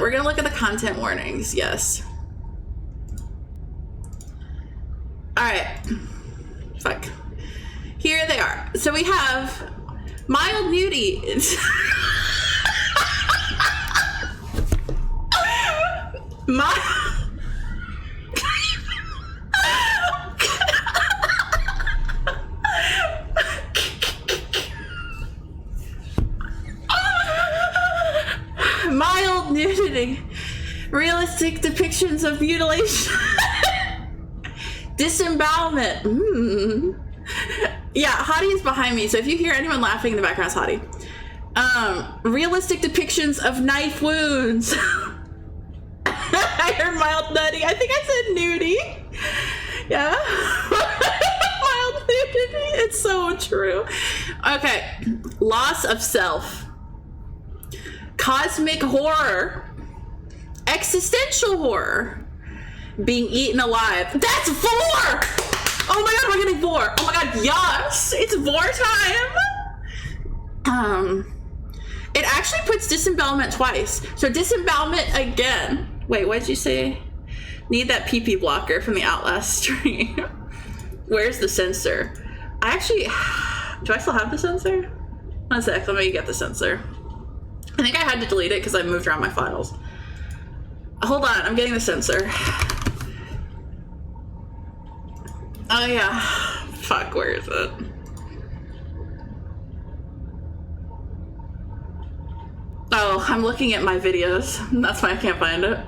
we're gonna look at the content warnings. Yes. All right. Fuck. Here they are. So we have mild nudity. Mild nudity, realistic depictions of mutilation, disembowelment. Yeah, Hottie is behind me, so if you hear anyone laughing in the background, it's Hottie. Realistic depictions of knife wounds. I heard mild nutty. I think I said nudie. Yeah. Mild nudity. It's so true. Okay. Loss of self. Cosmic horror. Existential horror. Being eaten alive. That's 4! Oh my god, we're getting 4. Oh my god, yes! It's 4 time! It actually puts disembowelment twice. So disembowelment again. Wait, what did you say? Need that PP blocker from the Outlast stream. Where's the censor? I actually... Do I still have the censor? One sec, let me get the censor. I think I had to delete it because I moved around my files. Hold on, I'm getting the censor. Oh yeah. Fuck, where is it? Oh, I'm looking at my videos. That's why I can't find it.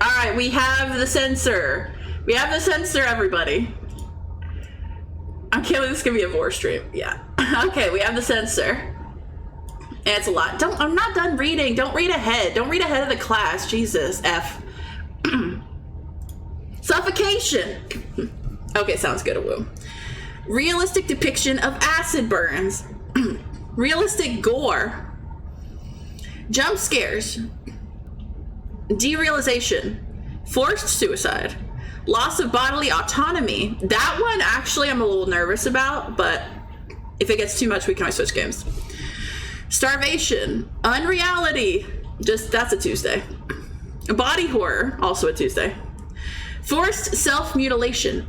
Alright, we have the censor. We have the censor, everybody. I'm killing this is gonna be a vor stream. Yeah. Okay, we have the censor. And it's a lot. I'm not done reading. Don't read ahead. Don't read ahead of the class. Jesus. F. Suffocation. Okay, sounds good. Woo. Realistic depiction of acid burns. Realistic gore. Jump scares. Derealization. Forced suicide. Loss of bodily autonomy. That one, actually, I'm a little nervous about, but if it gets too much, we can always switch games. Starvation. Unreality. That's a Tuesday. Body horror. Also a Tuesday. Forced self-mutilation.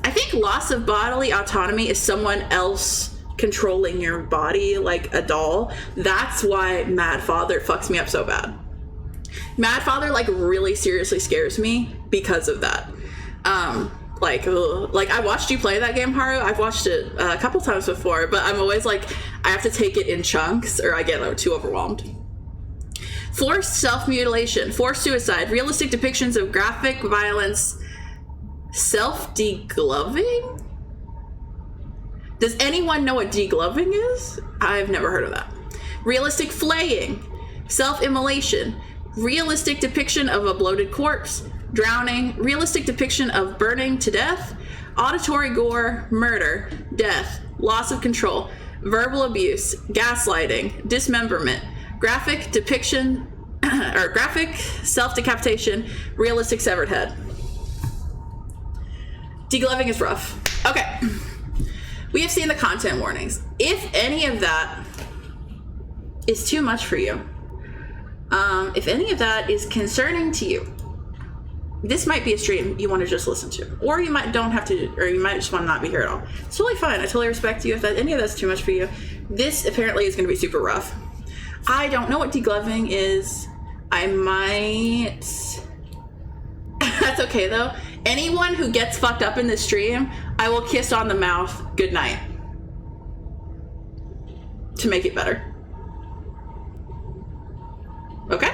I think loss of bodily autonomy is someone else controlling your body like a doll. That's why Mad Father fucks me up so bad. Mad Father like really seriously scares me because of that. Like I watched you play that game, Haru. I've watched it a couple times before, but I'm always like, I have to take it in chunks or I get too overwhelmed. Forced self-mutilation, forced suicide, realistic depictions of graphic violence, self-degloving? Does anyone know what degloving is? I've never heard of that. Realistic flaying, self-immolation, realistic depiction of a bloated corpse, drowning, realistic depiction of burning to death, auditory gore, murder, death, loss of control, verbal abuse, gaslighting, dismemberment, graphic depiction, or graphic self-decapitation, realistic severed head. Degloving is rough. Okay. We have seen the content warnings. If any of that is too much for you, if any of that is concerning to you, this might be a stream you want to just listen to, or you might don't have to, or you might just want to not be here at all. It's totally fine. I totally respect you. If any of that's too much for you, this apparently is going to be super rough. I don't know what degloving is. I might. That's okay though. Anyone who gets fucked up in this stream, I will kiss on the mouth good night to make it better. Okay?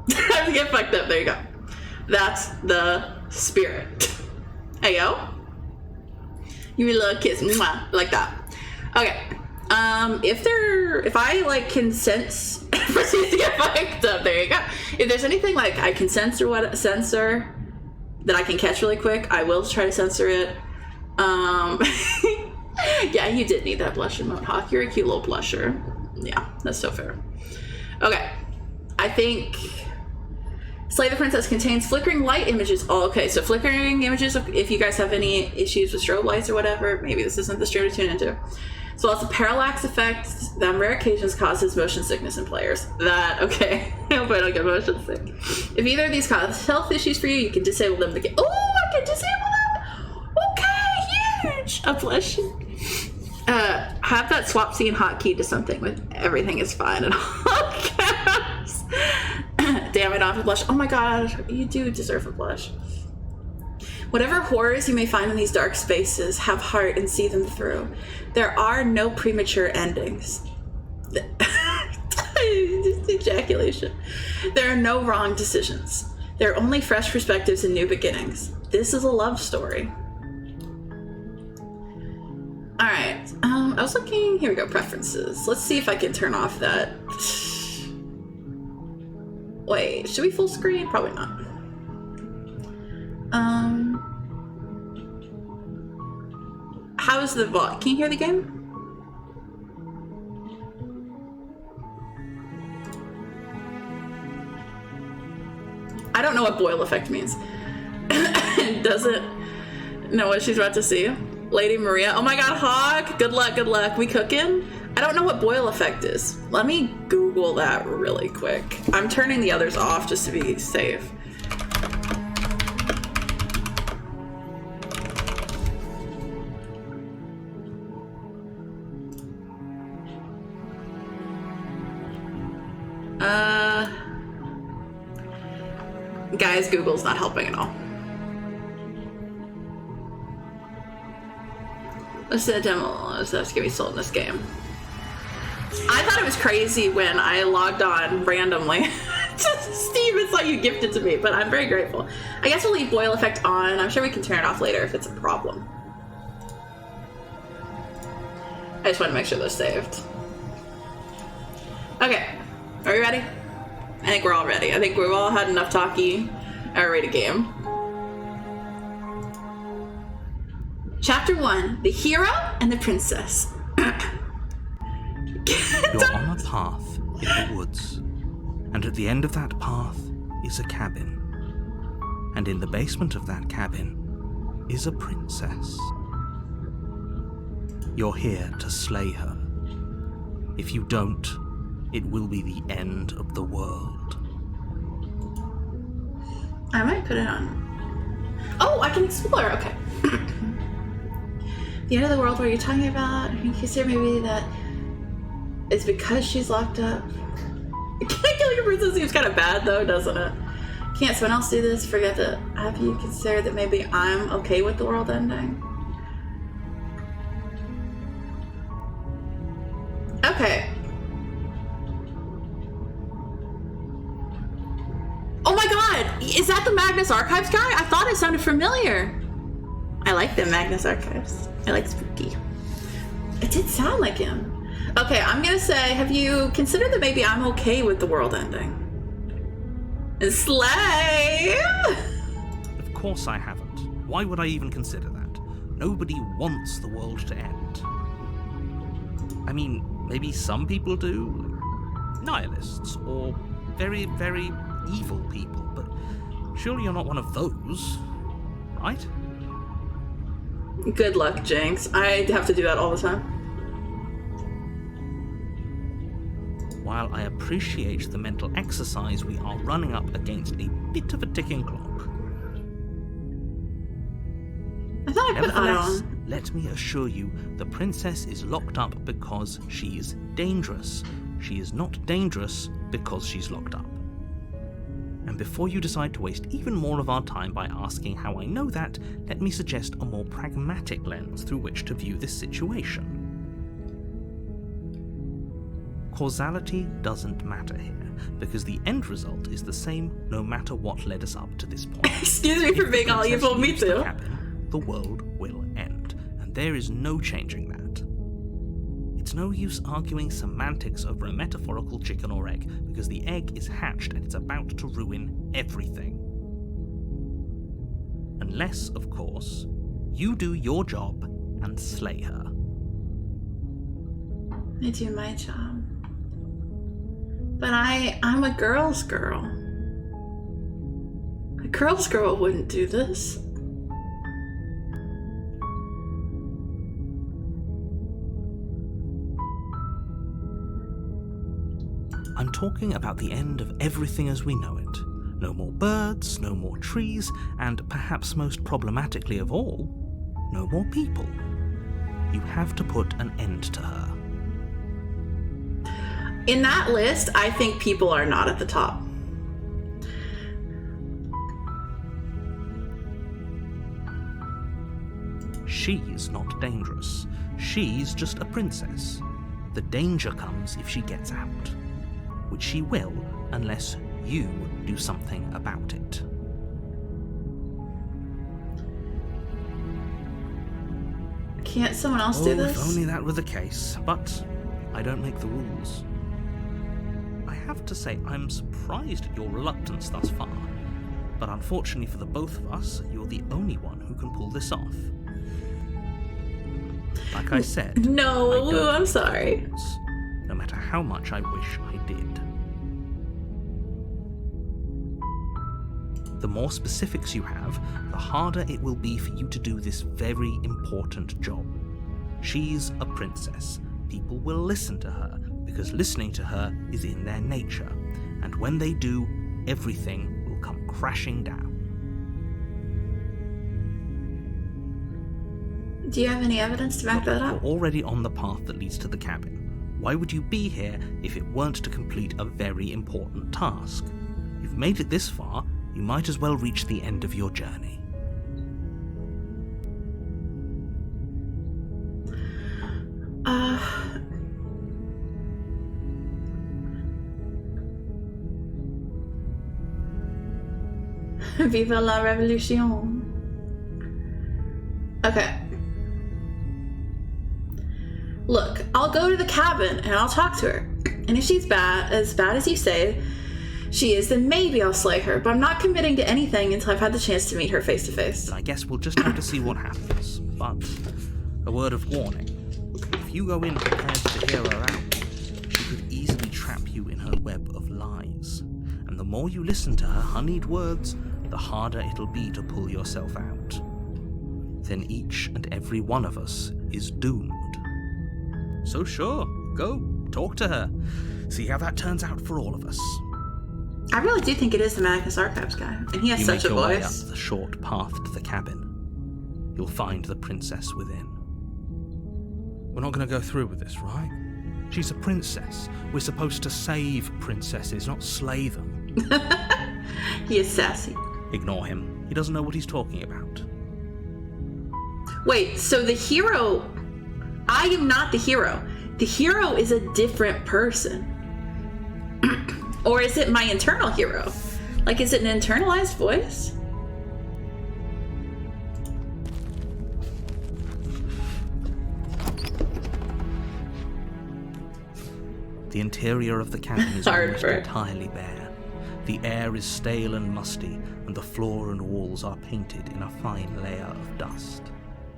Time to get fucked up. There you go. That's the spirit. Hey, yo. Give me a little kiss. Mwah, like that. Okay. If I like can sense proceed to get fucked up, there you go. If there's anything like I can censor that I can catch really quick, I will try to censor it. Yeah, you did need that blush emote, Hawk. You're a cute little blusher. Yeah, that's so fair. Okay, I think Slay the Princess contains flickering light images. Oh, okay, so flickering images, if you guys have any issues with strobe lights or whatever, maybe this isn't the stream to tune into. As well as the parallax effect that on rare occasions causes motion sickness in players. That, okay, I hope I don't get motion sick. If either of these cause health issues for you, you can disable them again. Oh, I can disable them! Okay, huge! A blush. Have that swap scene hotkey to something with everything is fine and all caps. Damn, I don't have a blush. Oh my god, you do deserve a blush. Whatever horrors you may find in these dark spaces, have heart and see them through. There are no premature endings. Ejaculation. There are no wrong decisions. There are only fresh perspectives and new beginnings. This is a love story. Alright, I was looking, here we go, preferences. Let's see if I can turn off that. Wait, should we full screen? Probably not. How is the VOD? Can you hear the game? I don't know what boil effect means. Doesn't know what she's about to see. Lady Maria. Oh my god, Hog! Good luck, good luck. We cooking? I don't know what boil effect is. Let me Google that really quick. I'm turning the others off just to be safe. Guys, Google's not helping at all. Let's do a demo. Let's get me sold in this game. I thought it was crazy when I logged on randomly. Steve, it's like you gifted to me, but I'm very grateful. I guess we'll leave boil effect on. I'm sure we can turn it off later if it's a problem. I just want to make sure they're saved. Okay, are we ready? I think we're all ready. I think we've all had enough talkie. All right, a game. Chapter 1, The Hero and the Princess. You're on a path in the woods, and at the end of that path is a cabin. And in the basement of that cabin is a princess. You're here to slay her. If you don't, it will be the end of the world. I might put it on. Oh, I can explore. Okay. The end of the world, what are you talking about? I think you said maybe that it's because she's locked up. Killing a princess seems kind of bad, though, doesn't it? Can't someone else do this? Forget that. Have you considered that maybe I'm okay with the world ending? Okay. Oh my god! Is that the Magnus Archives guy? I thought it sounded familiar. I like the Magnus Archives. I like spooky. It did sound like him. Okay, I'm gonna say, have you considered that maybe I'm okay with the world ending? And slay! Of course I haven't. Why would I even consider that? Nobody wants the world to end. I mean, maybe some people do. Nihilists, or very, very evil people, but surely you're not one of those, right? Good luck, Jinx. I have to do that all the time. While I appreciate the mental exercise, we are running up against a bit of a ticking clock. I thought I put Nevertheless, on. let me assure you, the princess is locked up because she is dangerous. She is not dangerous because she's locked up. And before you decide to waste even more of our time by asking how I know that, let me suggest a more pragmatic lens through which to view this situation. Causality doesn't matter here, because the end result is the same no matter what led us up to this point. Excuse me for being all evil, me too. The world will end, and there is no changing that. It's no use arguing semantics over a metaphorical chicken or egg, because the egg is hatched and it's about to ruin everything. Unless, of course, you do your job and slay her. I do my job. But I'm a girl's girl. Girls Girl wouldn't do this. I'm talking about the end of everything as we know it. No more birds, no more trees, and perhaps most problematically of all, no more people. You have to put an end to her. In that list, I think people are not at the top. She's not dangerous. She's just a princess. The danger comes if she gets out, which she will unless you do something about it. Can't someone else do this? If only that were the case, but I don't make the rules. I have to say, I'm surprised at your reluctance thus far, but unfortunately for the both of us, you're the only one who can pull this off. Like I said, No, I'm sorry. rules, no matter how much I wish I did. The more specifics you have, the harder it will be for you to do this very important job. She's a princess. People will listen to her, because listening to her is in their nature. And when they do, everything will come crashing down. Do you have any evidence to back that up? You're already on the path that leads to the cabin. Why would you be here if it weren't to complete a very important task? You've made it this far, you might as well reach the end of your journey. Viva la revolution. Okay. Look, I'll go to the cabin and I'll talk to her. And if she's as bad as you say she is, then maybe I'll slay her. But I'm not committing to anything until I've had the chance to meet her face to face. I guess we'll just have to see what happens. But a word of warning. If you go in prepared to hear her out, she could easily trap you in her web of lies. And the more you listen to her honeyed words, the harder it'll be to pull yourself out. Then each and every one of us is doomed. So sure, go, talk to her. See how that turns out for all of us. I really do think it is the Magnus Archives guy, and he has such a You make your way up voice. the short path to the cabin. You'll find the princess within. We're not going to go through with this, right? She's a princess. We're supposed to save princesses, not slay them. He is sassy. Ignore him. He doesn't know what he's talking about. Wait, so the hero... I am not the hero. The hero is a different person. Or is it my internal hero? Like, is it an internalized voice? The interior of the cabin is almost entirely bare. The air is stale and musty, and the floor and walls are painted in a fine layer of dust.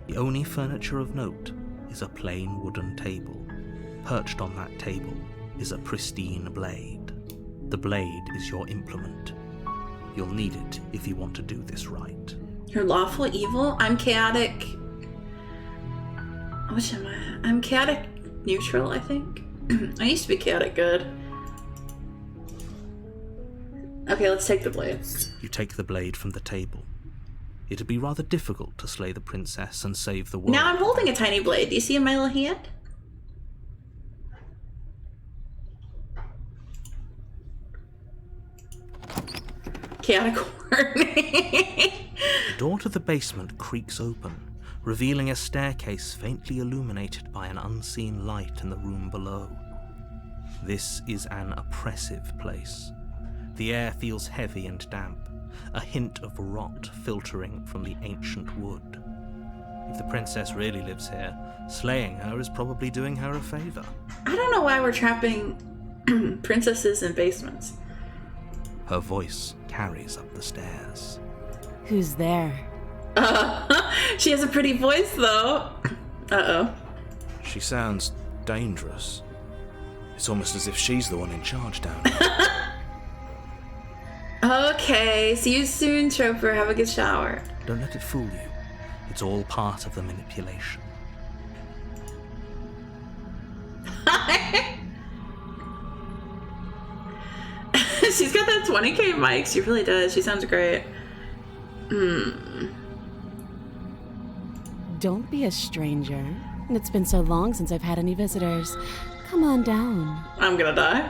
The only furniture of note is a plain wooden table. Perched on that table is a pristine blade. The blade is your implement. You'll need it if you want to do this right. You're lawful evil? I'm chaotic... Which am I? I'm chaotic neutral, I think. I used to be chaotic good. Okay, let's take the blade. You take the blade from the table. It'd be rather difficult to slay the princess and save the world. Now I'm holding a tiny blade. Do you see in my little hand? Chaotic horn. The door to the basement creaks open, revealing a staircase faintly illuminated by an unseen light in the room below. This is an oppressive place. The air feels heavy and damp, a hint of rot filtering from the ancient wood. If the princess really lives here, slaying her is probably doing her a favor. I don't know why we're trapping princesses in basements. Her voice carries up the stairs. Who's there? She has a pretty voice, though. Uh-oh. She sounds dangerous. It's almost as if she's the one in charge down here. Okay, see you soon, Chopper. Have a good shower. Don't let it fool you. It's all part of the manipulation. She's got that 20k mic. She really does. She sounds great. Don't be a stranger. It's been so long since I've had any visitors. Come on down. I'm gonna die.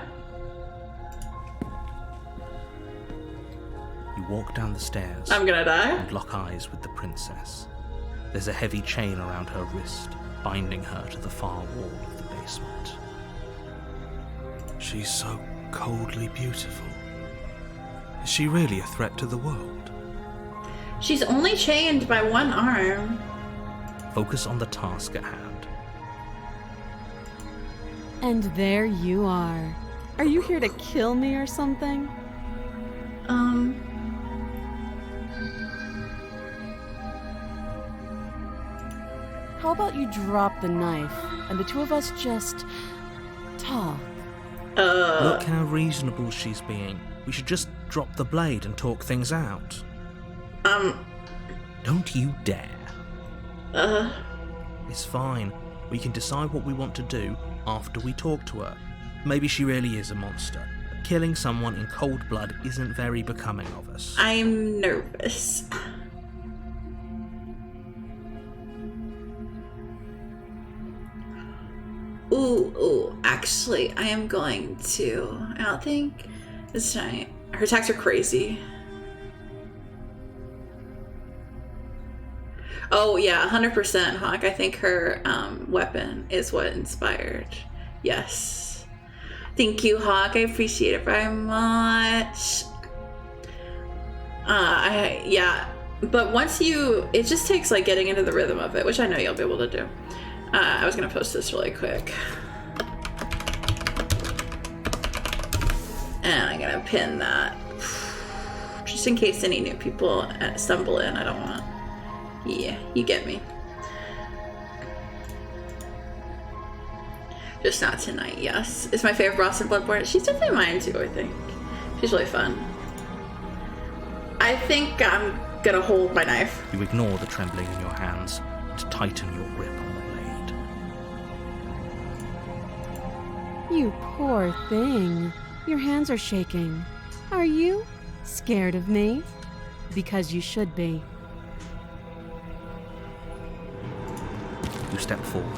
You walk down the stairs I'm gonna die. and lock eyes with the princess. There's a heavy chain around her wrist, binding her to the far wall of the basement. She's so coldly beautiful. Is she really a threat to the world? She's only chained by one arm. Focus on the task at hand. And there you are. Are you here to kill me or something? How about you drop the knife and the two of us just talk? Look how reasonable she's being. We should just drop the blade and talk things out. Don't you dare. It's fine. We can decide what we want to do after we talk to her. Maybe she really is a monster. Killing someone in cold blood isn't very becoming of us. I'm nervous. Ooh, actually, I am going to. I don't think this time. Her attacks are crazy. Oh, yeah, 100%, Hawk. I think her weapon is what inspired. Yes. Thank you, Hawk. I appreciate it very much. Yeah. But once you... It just takes, like, getting into the rhythm of it, which I know you'll be able to do. I was going to post this really quick. And I'm going to pin that. Just in case any new people stumble in. I don't want... Yeah, you get me. Just not tonight, yes. It's my favorite boss in Bloodborne. She's definitely mine too, I think. She's really fun. I think I'm gonna hold my knife. You ignore the trembling in your hands and tighten your grip on the blade. You poor thing. Your hands are shaking. Are you scared of me? Because you should be. You step forward.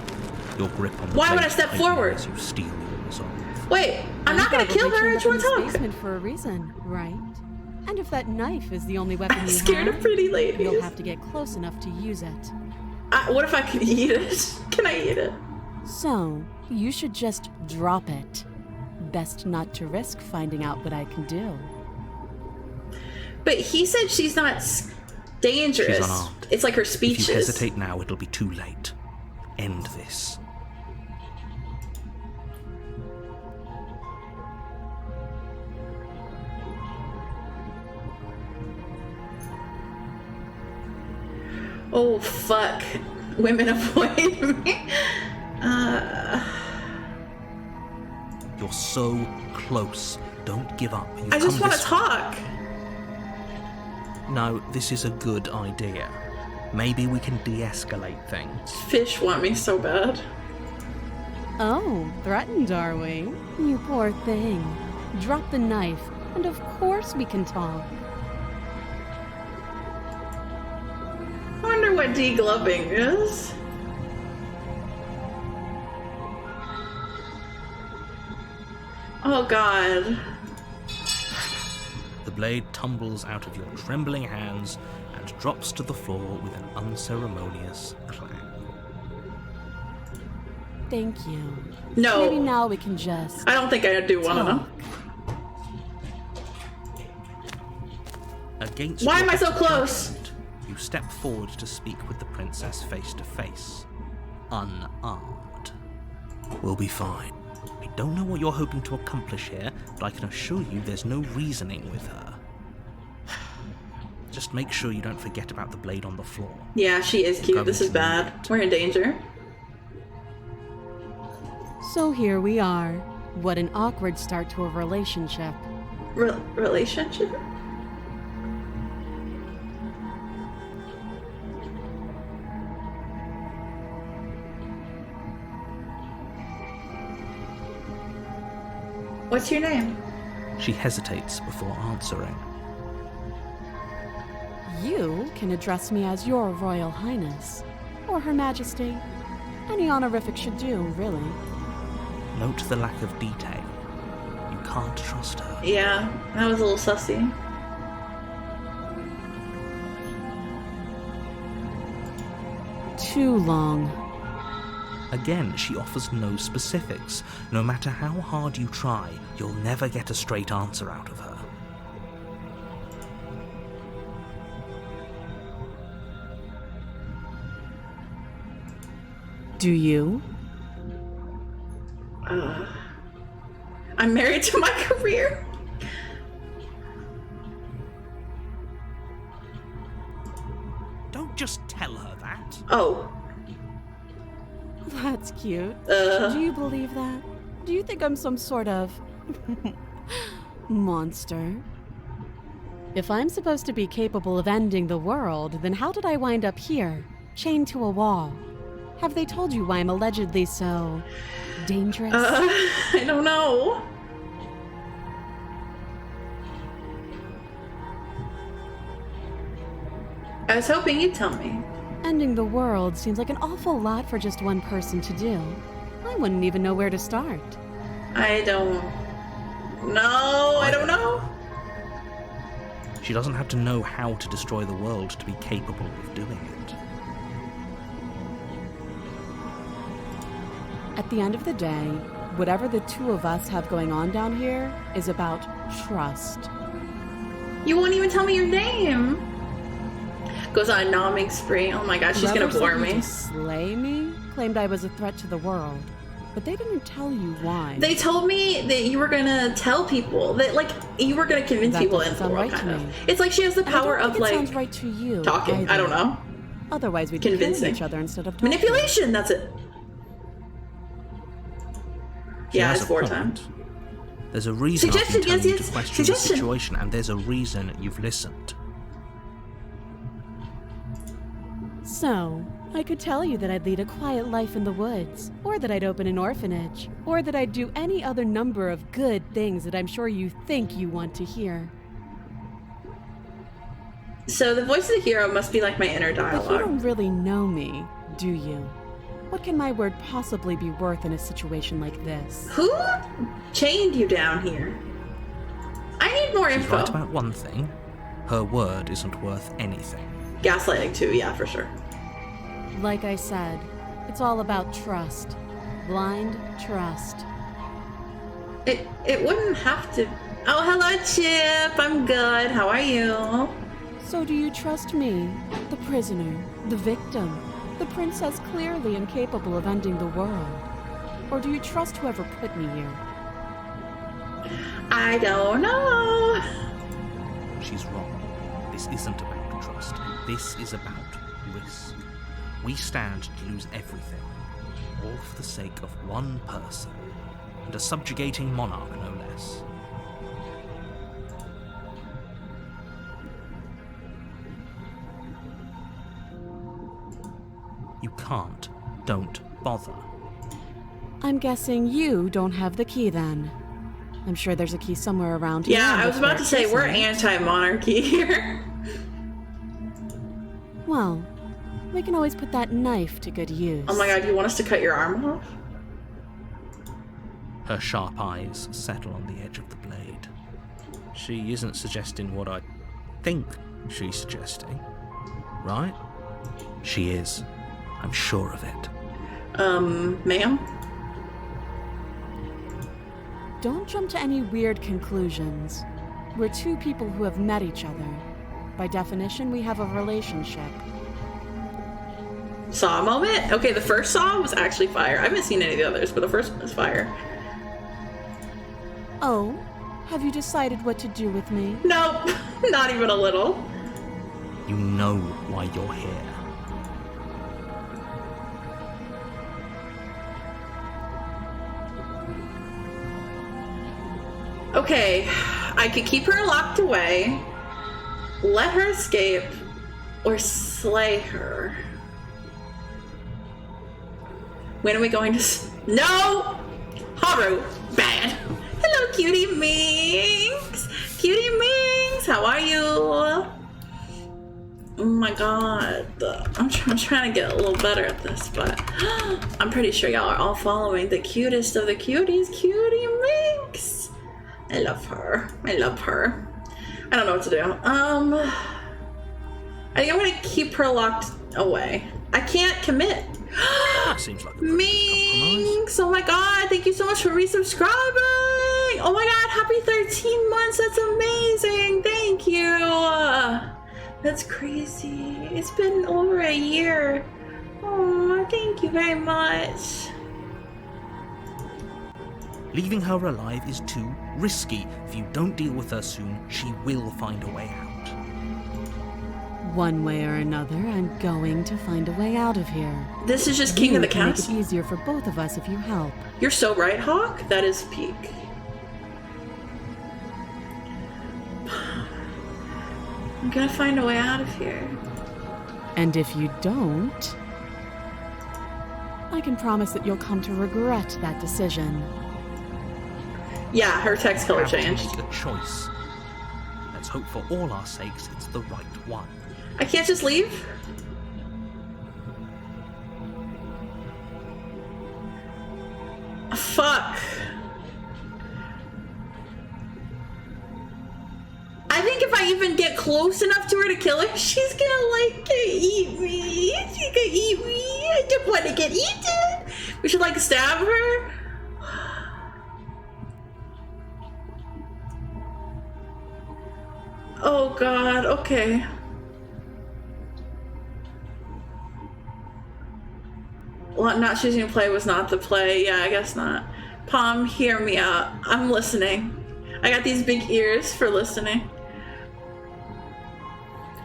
Your grip on the Why would blade I step tightening forward? as you steel your resolve. Wait, I'm not gonna kill her. I just want to talk. Basement for a reason, right? And if that knife is the only weapon I'm you scared have, of pretty ladies. you'll have to get close enough to use it. What if I can eat it? Can I eat it? So, you should just drop it. Best not to risk finding out what I can do. But he said she's not dangerous. She's unarmed. It's like her speeches. If you hesitate now, it'll be too late. End this. Oh, fuck. Women avoid me. You're so close. Don't give up. You've I just come want to this talk. far. No, this is a good idea. Maybe we can de-escalate things. Fish want me so bad. Oh, threatened, are we? You poor thing. Drop the knife, and of course we can talk. I wonder what degloving is. Oh god. The blade tumbles out of your trembling hands and drops to the floor with an unceremonious clang. Thank you. No. Maybe now we can just I don't think I do want to know. talk. Against Why your am I so better close? judgment, you step forward to speak with the princess face to face, unarmed. We'll be fine. I don't know what you're hoping to accomplish here, but I can assure you there's no reasoning with her. Just make sure you don't forget about the blade on the floor. Yeah, she is cute. Going This is to bad. need it. We're in danger. So here we are. What an awkward start to a relationship. Relationship? What's your name? She hesitates before answering. You can address me as Your Royal Highness, or Her Majesty. Any honorific should do, really. Note the lack of detail. You can't trust her. Yeah, that was a little sussy. Too long. Again, she offers no specifics. No matter how hard you try, you'll never get a straight answer out of her. Do you? I'm married to my career. Don't just tell her that. Oh. That's cute. Do you believe that? Do you think I'm some sort of monster? If I'm supposed to be capable of ending the world, then how did I wind up here, chained to a wall? Have they told you why I'm allegedly so dangerous? I don't know. I was hoping you'd tell me. Ending the world seems like an awful lot for just one person to do. I wouldn't even know where to start. I don't know. I don't know. She doesn't have to know how to destroy the world to be capable of doing it. At the end of the day, whatever the two of us have going on down here is about trust. You won't even tell me your name. Goes on a nomming spree. Oh my gosh, she's gonna Whoever bore sent you me. to slay me claimed I was a threat to the world, but they didn't tell you why. They told me that you were gonna tell people that, like, you were gonna convince That people doesn't in the sound world, right to kind of. me. It's like she has the And I power don't of, think it like, sounds right to you talking. I either. don't know. Otherwise, we'd be killing Convincing. each other instead of talking. Manipulation. That's it. She Yeah, has it's a wartime. point. There's a reason I've been Suggestion, telling yes, you yes. to question the Suggestion. situation, and there's a reason you've listened. So, I could tell you that I'd lead a quiet life in the woods, or that I'd open an orphanage, or that I'd do any other number of good things that I'm sure you think you want to hear. So the voice of the hero must be like my inner But you dialogue. don't really know me, do you? What can my word possibly be worth in a situation like this? Who chained you down here? I need more She's info. right about one thing. Her word isn't worth anything. Gaslighting too, yeah, for sure. Like I said, it's all about trust. Blind trust. It wouldn't have to. Oh, hello, Chip. I'm good. How are you? So do you trust me, the prisoner, the victim, the princess clearly incapable of ending the world? Or do you trust whoever put me here? I don't know. She's wrong. This isn't about trust. This is about risk. We stand to lose everything, all for the sake of one person, and a subjugating monarch, no less. You can't. Don't bother. I'm guessing you don't have the key then. I'm sure there's a key somewhere around here. Yeah, in I the was about to say, clerk's we're basement. anti-monarchy here. Well, we can always put that knife to good use. Oh my god, you want us to cut your arm off? Her sharp eyes settle on the edge of the blade. She isn't suggesting what I think she's suggesting, right? She is. I'm sure of it. Ma'am? Don't jump to any weird conclusions. We're two people who have met each other. By definition, we have a relationship. Saw moment? Okay, the first Saw was actually fire. I haven't seen any of the others, but the first one was fire. Oh, have you decided what to do with me? Nope, not even a little. You know why you're here. Okay, I could keep her locked away, let her escape, or slay her. When are we going to No! Haru! Bad! Hello, Cutie Minx! Cutie Minx, how are you? Oh my god. I'm trying to get a little better at this, but I'm pretty sure y'all are all following the cutest of the cuties, Cutie Minx. I love her. I love her. I don't know what to do. I think I'm gonna keep her locked away. I can't commit. That seems like a pretty good compromise. Minx! Oh my god, thank you so much for resubscribing! Oh my god, happy 13 months, that's amazing! Thank you! That's crazy. It's been over a year. Oh, thank you very much. Leaving her alive is too risky. If you don't deal with her soon, she will find a way out. One way or another, I'm going to find a way out of here. This is just King of the You can make Castle. it easier for both of us if you help. You're so right, Hawk. That is peak. I'm gonna find a way out of here. And if you don't, I can promise that you'll come to regret that decision. Yeah, her text color Have to changed. make a choice. Let's hope for all our sakes it's the right one. I can't just leave? Fuck. I think if I even get close enough to her to kill her, she's gonna like eat me. She's gonna eat me. I don't want to get eaten. We should like stab her. Oh god, okay. Well, not choosing to play was not the play. Yeah, I guess not. Palm, hear me out. I'm listening. I got these big ears for listening.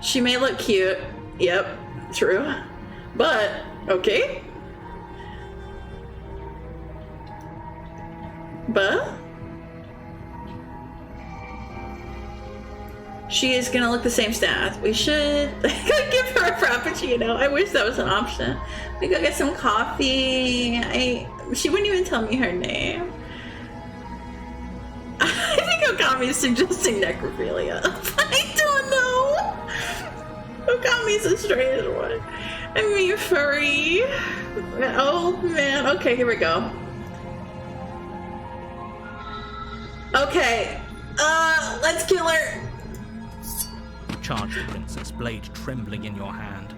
She may look cute. Yep, true. But, okay. But? She is gonna look the same stats. We should give her a frappuccino. I wish that was an option. We go get some coffee. She wouldn't even tell me her name. I think Okami is suggesting necrophilia. I don't know. Okami's a strange one. I mean, furry. Oh man. Okay, here we go. Okay. Let's kill her. Charge the princess, blade trembling in your hand,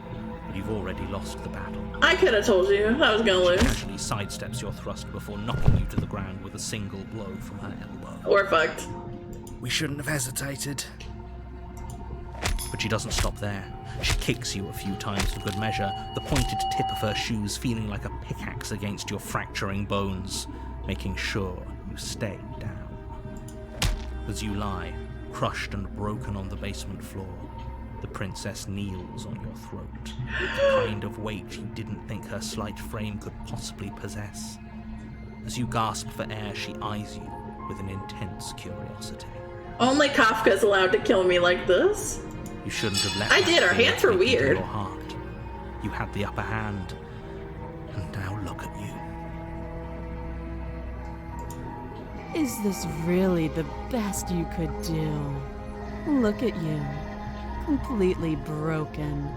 but you've already lost the battle. I could have told you I was gonna She lose. casually sidesteps your thrust before knocking you to the ground with a single blow from her elbow. We're fucked. We shouldn't have hesitated. But she doesn't stop there. She kicks you a few times for good measure, the pointed tip of her shoes feeling like a pickaxe against your fracturing bones, making sure you stay down. As you lie, crushed and broken on the basement floor, the princess kneels on your throat, the kind of weight you didn't think her slight frame could possibly possess. As you gasp for air, she eyes you with an intense curiosity. Only Kafka's allowed to kill me like this. You shouldn't have let I that did, her fear hands were creep into weird. Your heart. You had the upper hand, and now look at you. Is this really the best you could do? Look at you. Completely broken.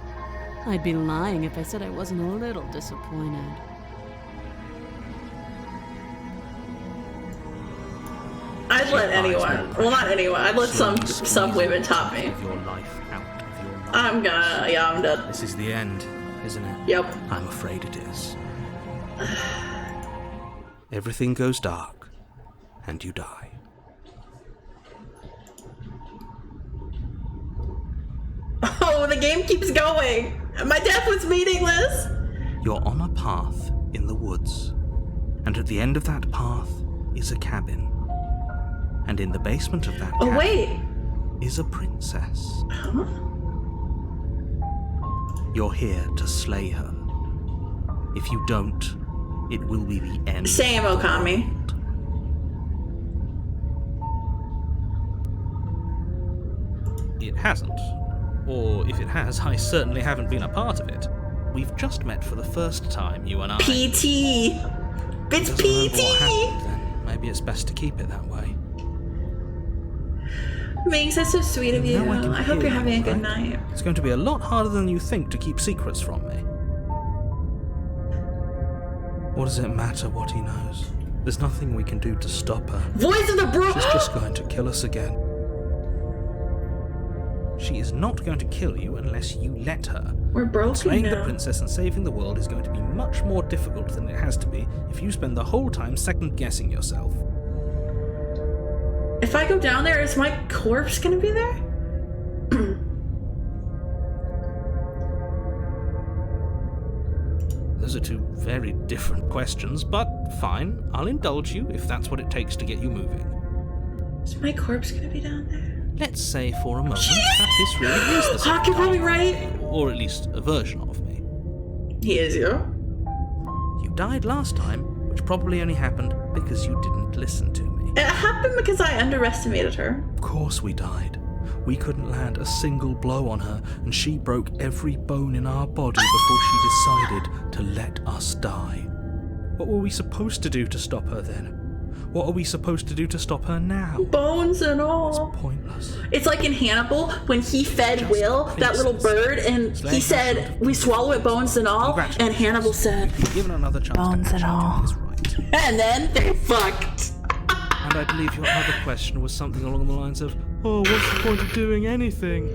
I'd be lying if I said I wasn't a little disappointed. I'd let anyone. Well, not anyone. I'd let some women top me. Of your life out of your life. I'm gonna. Yeah, I'm dead. This is the end, isn't it? Yep. I'm afraid it is. Everything goes dark, and you die. Oh, the game keeps going. My death was meaningless. You're on a path in the woods, and at the end of that path is a cabin. And in the basement of that Oh, cabin wait. is a princess. Huh? You're here to slay her. If you don't, it will be the end. Same, of the Okami. world. It hasn't. Or if it has, I certainly haven't been a part of it. We've just met for the first time, you and I. PT. It's Doesn't remember what PT. happened, then maybe it's best to keep it that way. Mings, that's so sweet of you. know I can I hope hear you're having a you, good right? night. It's going to be a lot harder than you think to keep secrets from me. What does it matter what he knows? There's nothing we can do to stop her. Voice of the bro. She's just going to kill us again. She is not going to kill you unless you let her. We're broken Slaying the now. princess and saving the world is going to be much more difficult than it has to be if you spend the whole time second-guessing yourself. If I go down there, is my corpse gonna be there? Those are two very different questions, but fine, I'll indulge you if that's what it takes to get you moving. Is my corpse gonna be down there? Let's say for a moment that this really is the same Hawk, you're probably right. or at least a version of me. He is you. You died last time, which probably only happened because you didn't listen to me. It happened because I underestimated her. Of course we died. We couldn't land a single blow on her, and she broke every bone in our body before she decided to let us die. What were we supposed to do to stop her then? What are we supposed to do to stop her now? Bones and all. Pointless. It's like in Hannibal when he fed Just Will that little pieces. and he Slaying said, her. "We swallow it, bones and all." And Hannibal said, You're given another chance Bones to and actually all. do this right. and then they fucked. And I believe your other question was something along the lines of, oh, what's the point of doing anything?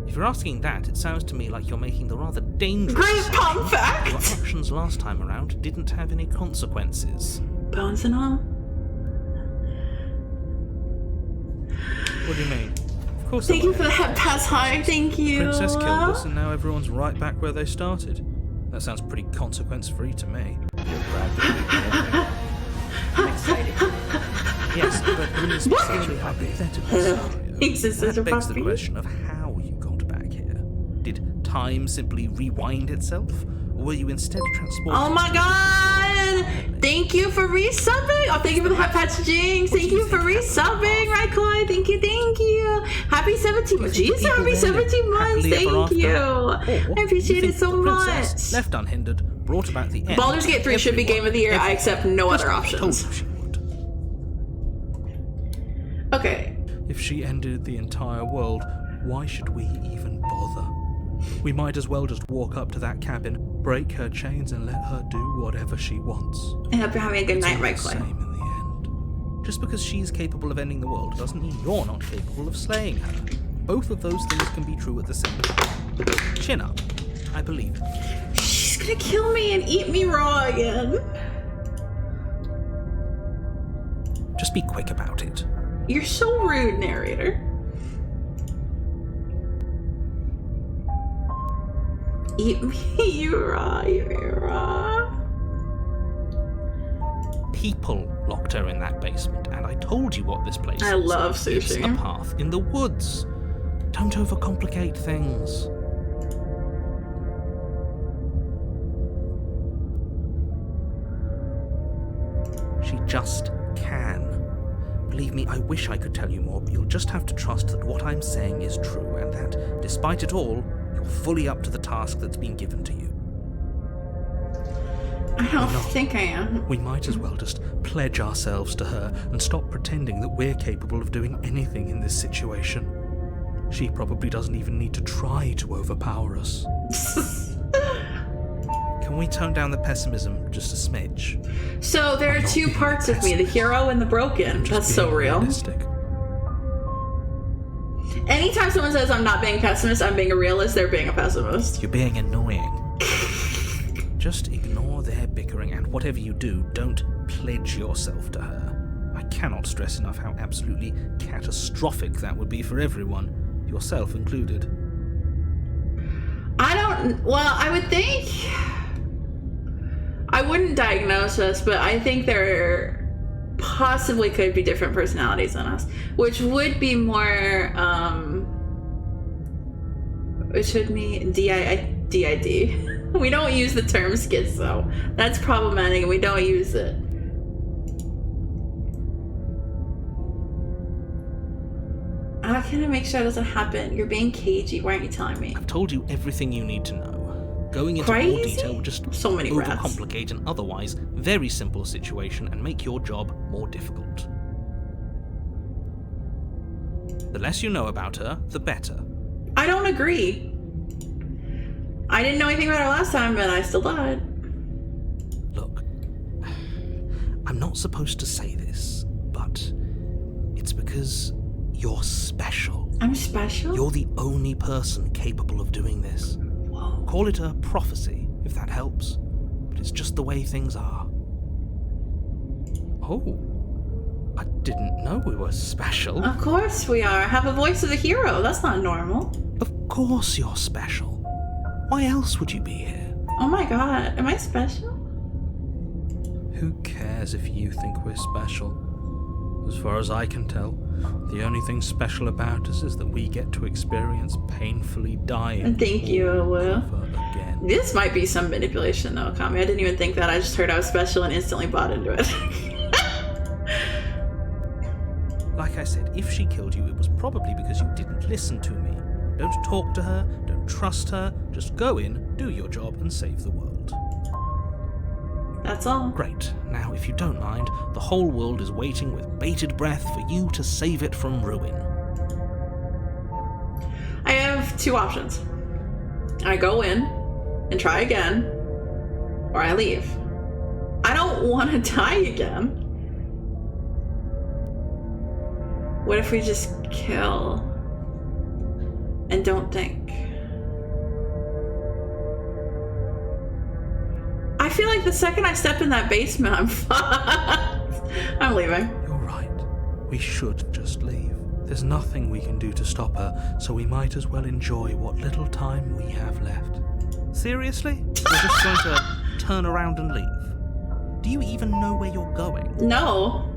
If you're asking that, it sounds to me like you're making the rather dangerous Great assumption pump your fact. actions last time around didn't have any consequences. Bones and all. What do you mean? Of course Thank there you were for the head pass high. Thank you. Princess killed us, and now everyone's right back where they started. That sounds pretty consequence-free to me. Yes, but in this particularly hypothetical scenario, Thanks, it's such a that begs the puppy. question of how you got back here. Did time simply rewind itself, or were you instead transported? Oh my to- god! Thank you for resubbing! Oh, thank you for the hot patch Jinx! Thank you for resubbing, Raikoi! Thank you, thank you! Happy 17 months! think the Jeez, people happy there 17 months! happily ever Thank after? you! Or I do you appreciate think it so the princess, much! left unhindered, brought about the end. Baldur's Gate 3 should be Game of the Year. I accept no Just other like I told options. you she would. Okay. If she ended the entire world, why should we even bother? We might as well just walk up to that cabin, break her chains, and let her do whatever she wants. I hope you're having a good night, It's all the Raikoi. same in the end. Just because she's capable of ending the world doesn't mean you're not capable of slaying her. Both of those things can be true at the same time. Chin up. I believe it. She's gonna kill me and eat me raw again. Just be quick about it. You're so rude, narrator. Eat me, you raw, eat me raw. People locked her in that basement, and I told you what this place I is. love It's sushi. a path in the woods. Don't overcomplicate things. She just can. Believe me, I wish I could tell you more, but you'll just have to trust that what I'm saying is true, and that, despite it all, you're fully up to the task that's been given to you. I don't think I am. We might as well just pledge ourselves to her and stop pretending that we're capable of doing anything in this situation. She probably doesn't even need to try to overpower us. Can we tone down the pessimism just a smidge? So there are not two being parts of me, the hero and the broken. That's so Being real. realistic. Anytime someone says I'm not being pessimist, I'm being a realist, they're being a pessimist. You're being annoying. Just ignore their bickering, and whatever you do, don't pledge yourself to her. I cannot stress enough how absolutely catastrophic that would be for everyone, yourself included. I would think. I wouldn't diagnose us, but I think there possibly could be different personalities in us, which would be more, which would mean DID. We don't use the term schizo. That's problematic and we don't use it. How can I make sure that doesn't happen? You're being cagey. Why aren't you telling me? I've told you everything you need to know. Going into more Crazy? detail would just So many rats. overcomplicate an otherwise very simple situation and make your job more difficult. The less you know about her, the better. I don't agree. I didn't know anything about her last time, and I still died. Look, I'm not supposed to say this, but it's because you're special. I'm special? You're the only person capable of doing this. Whoa. Call it a prophecy, if that helps. But it's just the way things are. Oh, I didn't know we were special. Of course we are. I have a voice of a hero. That's not normal. Of course you're special. Why else would you be here? Oh my god. Am I special? Who cares if you think we're special? As far as I can tell, the only thing special about us is that we get to experience painfully dying Thank you, Will. over again. This might be some manipulation though, Kami. I didn't even think that. I just heard I was special and instantly bought into it. Like I said, if she killed you, it was probably because you didn't listen to me. Don't talk to her, don't trust her, just go in, do your job, and save the world. That's all. Great. Now, if you don't mind, the whole world is waiting with bated breath for you to save it from ruin. I have two options. I go in and try again, or I leave. I don't want to die again. What if we just kill and don't think? I feel like the second I step in that basement, I'm fucked. I'm leaving. You're right. We should just leave. There's nothing we can do to stop her, so we might as well enjoy what little time we have left. Seriously? You're just going to turn around and leave? Do you even know where you're going? No.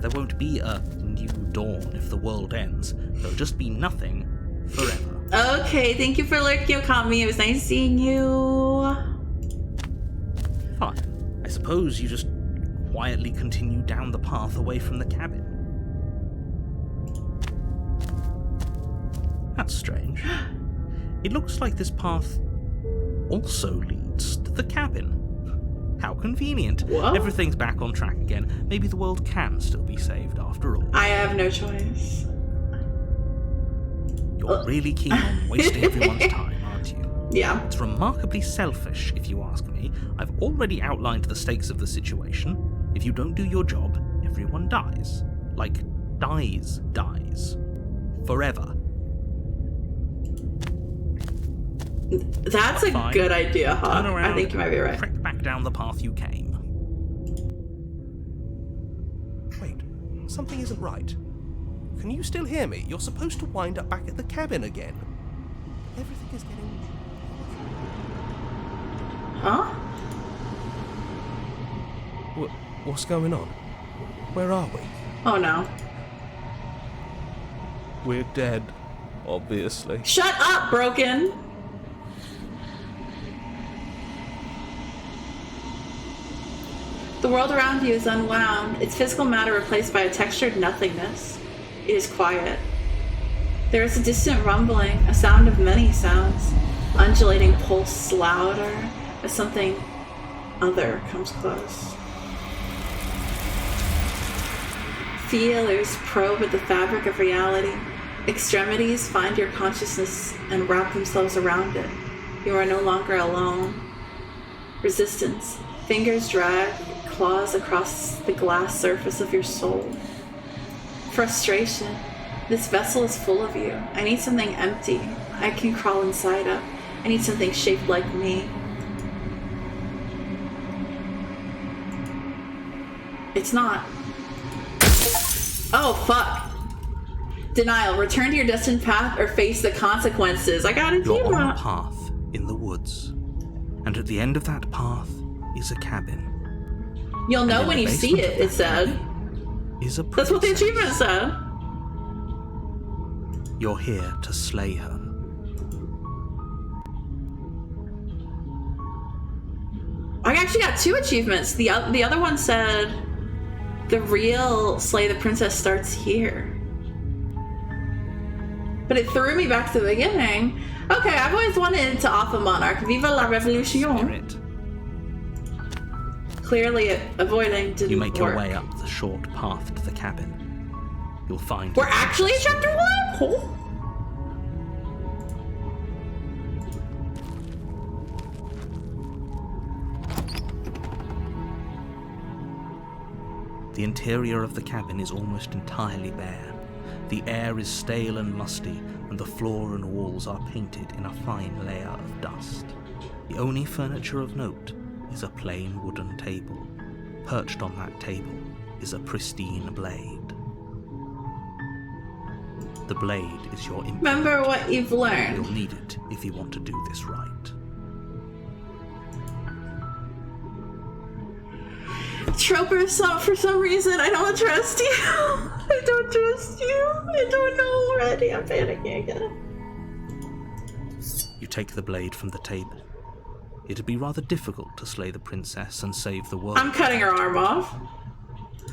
There won't be a new dawn if the world ends. There'll just be nothing forever. Okay, thank you for lurking, Kami. It was nice seeing you. Fine. I suppose you just quietly continue down the path away from the cabin. That's strange. It looks like this path also leads to the cabin. How convenient. Whoa. Everything's back on track again. Maybe the world can still be saved after all. I have no choice. You're really keen on wasting everyone's time, aren't you? Yeah. It's remarkably selfish, if you ask me. I've already outlined the stakes of the situation. If you don't do your job, everyone dies. Like, dies. Forever. That's a Fine. good idea, huh? Turn around, I think you might be right. Trek back down the path you came. Wait, something isn't right. Can you still hear me? You're supposed to wind up back at the cabin again. Everything is getting... Huh? What's going on? Where are we? Oh no. We're dead, obviously. Shut up, Broken! The world around you is unwound, its physical matter replaced by a textured nothingness. It is quiet. There is a distant rumbling, a sound of many sounds, undulating pulse louder as something other comes close. Feelers probe at the fabric of reality. Extremities find your consciousness and wrap themselves around it. You are no longer alone. Resistance. Fingers drag claws across the glass surface of your soul. Frustration. This vessel is full of you. I need something empty I can crawl inside of. I need something shaped like me. It's not. Oh, fuck. Denial. Return to your destined path or face the consequences. I got it. You're on a path in the woods. And at the end of that path is a cabin. You'll know And in when the you see basement it, of it that said. cabin is a That's what the princess. achievement said. You're here to slay her. I actually got 2 achievements. The other one said The real Slay the Princess starts here. But it threw me back to the beginning. Okay, I've always wanted to off a monarch. Viva la revolution. Spirit. Clearly, avoiding didn't You make your work. way up the short path to the cabin. You'll find... We're actually in chapter 1? Oh. The interior of the cabin is almost entirely bare. The air is stale and musty, and the floor and walls are painted in a fine layer of dust. The only furniture of note is a plain wooden table. Perched on that table is a pristine blade. The blade is your implement. Remember what you've learned. You'll need it if you want to do this right. Troper, for some reason, I don't trust you. I don't trust you. I don't know already. I'm panicking again. You take the blade from the table. It'd be rather difficult to slay the princess and save the world. I'm cutting her arm off.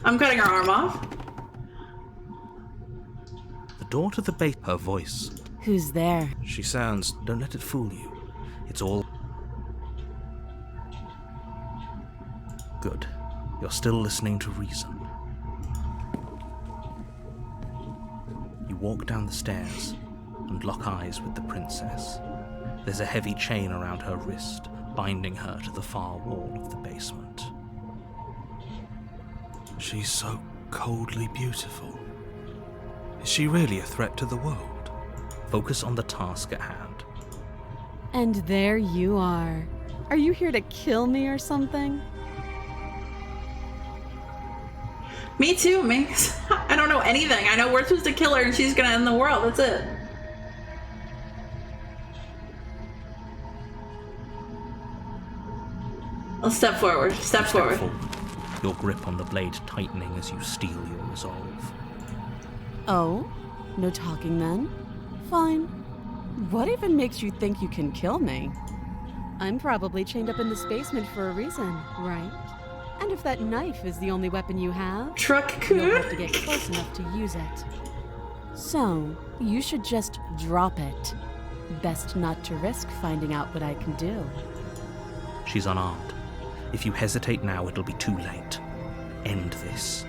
I'm cutting her arm off. The door to the base, her voice. Who's there? She sounds, don't let it fool you. It's all... Good. You're still listening to reason. You walk down the stairs and lock eyes with the princess. There's a heavy chain around her wrist, binding her to the far wall of the basement. She's so coldly beautiful. Is she really a threat to the world? Focus on the task at hand. And there you are. Are you here to kill me or something? Me too, Minx. I don't know anything. I know we're supposed to kill her and she's gonna end the world. That's it. Let's step forward. Step forward. Your grip on the blade tightening as you steel your resolve. Oh? No talking then? Fine. What even makes you think you can kill me? I'm probably chained up in this basement for a reason, right? And if that knife is the only weapon you have, Truck you'll have to could. get close enough to use it. So, you should just drop it. Best not to risk finding out what I can do. She's unarmed. If you hesitate now, it'll be too late. End this.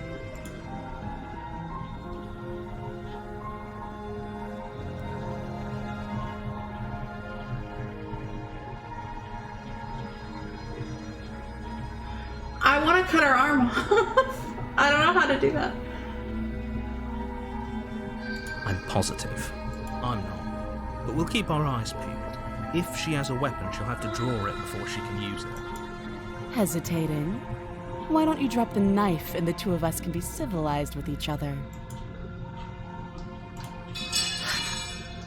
I want to cut her arm off. I don't know how to do that. I'm positive. I'm not. But we'll keep our eyes peeled. If she has a weapon, she'll have to draw it before she can use it. Hesitating? Why don't you drop the knife and the two of us can be civilized with each other?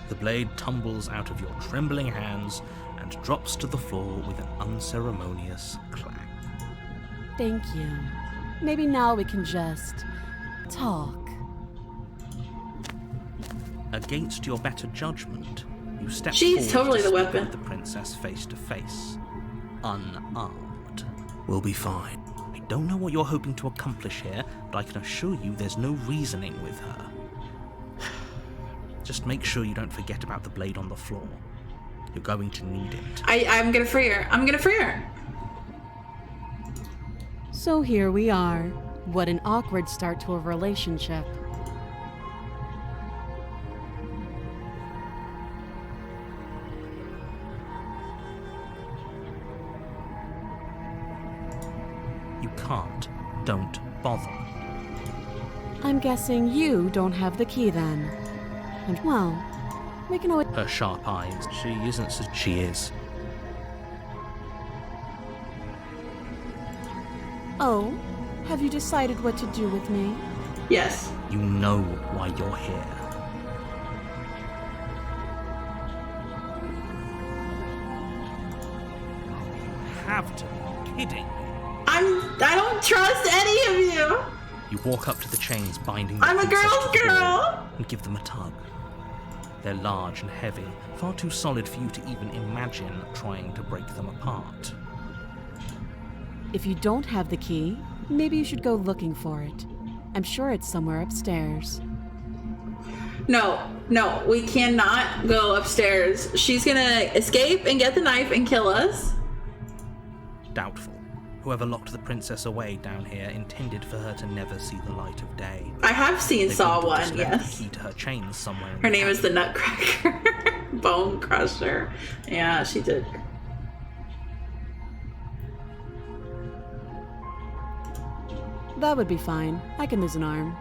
The blade tumbles out of your trembling hands and drops to the floor with an unceremonious clang. Thank you. Maybe now we can just talk. Against your better judgment, you step She's forward totally to the speak weapon. with the princess face to face, unarmed. We'll be fine. I don't know what you're hoping to accomplish here, but I can assure you there's no reasoning with her. Just make sure you don't forget about the blade on the floor. You're going to need it. I'm gonna free her. I'm gonna free her. So here we are. What an awkward start to a relationship. You can't. Don't bother. I'm guessing you don't have the key then. And well, we can always... Her sharp eyes. She isn't so... She is. Oh, have you decided what to do with me? Yes. You know why you're here. You have to be kidding me. I don't trust any of you. You walk up to the chains binding the I'm a princess girl's to the floor girl. and give them a tug. They're large and heavy, far too solid for you to even imagine trying to break them apart. If you don't have the key, Maybe you should go looking for it. I'm sure it's somewhere upstairs. No, we cannot go upstairs. She's gonna escape and get the knife and kill us. Doubtful. Whoever locked the princess away down here intended for her to never see the light of day. I have seen They Saw couldn't have just 1, left yes. the key to her chains somewhere. Her name is the Nutcracker. Bone Crusher. Yeah, she did. That would be fine. I can lose an arm.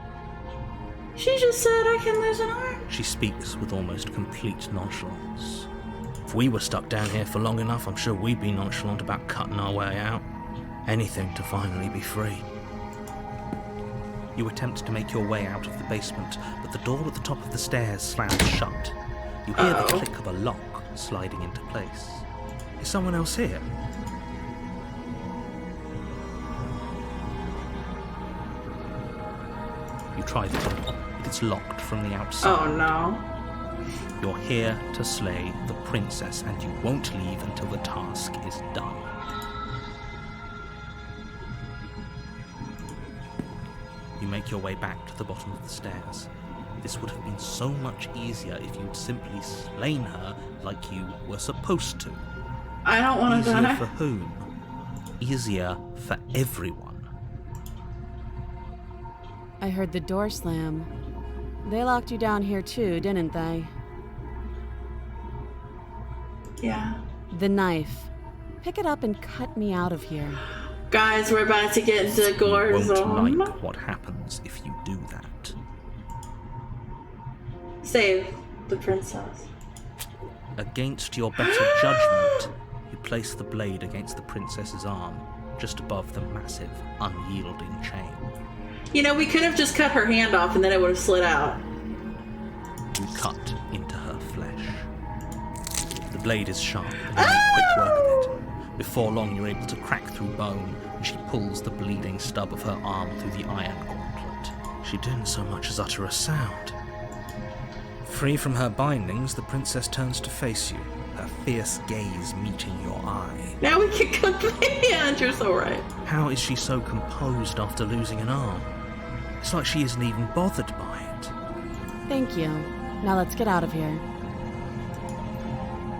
She just said I can lose an arm. She speaks with almost complete nonchalance. If we were stuck down here for long enough, I'm sure we'd be nonchalant about cutting our way out. Anything to finally be free. You attempt to make your way out of the basement, but the door at the top of the stairs slams shut. You hear the click of a lock sliding into place. Is someone else here? You try the door, but it's locked from the outside. Oh no. You're here to slay the princess, and you won't leave until the task is done. You make your way back to the bottom of the stairs. This would have been so much easier if you'd simply slain her like you were supposed to. I don't want to Easier die. for whom? Easier for everyone. I heard the door slam. They locked you down here too, didn't they? Yeah. The knife. Pick it up and cut me out of here. Guys, we're about to get into gore You won't zone. like what happens if you do that. Save the princess. Against your better judgment, you place the blade against the princess's arm, just above the massive, unyielding chain. You know, we could have just cut her hand off and then it would have slid out. You cut into her flesh. The blade is sharp, and you make quick work of it. Before long, you're able to crack through bone, and she pulls the bleeding stub of her arm through the iron gauntlet. She didn't so much as utter a sound. Free from her bindings, the princess turns to face you, her fierce gaze meeting your eye. Now we can cut the hand. You're so right. How is she so composed after losing an arm? It's like she isn't even bothered by it. Thank you. Now let's get out of here.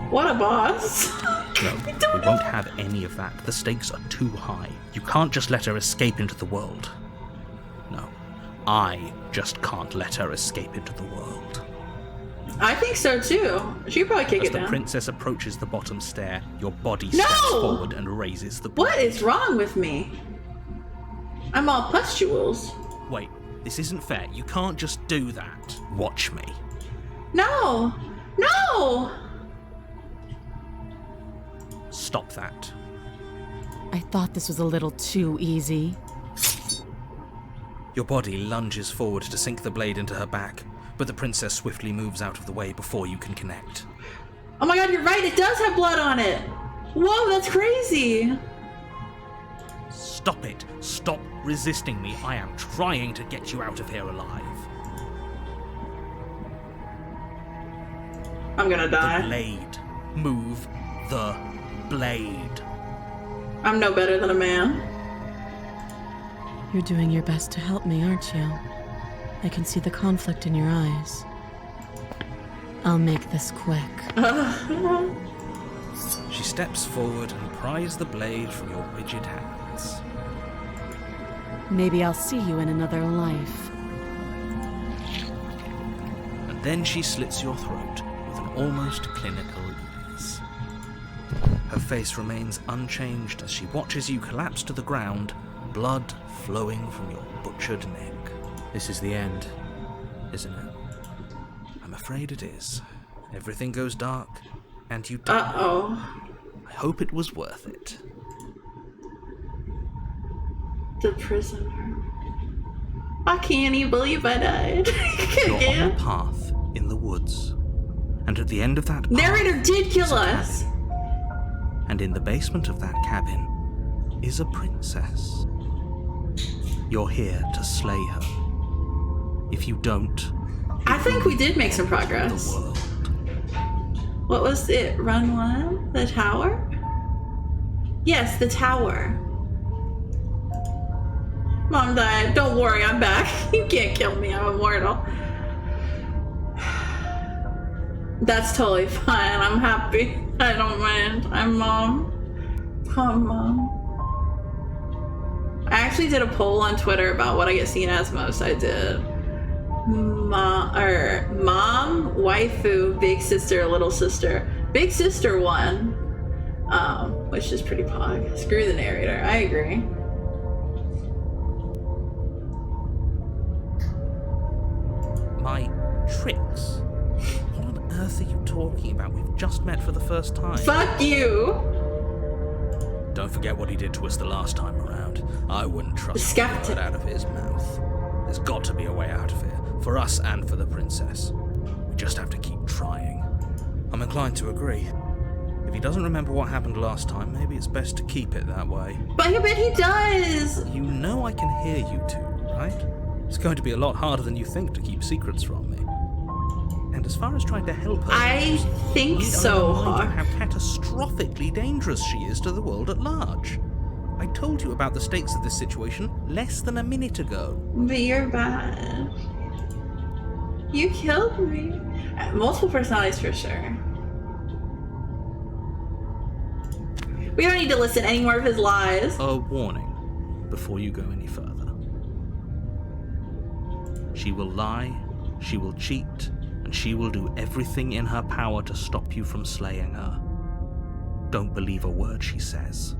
What a boss. No, we won't have any of that. The stakes are too high. You can't just let her escape into the world. No, I just can't let her escape into the world. I think so too. She'd probably kick As it the down. princess approaches the bottom stair, your body No! steps forward and raises the blade. What is wrong with me? I'm all pustules. Wait, this isn't fair. You can't just do that. Watch me. No! No! Stop that. I thought this was a little too easy. Your body lunges forward to sink the blade into her back, but the princess swiftly moves out of the way before you can connect. Oh my god, you're right. It does have blood on it. Whoa, that's crazy. Stop it. Stop resisting me. I am trying to get you out of here alive. I'm gonna The die. blade. Move the blade. I'm no better than a man. You're doing your best to help me, aren't you? I can see the conflict in your eyes. I'll make this quick. She steps forward and pries the blade from your rigid hands. Maybe I'll see you in another life. And then she slits your throat with an almost clinical ease. Her face remains unchanged as she watches you collapse to the ground, blood flowing from your butchered neck. This is the end, isn't it? I'm afraid it is. Everything goes dark, and you die. Uh-oh. I hope it was worth it. The prisoner. I can't even believe I died. You're on a Again. path in the woods, and at the end of that path, Narrator did is kill a us. cabin. And in the basement of that cabin is a princess. You're here to slay her. If you don't, I think we did make some the progress. world. What was it? Run one? The tower? Yes, the tower. Mom died. Don't worry, I'm back. You can't kill me. I'm immortal. That's totally fine. I'm happy. I don't mind. I'm Mom. Come, Mom. I actually did a poll on Twitter about what I get seen as most. I did mom, waifu, big sister, little sister. Big sister won, which is pretty pog. Screw the narrator. I agree. My tricks? What on earth are you talking about? We've just met for the first time. Fuck you! Don't forget what he did to us the last time around. I wouldn't trust Skeptic. a word out of his mouth. There's got to be a way out of here, for us and for the princess. We just have to keep trying. I'm inclined to agree. If he doesn't remember what happened last time, maybe it's best to keep it that way. But I bet he does! You know I can hear you two, right? It's going to be a lot harder than you think to keep secrets from me. And as far as trying to help her, I think need so, I remind you Hawk. how catastrophically dangerous she is to the world at large. I told you about the stakes of this situation less than a minute ago. But you're bad. You killed me. Multiple personalities for sure. We don't need to listen any more of his lies. A warning before you go any further. She will lie, she will cheat, and she will do everything in her power to stop you from slaying her. Don't believe a word she says.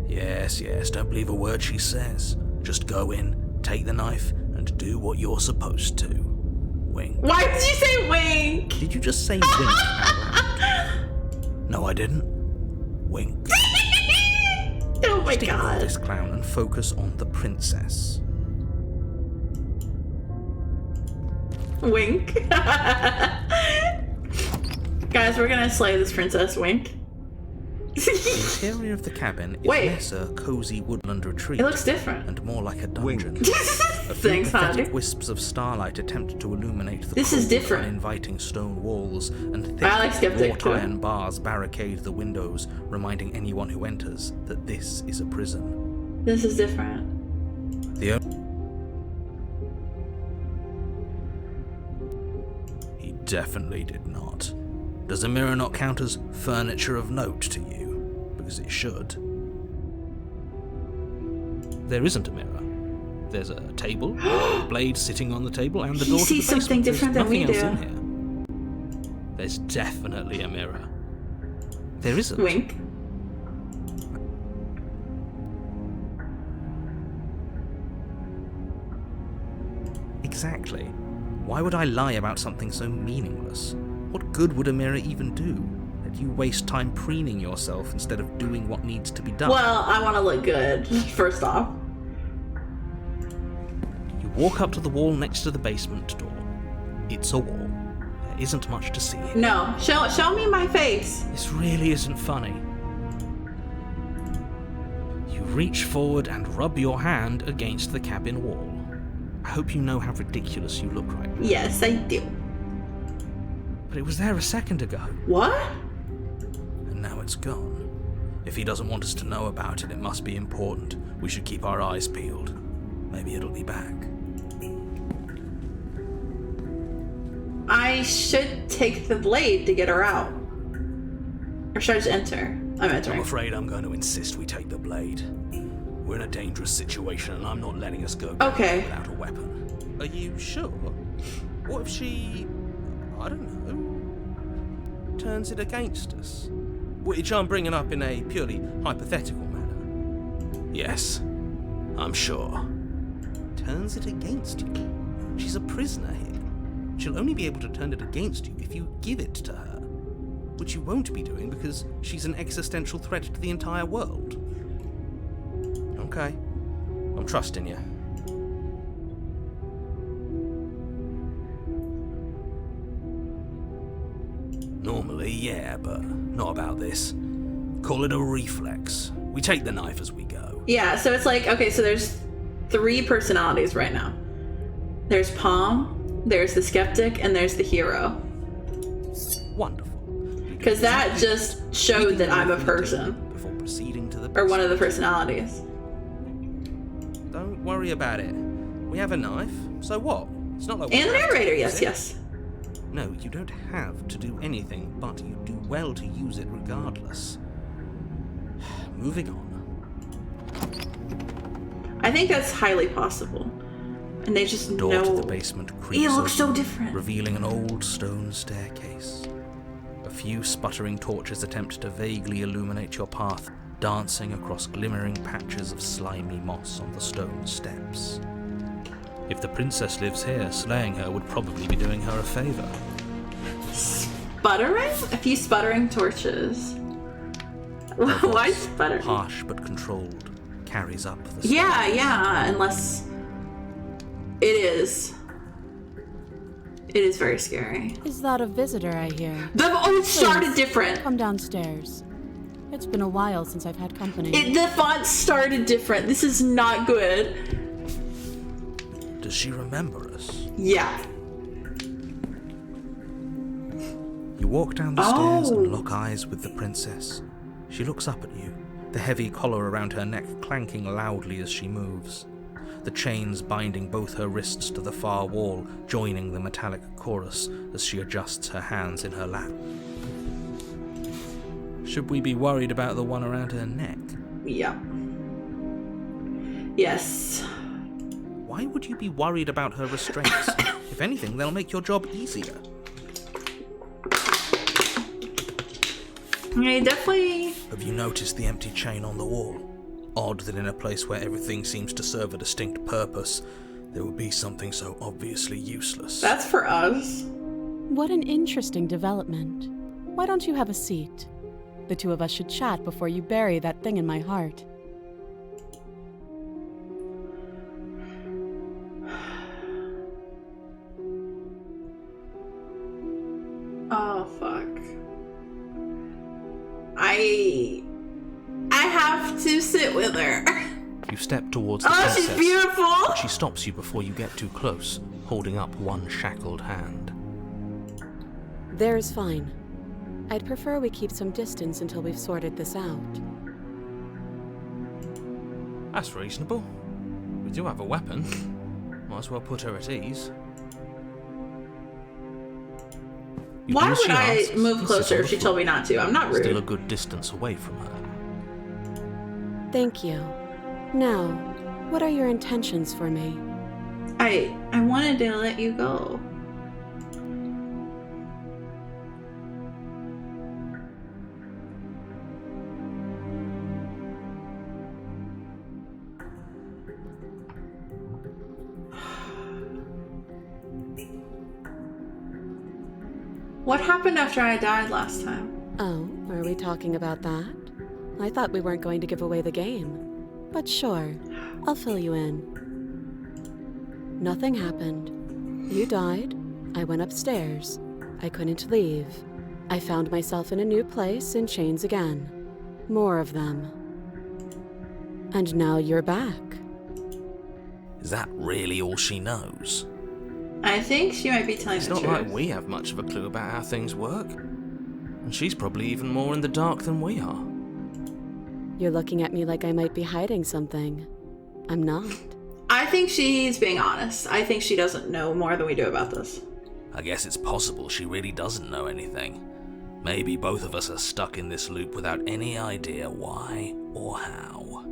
Yes, don't believe a word she says. Just go in, take the knife, and do what you're supposed to. Wink. Why did you say wink? Did you just say wink out loud? No, I didn't. Wink. Oh my Just ignore god. this clown and focus on the princess. Wink. Guys, we're gonna slay this princess. Wink. The interior of the cabin is Wait. less a cozy woodland retreat. It looks different. And more like a dungeon. Wink. A few Thanks, pathetic honey. wisps of starlight attempt to illuminate the This is cold, different. uninviting stone walls, and thick I like Skeptic, wrought too. iron bars barricade the windows, reminding anyone who enters that this is a prison. This is different. The He definitely did not. Does a mirror not count as furniture of note to you? Because it should. There isn't a mirror. There's a table, a blade sitting on the table, and the He door to the sees something basement. different than we There's do. nothing else in here. There's definitely a mirror. There isn't. Wink. Exactly. Why would I lie about something so meaningless? What good would a mirror even do? That you waste time preening yourself instead of doing what needs to be done. Well, I want to look good, first off. You walk up to the wall next to the basement door. It's a wall. There isn't much to see here. No, show me my face. This really isn't funny. You reach forward and rub your hand against the cabin wall. I hope you know how ridiculous you look right now. Yes, I do. But it was there a second ago, What? and now it's gone. If he doesn't want us to know about it, it must be important. We should keep our eyes peeled. Maybe it'll be back. I should take the blade to get her out. Or should I just enter? I'm I'm entering. afraid I'm going to insist we take the blade. We're in a dangerous situation, and I'm not letting us go back Okay. without a weapon. Are you sure? What if she, I don't know, turns it against us? Which I'm bringing up in a purely hypothetical manner. Yes, I'm sure. Turns it against you? She's a prisoner here. She'll only be able to turn it against you if you give it to her. Which you won't be doing because she's an existential threat to the entire world. Okay, I'm trusting you. Normally, yeah, but not about this. Call it a reflex. We take the knife as we go. Yeah, so it's like, okay, so there's 3 personalities right now. There's Palm, there's the skeptic, and there's the hero. Wonderful. Because that just showed that I'm a person. Before proceeding to the Or one of the personalities. Don't worry about it. We have a knife, so what? It's not like we And the have to narrator, use yes, it. yes. No, you don't have to do anything, but you do well to use it regardless. Moving on. I think that's highly possible. And they just The door know. to the basement creaks It looks so open, different. revealing an old stone staircase. A few sputtering torches attempt to vaguely illuminate your path, dancing across glimmering patches of slimy moss on the stone steps. If the princess lives here, slaying her would probably be doing her a favor. Sputtering? A few sputtering torches. Why sputtering? Harsh but controlled, carries up the Yeah, unless it is. It is very scary. Is that a visitor I hear? It started different. Come downstairs. It's been a while since I've had company. The font started different. This is not good. Does she remember us? Yeah. You walk down the stairs Oh. and lock eyes with the princess. She looks up at you, the heavy collar around her neck clanking loudly as she moves. The chains binding both her wrists to the far wall, joining the metallic chorus as she adjusts her hands in her lap. Should we be worried about the one around her neck? Yeah. Yes. Why would you be worried about her restraints? If anything, they'll make your job easier. I definitely. Have you noticed the empty chain on the wall? Odd that in a place where everything seems to serve a distinct purpose, there would be something so obviously useless. That's for us. What an interesting development. Why don't you have a seat? The two of us should chat before you bury that thing in my heart. Oh, fuck. I have to sit with her. You step towards the Oh, princess, she's beautiful. but she stops you before you get too close, holding up one shackled hand. There's fine. I'd prefer we keep some distance until we've sorted this out. That's reasonable. We do have a weapon. Might as well put her at ease. You Why do as would she I asks, move and closer sit on if the she told me floor, not to? I'm not still a rude. good distance away from her. Thank you. Now, what are your intentions for me? I wanted to let you go. What happened after I died last time? Oh, are we talking about that? I thought we weren't going to give away the game. But sure, I'll fill you in. Nothing happened. You died. I went upstairs. I couldn't leave. I found myself in a new place in chains again. More of them. And now you're back. Is that really all she knows? I think she might be telling It's the not truth. like we have much of a clue about how things work. And she's probably even more in the dark than we are. You're looking at me like I might be hiding something. I'm not. I think she's being honest. I think she doesn't know more than we do about this. I guess it's possible she really doesn't know anything. Maybe both of us are stuck in this loop without any idea why or how.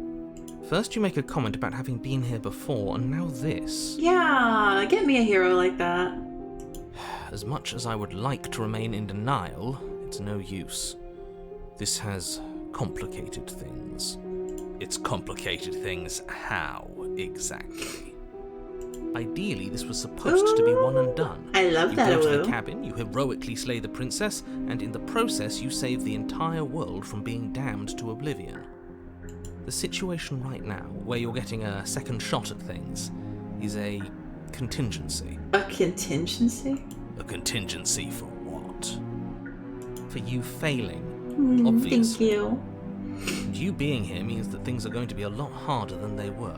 First you make a comment about having been here before, and now this. Yeah, get me a hero like that. As much as I would like to remain in denial, it's no use. This has complicated things. It's complicated things how, exactly? Ideally, this was supposed to be one and done. I love you that, go to Awu. the cabin, you heroically slay the princess, and in the process you save the entire world from being damned to oblivion. The situation right now, where you're getting a second shot at things, is a contingency. A contingency? A contingency for what? For you failing, Thank obviously. you. And you being here means that things are going to be a lot harder than they were.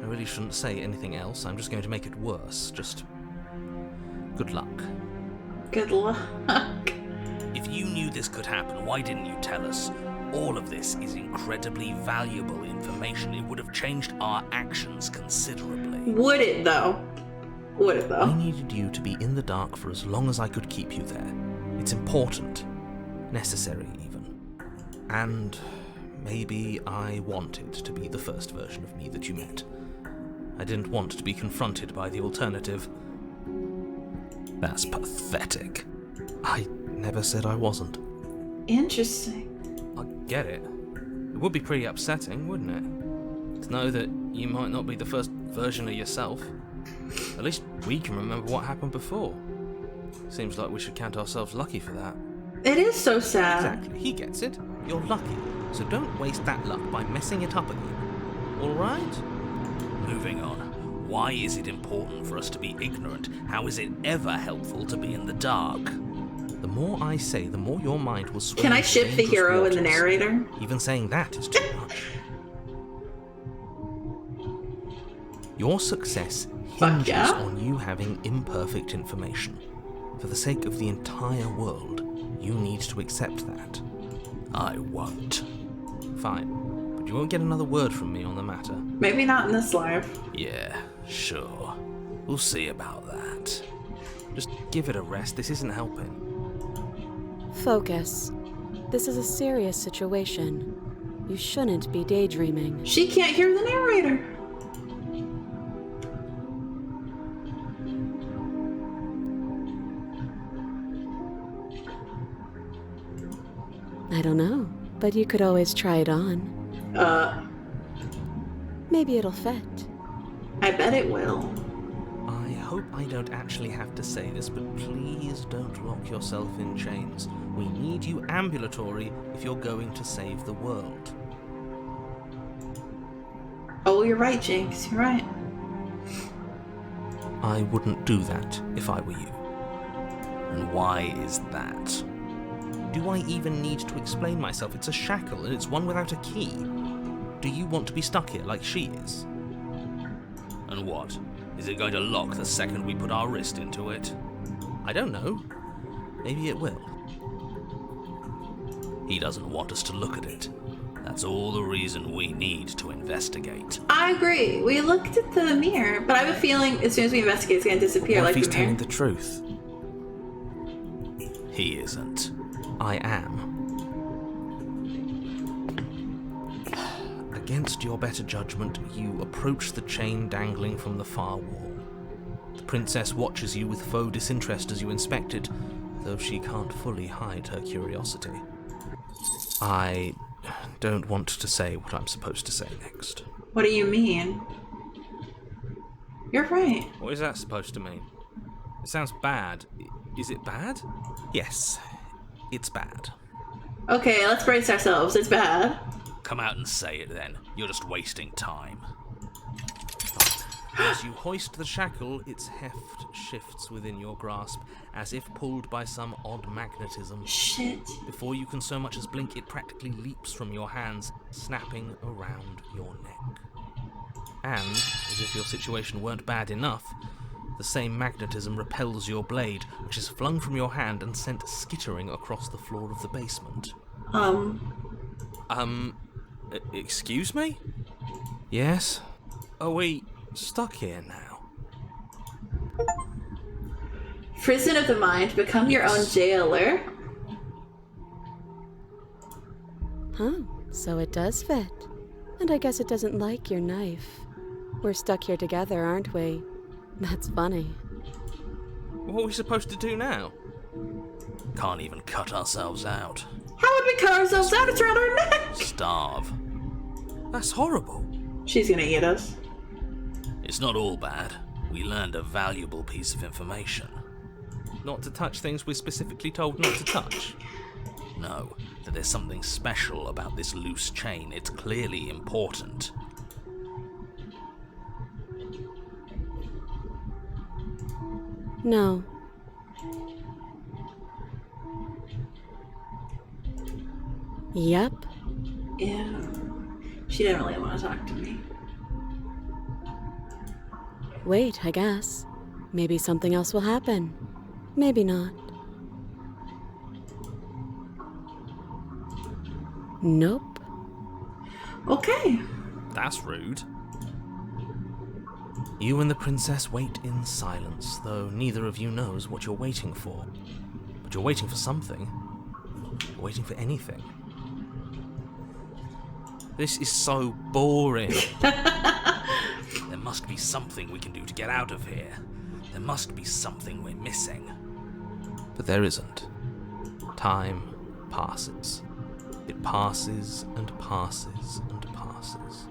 I really shouldn't say anything else, I'm just going to make it worse. Just good luck. Good luck. If you knew this could happen, why didn't you tell us? All of this is incredibly valuable information. It would have changed our actions considerably. Would it, though? Would it, though? I needed you to be in the dark for as long as I could keep you there. It's important. Necessary, even. And maybe I wanted to be the first version of me that you met. I didn't want to be confronted by the alternative. That's pathetic. I never said I wasn't. Interesting. I get it. It would be pretty upsetting, wouldn't it? To know that you might not be the first version of yourself. At least we can remember what happened before. Seems like we should count ourselves lucky for that. It is so sad. Exactly, he gets it. You're lucky, so don't waste that luck by messing it up again. Alright? Moving on. Why is it important for us to be ignorant? How is it ever helpful to be in the dark? The more I say, the more your mind will swim. Can I ship the dangerous hero and the waters. narrator? Even saying that is too much. Your success Fuck hinges yeah. on you having imperfect information. For the sake of the entire world, you need to accept that. I won't. Fine, but you won't get another word from me on the matter. Maybe not in this life. Yeah, sure. We'll see about that. Just give it a rest, this isn't helping. Focus. This is a serious situation. You shouldn't be daydreaming. She can't hear the narrator. I don't know, but you could always try it on. Maybe it'll fit. I bet it will. I hope I don't actually have to say this, but please don't lock yourself in chains. We need you ambulatory if you're going to save the world. Oh, you're right, Jinx. You're right. I wouldn't do that if I were you. And why is that? Do I even need to explain myself? It's a shackle, and it's one without a key. Do you want to be stuck here like she is? And what? Is it going to lock the second we put our wrist into it? I don't know. Maybe it will. He doesn't want us to look at it. That's all the reason we need to investigate. I agree. We looked at the mirror, but I have a feeling as soon as we investigate, it's going to disappear What like if he's the mirror. telling the truth? He isn't. I am. Against your better judgment, you approach the chain dangling from the far wall. The princess watches you with faux disinterest as you inspect it, though she can't fully hide her curiosity. I don't want to say what I'm supposed to say next. What do you mean? You're right. What is that supposed to mean? It sounds bad. Is it bad? Yes, it's bad. Okay, let's brace ourselves. It's bad. Come out and say it then. You're just wasting time. As you hoist the shackle, its heft shifts within your grasp, as if pulled by some odd magnetism. Shit. Before you can so much as blink, it practically leaps from your hands, snapping around your neck. And, as if your situation weren't bad enough, the same magnetism repels your blade, which is flung from your hand and sent skittering across the floor of the basement. Excuse me? Yes? Are we stuck here now? Prison of the mind. Become your own jailer. Huh, so it does fit. And I guess it doesn't like your knife. We're stuck here together, aren't we? That's funny. What are we supposed to do now? Can't even cut ourselves out. How would we cut ourselves out? It's around our neck. Starve. That's horrible. She's gonna eat us. It's not all bad. We learned a valuable piece of information. Not to touch things we're specifically told not to touch. No, that there's something special about this loose chain. It's clearly important. No. Yep. Yeah. She didn't really want to talk to me. Wait, I guess. Maybe something else will happen. Maybe not. Nope. Okay. That's rude. You and the princess wait in silence, though neither of you knows what you're waiting for. But you're waiting for something. You're waiting for anything. This is so boring. There must be something we can do to get out of here. There must be something we're missing. But there isn't. Time passes. It passes and passes and passes.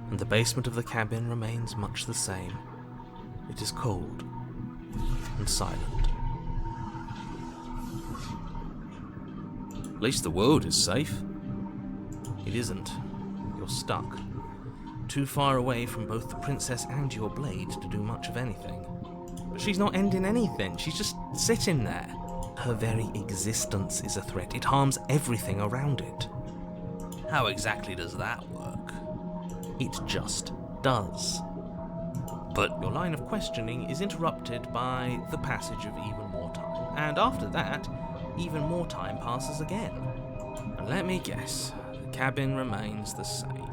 And the basement of the cabin remains much the same. It is cold and silent. At least the world is safe. It isn't. You're stuck. Too far away from both the princess and your blade to do much of anything. But she's not ending anything. She's just sitting there. Her very existence is a threat. It harms everything around it. How exactly does that work? It just does. But your line of questioning is interrupted by the passage of even more time. And after that, even more time passes again. And let me guess, the cabin remains the same.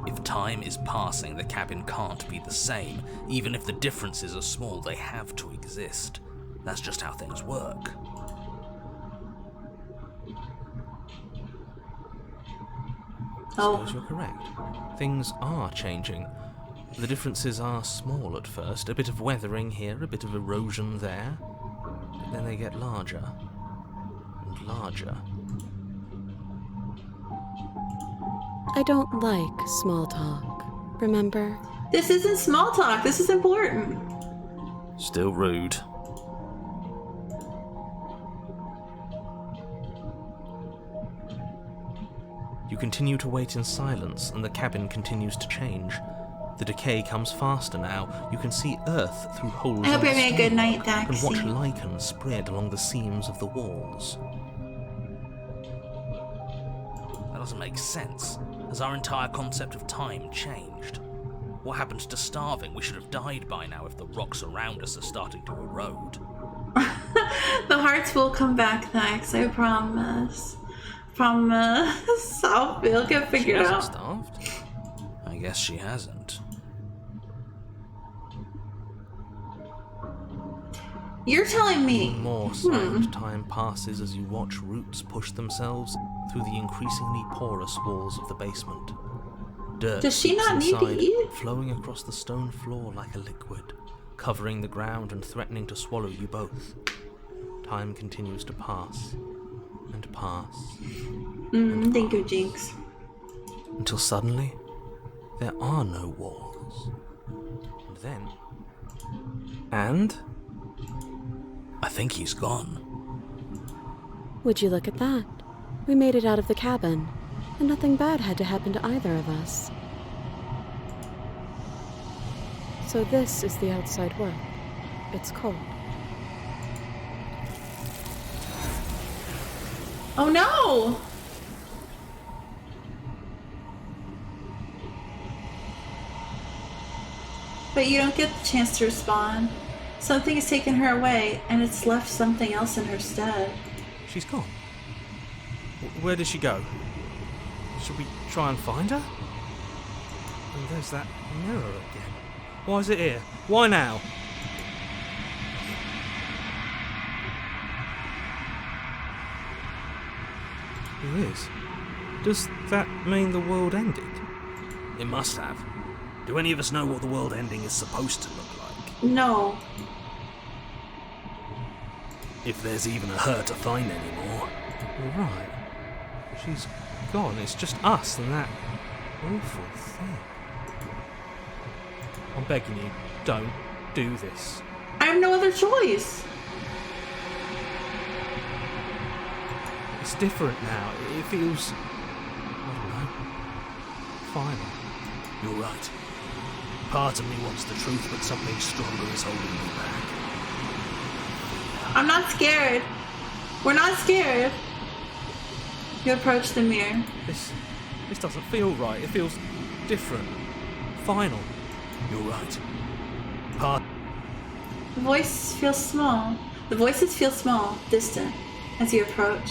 If time is passing, the cabin can't be the same. Even if the differences are small, they have to exist. That's just how things work. Oh. Suppose you're correct. Things are changing. The differences are small at first. A bit of weathering here, a bit of erosion there. But then they get larger and larger. I don't like small talk, remember? This isn't small talk. This is important. Still rude. You continue to wait in silence, and the cabin continues to change. The decay comes faster now. You can see earth through holes I hope in you're the having a good night, stonework, and watch Daxi. lichen spread along the seams of the walls. That doesn't make sense. Has our entire concept of time changed? What happened to starving? We should have died by now if the rocks around us are starting to erode. The hearts will come back, Dax. I promise. Promise. We'll get She figured hasn't out. starved. I guess she hasn't. You're telling me. More silent time passes as you watch roots push themselves through the increasingly porous walls of the basement. Dirt Does she not seeps need to inside, eat? flowing across the stone floor like a liquid, covering the ground and threatening to swallow you both. Time continues to pass and pass Thank you, Jinx. until suddenly there are no walls. And then... And... I think he's gone. Would you look at that? We made it out of the cabin, and nothing bad had to happen to either of us. So this is the outside world. It's cold. Oh no! But you don't get the chance to respond. Something has taken her away, and it's left something else in her stead. She's gone. Where did she go? Should we try and find her? And there's that mirror again. Why is it here? Why now? It is. Does that mean the world ended? It must have. Do any of us know what the world ending is supposed to look like? No. If there's even a her to find anymore. All right. She's gone. It's just us and that awful thing. I'm begging you, don't do this. I have no other choice. It's different now. It feels... I don't know. Final. You're right. Part of me wants the truth, but something stronger is holding me back. I'm not scared. We're not scared. You approach the mirror. This doesn't feel right. It feels different. Final. You're right. Part... The voice feels small. The voices feel small, distant, as you approach.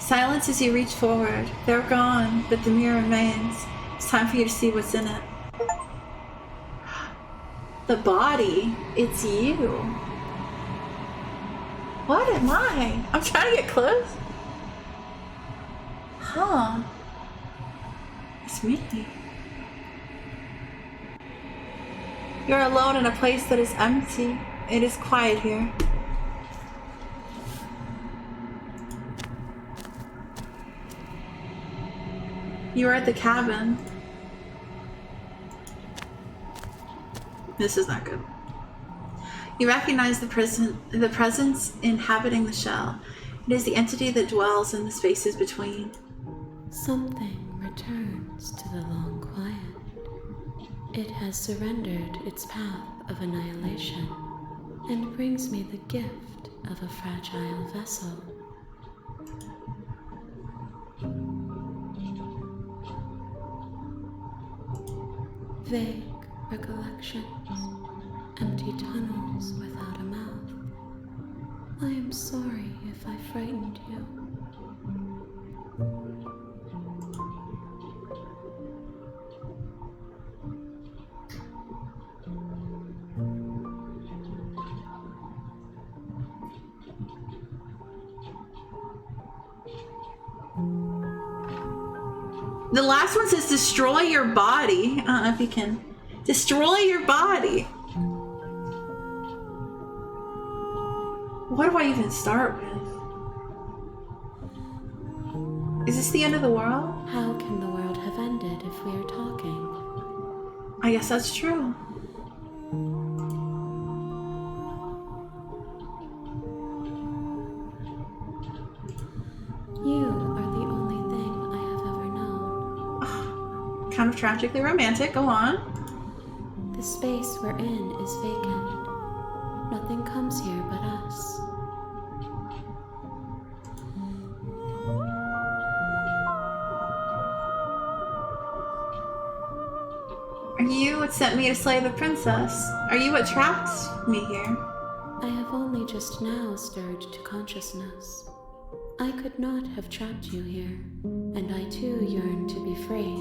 Silence as you reach forward. They're gone, but the mirror remains. It's time for you to see what's in it. The body. It's you. What am I? I'm trying to get close. Huh. It's me. You're alone in a place that is empty. It is quiet here. You are at the cabin. This is not good. You recognize the presence inhabiting the shell. It is the entity that dwells in the spaces between. Something returns to the long quiet. It has surrendered its path of annihilation and brings me the gift of a fragile vessel. Vague recollections, empty tunnels without a mouth. I am sorry if I frightened you. The last one says destroy your body. I don't know if you can. Destroy your body. What do I even start with? Is this the end of the world? How can the world have ended if we are talking? I guess that's true. You are the only thing I have ever known. Kind of tragically romantic. Go on. The space we're in is vacant. Nothing comes here but us. Are you what sent me to slay the princess? Are you what trapped me here? I have only just now stirred to consciousness. I could not have trapped you here, and I too yearn to be free.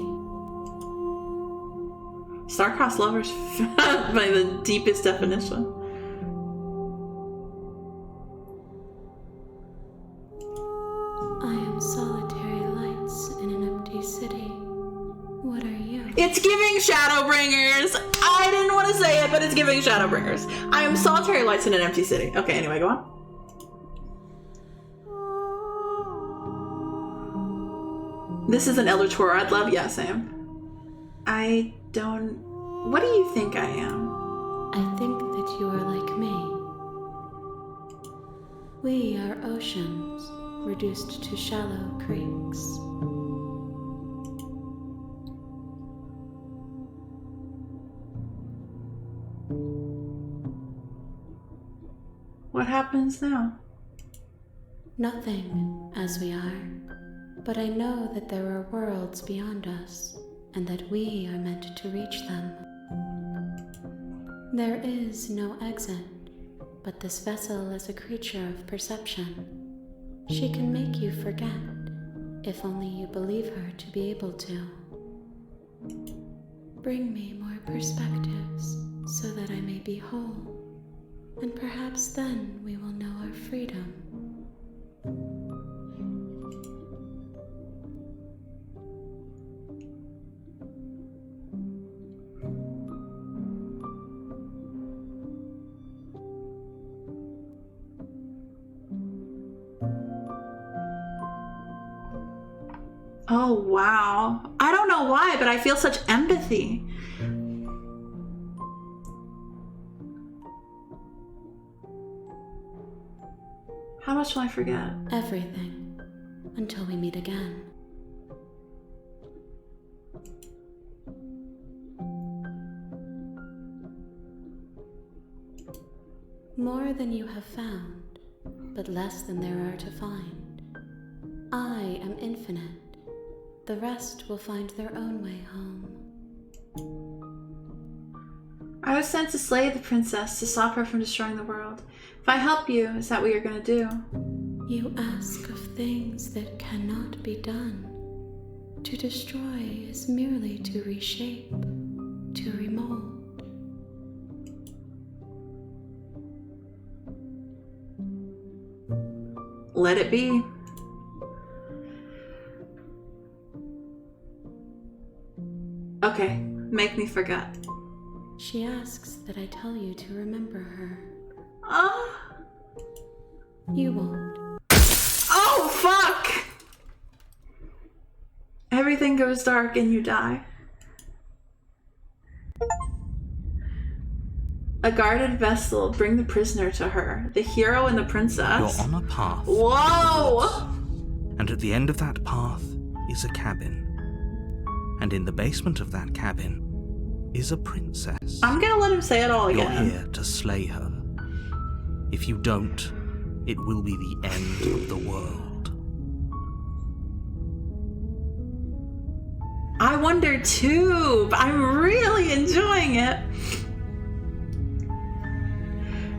Star-crossed lovers by the deepest definition. I am solitary lights in an empty city. What are you? It's giving Shadowbringers! I didn't want to say it, but it's giving Shadowbringers. I am solitary lights in an empty city. Okay, anyway, go on. This is an Elder Torah I'd love. Yeah, same. I don't... What do you think I am? I think that you are like me. We are oceans, reduced to shallow creeks. What happens now? Nothing, as we are. But I know that there are worlds beyond us, and that we are meant to reach them. There is no exit, but this vessel is a creature of perception. She can make you forget, if only you believe her to be able to. Bring me more perspectives, so that I may be whole, and perhaps then we will know our freedom. Oh, wow. I don't know why, but I feel such empathy. How much will I forget? Everything, until we meet again. More than you have found, but less than there are to find. I am infinite. The rest will find their own way home. I was sent to slay the princess, to stop her from destroying the world. If I help you, is that what you're gonna do? You ask of things that cannot be done. To destroy is merely to reshape, to remold. Let it be. Okay, make me forget. She asks that I tell you to remember her. You won't. Oh, fuck! Everything goes dark and you die. A guarded vessel, bring the prisoner to her. The hero and the princess. You're on a path. Whoa! And at the end of that path is a cabin. And in the basement of that cabin is a princess. I'm gonna let him say it all You're again. here to slay her. If you don't, it will be the end of the world. I wonder too, but I'm really enjoying it.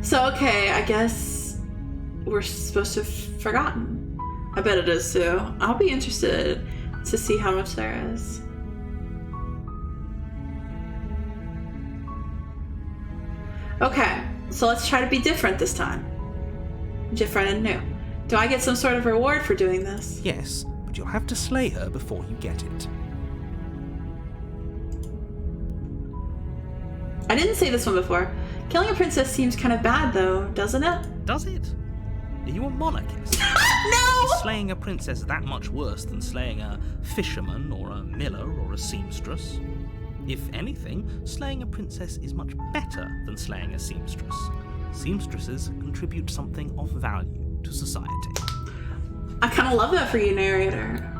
So, okay, I guess we're supposed to have forgotten. I bet it is too. I'll be interested to see how much there is. Okay, so let's try to be different this time. Different and new. Do I get some sort of reward for doing this? Yes, but you'll have to slay her before you get it. I didn't say this one before. Killing a princess seems kind of bad though, doesn't it? Does it? Are you a monarchist? No! Is slaying a princess that much worse than slaying a fisherman or a miller or a seamstress? If anything, slaying a princess is much better than slaying a seamstress. Seamstresses contribute something of value to society. I kind of love that for you, narrator.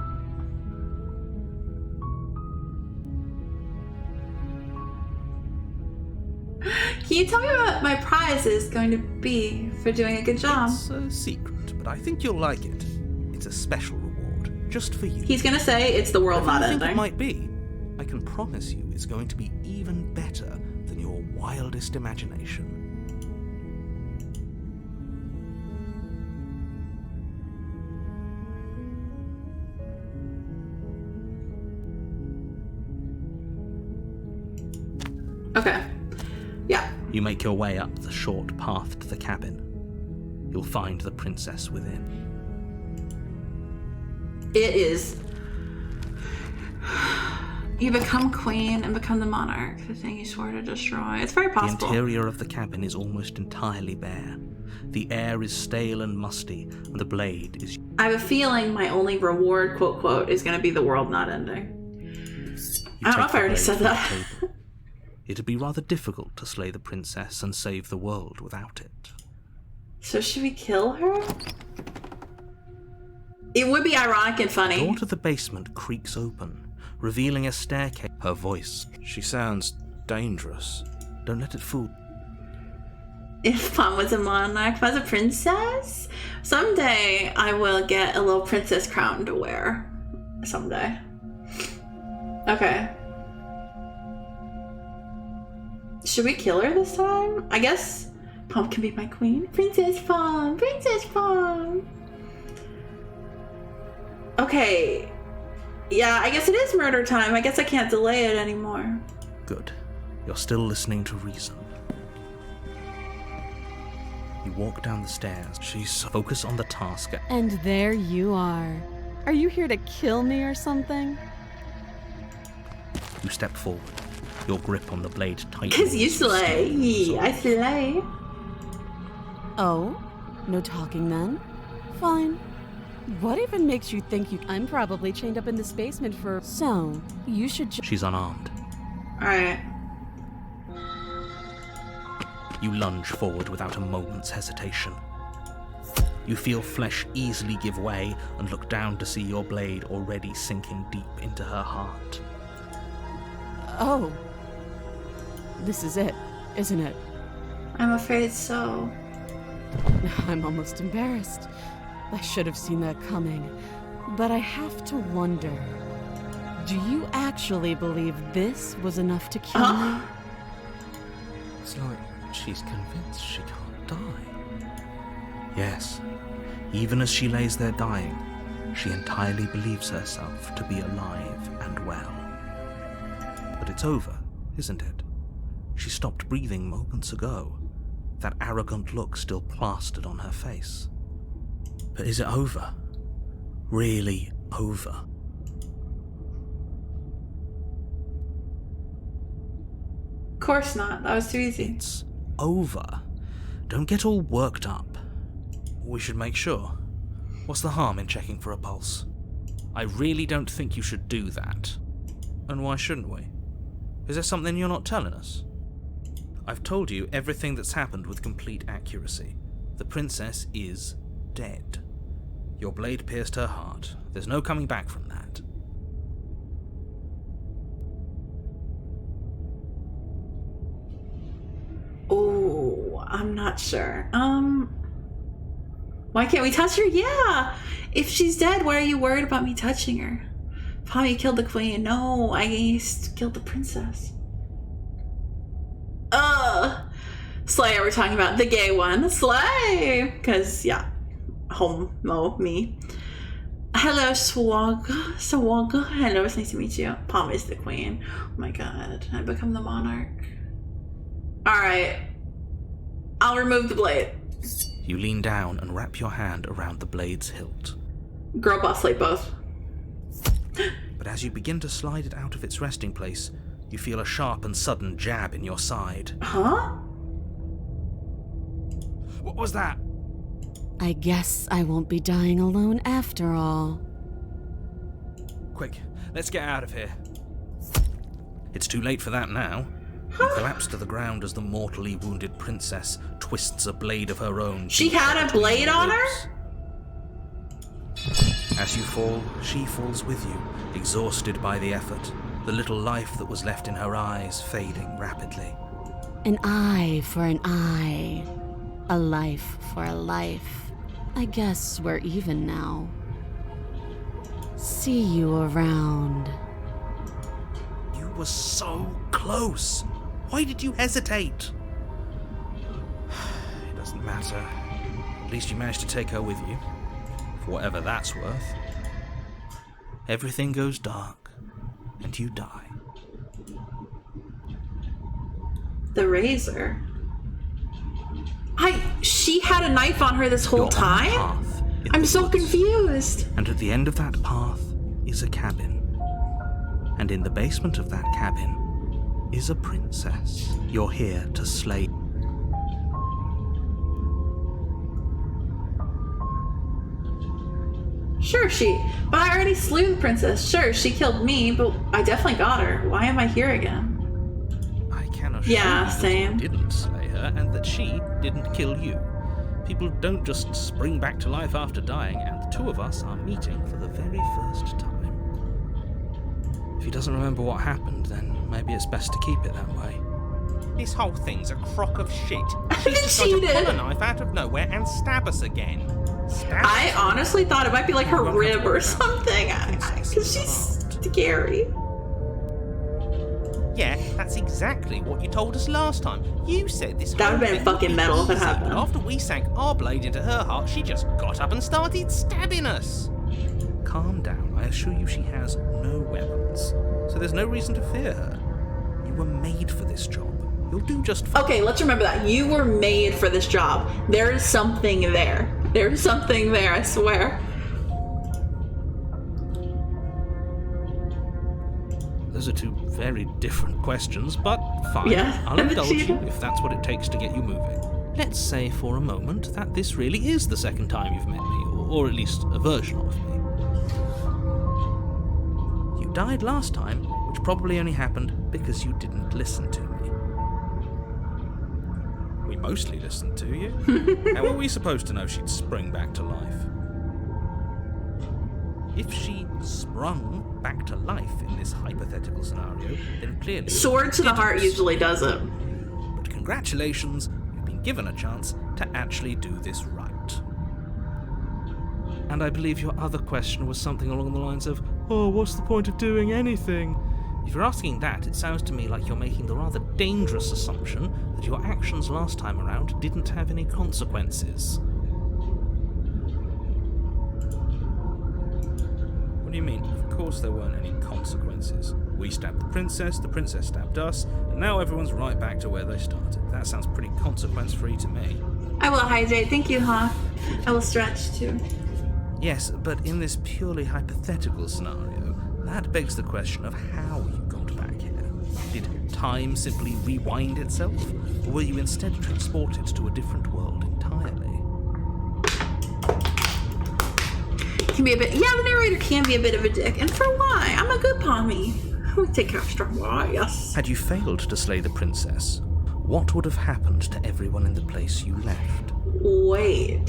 Can you tell me what my prize is going to be for doing a good job? It's a secret, but I think you'll like it. It's a special reward, just for you. He's gonna say it's the world not I think ending. it might be. I can promise you it's going to be even better than your wildest imagination. Okay. Yeah. You make your way up the short path to the cabin. You'll find the princess within. It is. You become queen and become the monarch, the thing you swore to destroy. It's very The possible. interior of the cabin is almost entirely bare. The air is stale and musty, and the blade is... I have a feeling my only reward, quote, quote, is going to be the world not ending. I don't know if I already said that. It'd be rather difficult to slay the princess and save the world without it. So should we kill her? It would be ironic and The funny. door to the basement creaks open, revealing a staircase. Her voice. She sounds dangerous. Don't let it fool. If I was a monarch, if I was a princess, someday I will get a little princess crown to wear. Someday. Okay. Should we kill her this time? I guess Pom can be my queen. Princess Pom! Princess Pom! Okay. Yeah, I guess it is murder time. I guess I can't delay it anymore. Good. You're still listening to reason. You walk down the stairs. She's focused on the task. And there you are. Are you here to kill me or something? You step forward. Your grip on the blade tightens. Because you slay. Slowly I slay. Oh? No talking then? Fine. What even makes you think you... I'm probably chained up in this basement for... So, you should She's unarmed. Alright. You lunge forward without a moment's hesitation. You feel flesh easily give way and look down to see your blade already sinking deep into her heart. Oh. This is it, isn't it? I'm afraid so. I'm almost embarrassed. I should have seen that coming. But I have to wonder, do you actually believe this was enough to kill me? It's like she's convinced she can't die. Yes, Even as she lays there dying, she entirely believes herself to be alive and well. But it's over, isn't it? She stopped breathing moments ago, that arrogant look still plastered on her face. But is it over? Really over? Of course not. That was too easy. It's over. Don't get all worked up. We should make sure. What's the harm in checking for a pulse? I really don't think you should do that. And why shouldn't we? Is there something you're not telling us? I've told you everything that's happened with complete accuracy. The princess is dead. Your blade pierced her heart. There's no coming back from that. Oh, I'm not sure. Why can't we touch her? Yeah! If she's dead, why are you worried about me touching her? Paul, you killed the queen. No, I killed the princess. Slay, we're talking about the gay one. Slay! Because, yeah. Homo, me. Hello, Swaga. Hello, it's nice to meet you. Palm is the queen. Oh my god. I become the monarch. Alright. I'll remove the blade. You lean down and wrap your hand around the blade's hilt. Girl boss, slay both. But as you begin to slide it out of its resting place, you feel a sharp and sudden jab in your side. Huh? What was that? I guess I won't be dying alone after all. Quick, let's get out of here. It's too late for that now. You collapse to the ground as the mortally wounded princess twists a blade of her own. She had a blade on her? As you fall, she falls with you, exhausted by the effort, the little life that was left in her eyes fading rapidly. An eye for an eye. A life for a life. I guess we're even now. See you around. You were so close. Why did you hesitate? It doesn't matter. At least you managed to take her with you. For whatever that's worth. Everything goes dark, and you die. The razor. She had a knife on her this whole You're time? on a path in I'm the so woods. confused. And at the end of that path is a cabin. And in the basement of that cabin is a princess you're here to slay. Sure, but I already slew the princess. Sure, she killed me, but I definitely got her. Why am I here again? I can assure you same. that you didn't slay her and that she didn't kill you. People don't just spring back to life after dying, and the two of us are meeting for the very first time. If he doesn't remember what happened, then maybe it's best to keep it that way. This whole thing's a crock of shit. She's She's decided to cheated. pull a knife out of nowhere and stab us again. I honestly thought it might be like her rib or something. Because she's scary. Yeah, that's exactly what you told us last time. You said this That whole would've been thing would fucking be metal if it easy, happened. but after we sank our blade into her heart, she just got up and started stabbing us. Calm down. I assure you she has no weapons. So there's no reason to fear her. You were made for this job. You'll do just fine. Okay, let's remember that. You were made for this job. There is something there. There's something there, I swear. Those are two very different questions, but fine. Yeah, I'll and indulge she- you if that's what it takes to get you moving. Let's say for a moment that this really is the second time you've met me, or at least a version of me. You died last time, which probably only happened because you didn't listen to me. We mostly listened to you. How were we supposed to know she'd spring back to life? If she sprung back to life in this hypothetical scenario, then clearly... Sword to the heart didn't. usually does it. But congratulations, you've been given a chance to actually do this right. And I believe your other question was something along the lines of, oh, what's the point of doing anything? If you're asking that, it sounds to me like you're making the rather dangerous assumption that your actions last time around didn't have any consequences. do you mean? Of course there weren't any consequences. We stabbed the princess stabbed us, and now everyone's right back to where they started. That sounds pretty consequence-free to me. I will hydrate. Thank you, huh? I will stretch too. Yes, but in this purely hypothetical scenario, that begs the question of how you got back here. Did time simply rewind itself, or were you instead transported to a different world entirely? Can be a bit. Yeah, the narrator can be a bit of a dick, and for why? I'm a good pommy. We take care of strong why, yes. Had you failed to slay the princess, what would have happened to everyone in the place you left? Wait.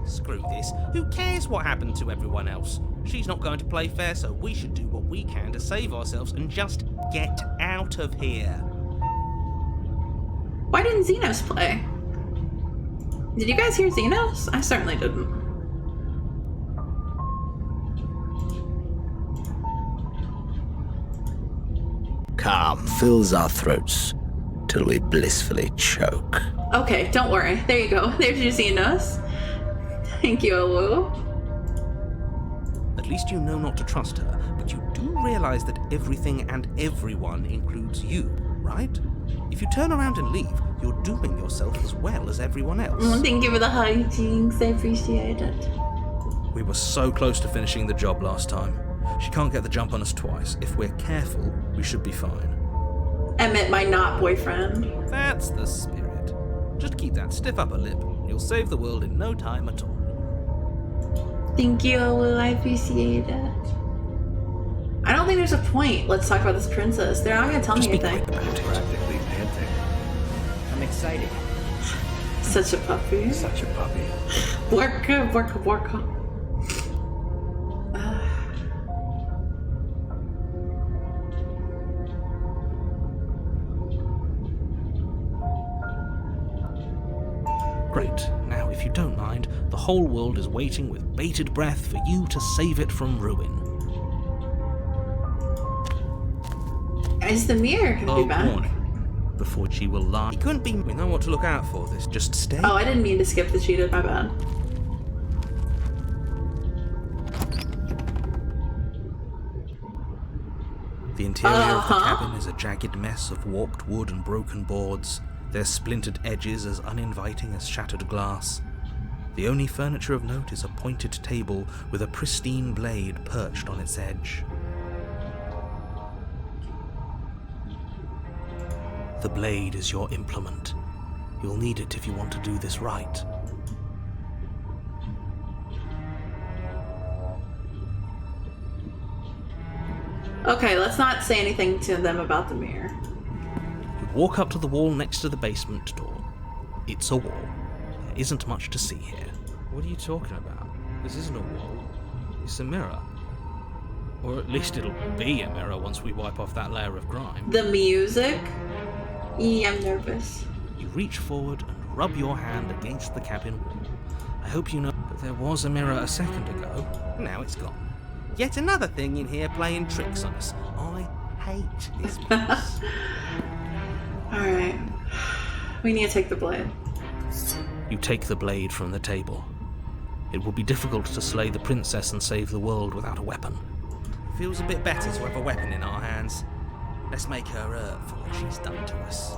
Screw this. Who cares what happened to everyone else? She's not going to play fair, so we should do what we can to save ourselves and just get out of here. Why didn't Xenos play? Did you guys hear Xenos? I certainly didn't. Calm fills our throats till we blissfully choke. Okay, don't worry. There you go. There's your Xenos. Thank you, Awu. At least you know not to trust her, but you do realize that everything and everyone includes you, right? If you turn around and leave, you're dooming yourself as well as everyone else. Thank you for the hijinks. I appreciate it. We were so close to finishing the job last time. She can't get the jump on us twice. If we're careful, we should be fine. Emmett, my not boyfriend. That's the spirit. Just keep that stiff upper lip. You'll save the world in no time at all. Thank you, Awu. I appreciate it. I don't think there's a point. Let's talk about this princess. They're not gonna tell me anything. Practically panting. I'm excited. Such a puppy. Such a puppy. Worka. Great. Now, if you don't mind, the whole world is waiting with bated breath for you to save it from ruin. Is the mirror gonna be back? Warning. Before she will lie. He couldn't be. We know what to look out for. This just stay. Oh, I didn't mean to skip the cheetah. My bad. The interior of the cabin is a jagged mess of warped wood and broken boards, their splintered edges as uninviting as shattered glass. The only furniture of note is a pointed table with a pristine blade perched on its edge. The blade is your implement. You'll need it if you want to do this right. Okay, let's not say anything to them about the mirror. You walk up to the wall next to the basement door. It's a wall. There isn't much to see here. What are you talking about? This isn't a wall. It's a mirror. Or at least it'll be a mirror once we wipe off that layer of grime. The music? Yeah, I'm nervous. You reach forward and rub your hand against the cabin wall. I hope you know that there was a mirror a second ago. Now it's gone. Yet another thing in here playing tricks on us. I hate this place. Alright. We need to take the blade. You take the blade from the table. It will be difficult to slay the princess and save the world without a weapon. Feels a bit better to have a weapon in our hands. Let's make her hurt for what she's done to us.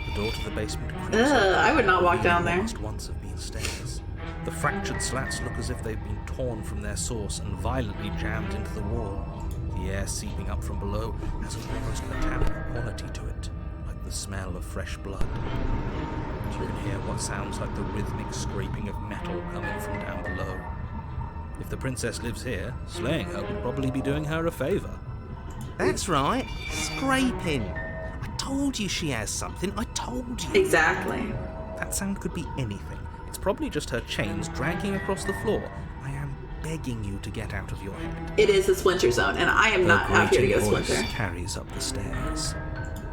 The door to the basement creaks. I would not walk down there. Must once have been stairs. The fractured slats look as if they've been torn from their source and violently jammed into the wall. The air seeping up from below has an almost metallic quality to it, like the smell of fresh blood. But you can hear what sounds like the rhythmic scraping of metal coming from down below. If the princess lives here, slaying her would probably be doing her a favour. That's right, scraping. I told you she has something, I told you. Exactly. That sound could be anything. It's probably just her chains dragging across the floor. I am begging you to get out of your head. It is a splinter zone, and I am not out here to go voice splinter. carries up the stairs.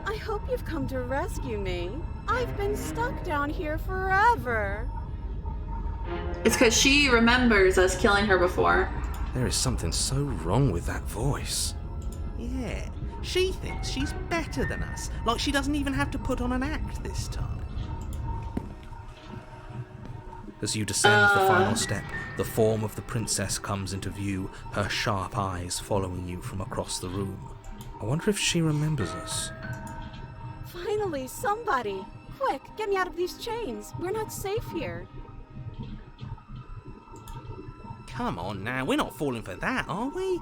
I hope you've come to rescue me. I've been stuck down here forever. It's because she remembers us killing her before. There is something so wrong with that voice. Yeah, she thinks she's better than us. Like she doesn't even have to put on an act this time. As you descend the final step, the form of the princess comes into view, her sharp eyes following you from across the room. I wonder if she remembers us. Finally, somebody! Quick, get me out of these chains. We're not safe here. Come on now, we're not falling for that, are we?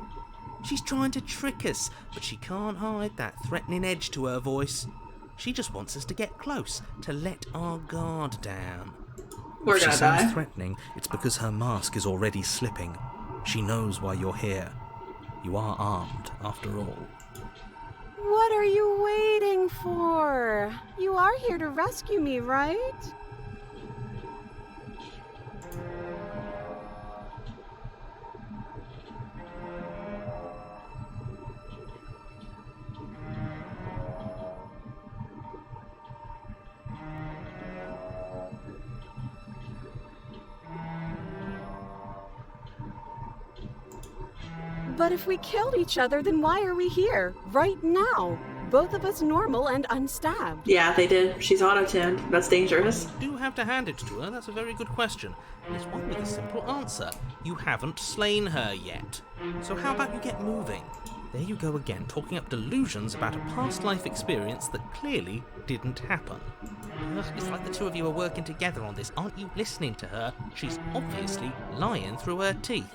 She's trying to trick us, but she can't hide that threatening edge to her voice. She just wants us to get close, to let our guard down. We're If she gonna sounds die. threatening, it's because her mask is already slipping. She knows why you're here. You are armed, after all. What are you waiting for? You are here to rescue me, right? But if we killed each other, then why are we here, right now? Both of us normal and unstabbed. Yeah, they did. She's auto-tuned. That's dangerous. You do have to hand it to her, that's a very good question. And it's one with a simple answer. You haven't slain her yet. So how about you get moving? There you go again, talking up delusions about a past life experience that clearly didn't happen. Ugh, it's like the two of you are working together on this. Aren't you listening to her? She's obviously lying through her teeth.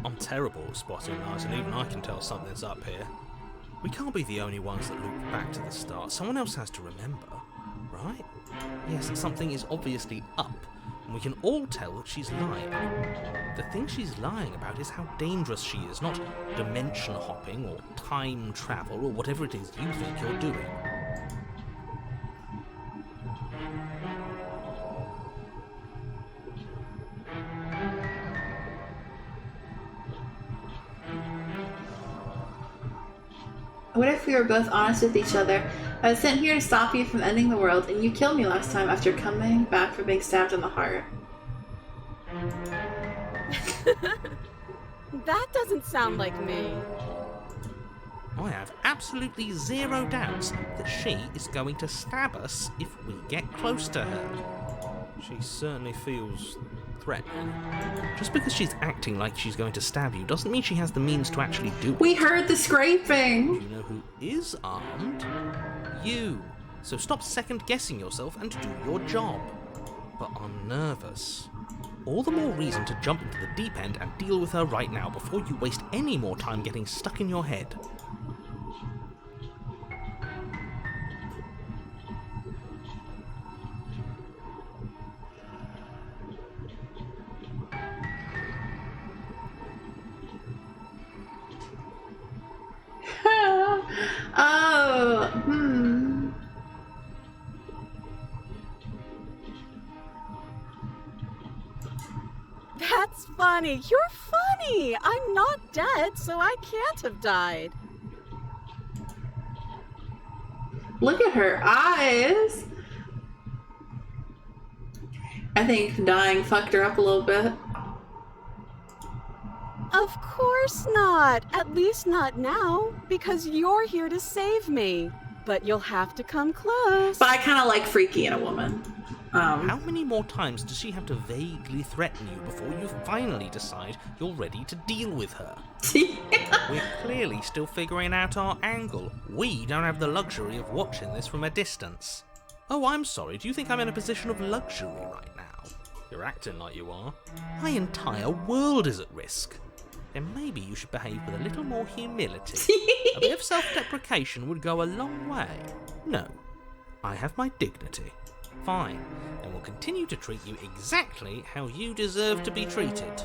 I'm terrible at spotting lies, and even I can tell something's up here. We can't be the only ones that loop back to the start. Someone else has to remember, right? Yes, something is obviously up, and we can all tell that she's lying. The thing she's lying about is how dangerous she is, not dimension hopping or time travel or whatever it is you think you're doing. What if we were both honest with each other? I was sent here to stop you from ending the world, and you killed me last time after coming back from being stabbed in the heart. That doesn't sound like me. I have absolutely zero doubts that she is going to stab us if we get close to her. She certainly feels threatening. Just because she's acting like she's going to stab you doesn't mean she has the means to actually do it. We heard the scraping! You know who is armed? You. So stop second-guessing yourself and do your job. But I'm nervous. All the more reason to jump into the deep end and deal with her right now before you waste any more time getting stuck in your head. That's funny. You're funny. I'm not dead, so I can't have died. Look at her eyes! I think dying fucked her up a little bit. Of course not. At least not now, because you're here to save me. But you'll have to come close. But I kind of like freaky in a woman. How many more times does she have to vaguely threaten you before you finally decide you're ready to deal with her? We're clearly still figuring out our angle. We don't have the luxury of watching this from a distance. Oh, I'm sorry, do you think I'm in a position of luxury right now? You're acting like you are. My entire world is at risk. Then maybe you should behave with a little more humility. A bit of self-deprecation would go a long way. No, I have my dignity. Fine, and we'll continue to treat you exactly how you deserve to be treated.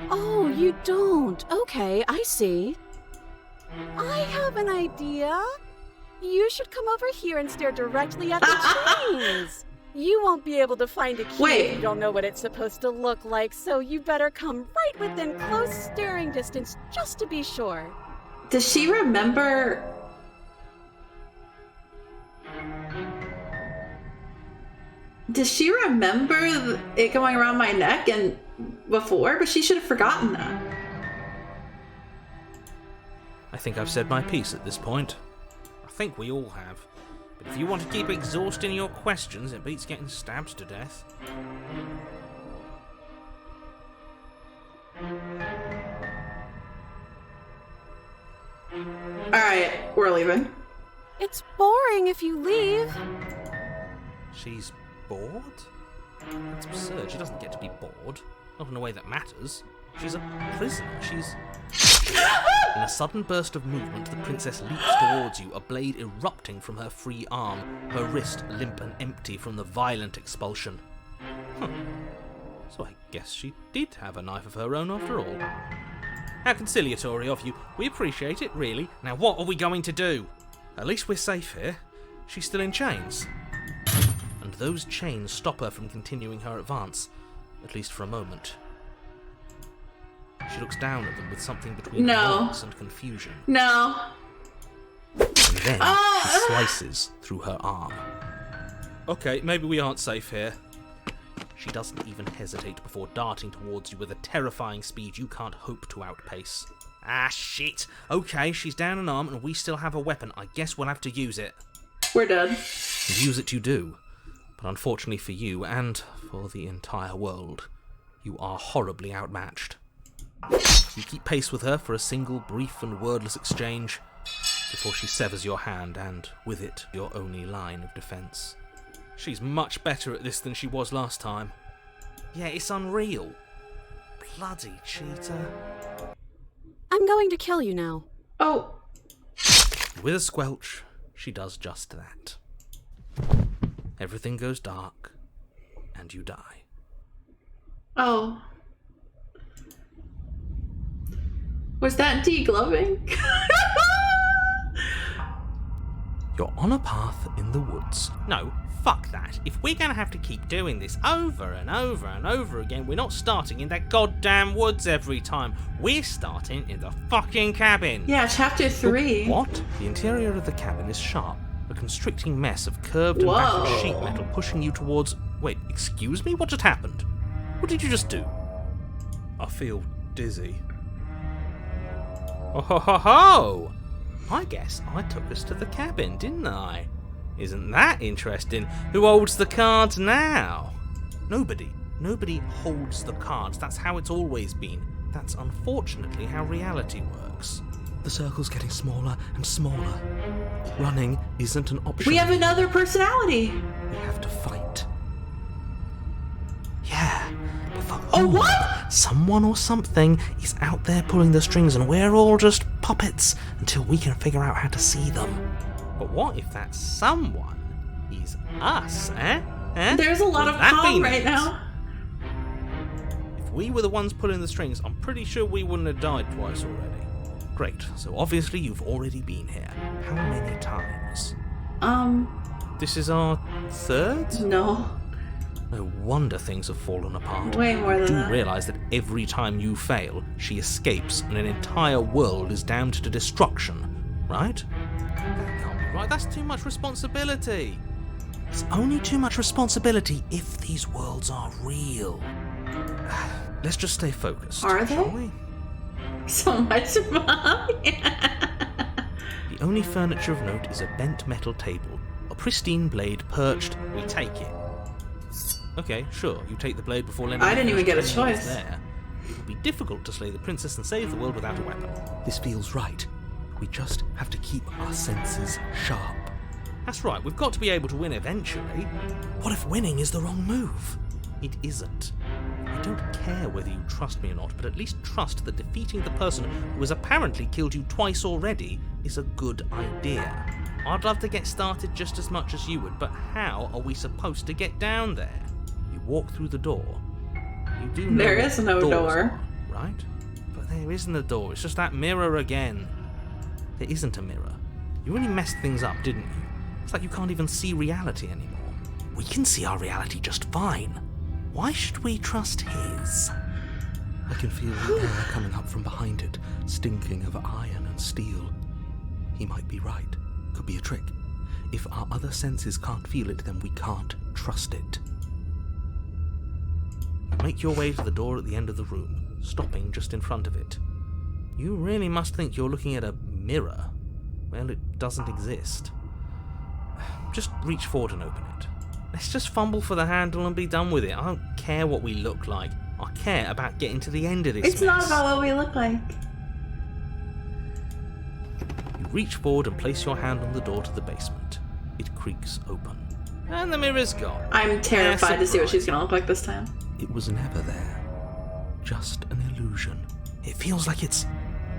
Oh, you don't. Okay, I see. I have an idea. You should come over here and stare directly at the chains. You won't be able to find a key if you don't know what it's supposed to look like, so you better come right within close staring distance just to be sure. Does she remember? Does she remember it going around my neck and before, but she should have forgotten that. I think I've said my piece at this point. I think we all have. But if you want to keep exhausting your questions, it beats getting stabbed to death. Alright, we're leaving. It's boring if you leave. She's bored? That's absurd. She doesn't get to be bored. Not in a way that matters. She's a prisoner. She's... In a sudden burst of movement, the princess leaps towards you, a blade erupting from her free arm, her wrist limp and empty from the violent expulsion. So I guess she did have a knife of her own after all. How conciliatory of you. We appreciate it, really. Now what are we going to do? At least we're safe here. She's still in chains. And those chains stop her from continuing her advance, at least for a moment. She looks down at them with something between annoyance and confusion. No. And then she slices through her arm. Okay, maybe we aren't safe here. She doesn't even hesitate before darting towards you with a terrifying speed you can't hope to outpace. Ah, shit. Okay, she's down an arm and we still have a weapon. I guess we'll have to use it. We're dead. And use it you do. But unfortunately for you, and for the entire world, you are horribly outmatched. You keep pace with her for a single brief and wordless exchange before she severs your hand and, with it, your only line of defence. She's much better at this than she was last time. Yeah, it's unreal. Bloody cheater. I'm going to kill you now. Oh. With a squelch, she does just that. Everything goes dark, and you die. Oh. Was that degloving? You're on a path in the woods. No, fuck that. If we're gonna have to keep doing this over and over and over again, we're not starting in that goddamn woods every time. We're starting in the fucking cabin. Yeah, chapter 3. What? The interior of the cabin is sharp, a constricting mess of curved and battered sheet metal pushing you towards... Wait, excuse me? What just happened? What did you just do? I feel dizzy. Oh ho ho ho! I guess I took us to the cabin, didn't I? Isn't that interesting? Who holds the cards now? Nobody. Nobody holds the cards. That's how it's always been. That's unfortunately how reality works. The circle's getting smaller and smaller. Running isn't an option. We have another personality. We have to fight. Yeah. But for what? Someone or something is out there pulling the strings and we're all just puppets until we can figure out how to see them. But what if that someone is us, eh? There's a lot of calm right now. If we were the ones pulling the strings, I'm pretty sure we wouldn't have died twice already. Great, so obviously you've already been here. How many times? This is our third? No. No wonder things have fallen apart. Way more than that. Do realise that every time you fail, she escapes and an entire world is damned to destruction, right? That can't be right, that's too much responsibility. It's only too much responsibility if these worlds are real. Let's just stay focused. Are they? Shall we? So much fun. The only furniture of note is a bent metal table, a pristine blade perched. We take it. Okay, sure, you take the blade before letting... I didn't even get a choice. There. It would be difficult to slay the princess and save the world without a weapon. This feels right. We just have to keep our senses sharp. That's right, we've got to be able to win eventually. What if winning is the wrong move? It isn't. I don't care whether you trust me or not, but at least trust that defeating the person who has apparently killed you twice already is a good idea. I'd love to get started just as much as you would, but how are we supposed to get down there? You walk through the door. You do know There is no door. are, right? But there isn't a door, it's just that mirror again. There isn't a mirror. You really messed things up, didn't you? It's like you can't even see reality anymore. We can see our reality just fine. Why should we trust his? I can feel the air coming up from behind it, stinking of iron and steel. He might be right. Could be a trick. If our other senses can't feel it, then we can't trust it. Make your way to the door at the end of the room, stopping just in front of it. You really must think you're looking at a mirror. Well, it doesn't exist. Just reach forward and open it. Let's just fumble for the handle and be done with it. I don't care what we look like. I care about getting to the end of this It's not about what we look like. You reach forward and place your hand on the door to the basement. It creaks open. And the mirror's gone. I'm terrified to see what she's gonna look like this time. It was never there. Just an illusion. It feels like it's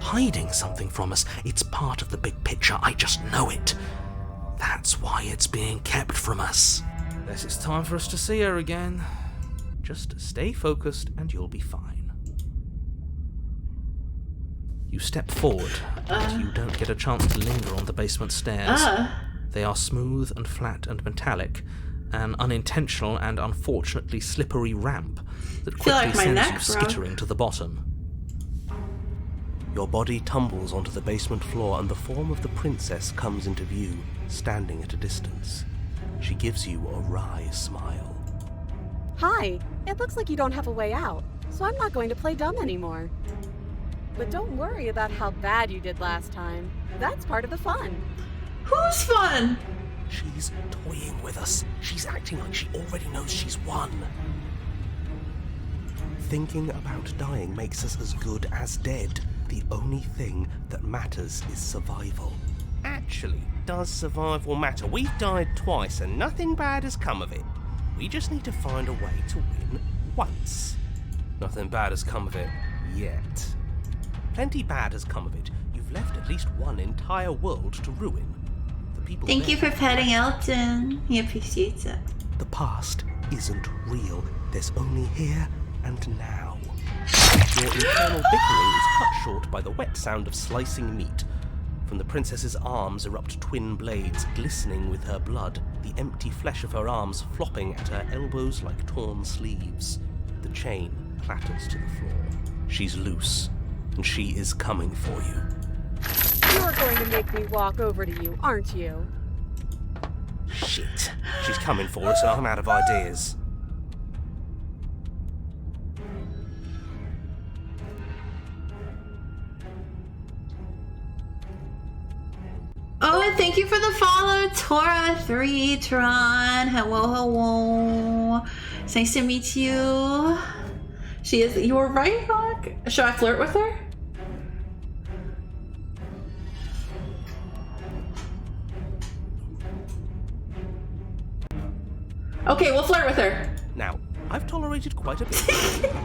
hiding something from us. It's part of the big picture. I just know it. That's why it's being kept from us. Guess it's time for us to see her again. Just stay focused and you'll be fine. You step forward, but you don't get a chance to linger on the basement stairs. They are smooth and flat and metallic, an unintentional and unfortunately slippery ramp that quickly like my sends neck you broke. skittering to the bottom. Your body tumbles onto the basement floor and the form of the princess comes into view, standing at a distance. She gives you a wry smile. Hi, it looks like you don't have a way out, so I'm not going to play dumb anymore. But don't worry about how bad you did last time. That's part of the fun. Who's fun? She's toying with us. She's acting like she already knows she's won. Thinking about dying makes us as good as dead. The only thing that matters is survival. Actually, does survival matter? We've died twice and nothing bad has come of it. We just need to find a way to win once. Nothing bad has come of it yet. Plenty bad has come of it. You've left at least one entire world to ruin. The people Thank you there- for petting Elton. He appreciates it. The past isn't real. There's only here and now. Your internal bickering is cut short by the wet sound of slicing meat. From the princess's arms erupt twin blades, glistening with her blood, the empty flesh of her arms flopping at her elbows like torn sleeves. The chain clatters to the floor. She's loose, and she is coming for you. You're going to make me walk over to you, aren't you? Shit. She's coming for us, and I'm out of ideas. Oh, and thank you for the follow, Tora3 Tron. Hello, hello. It's nice to meet you. She is. You were right, Hawk. Should I flirt with her? Okay, we'll flirt with her. Now, I've tolerated quite a bit.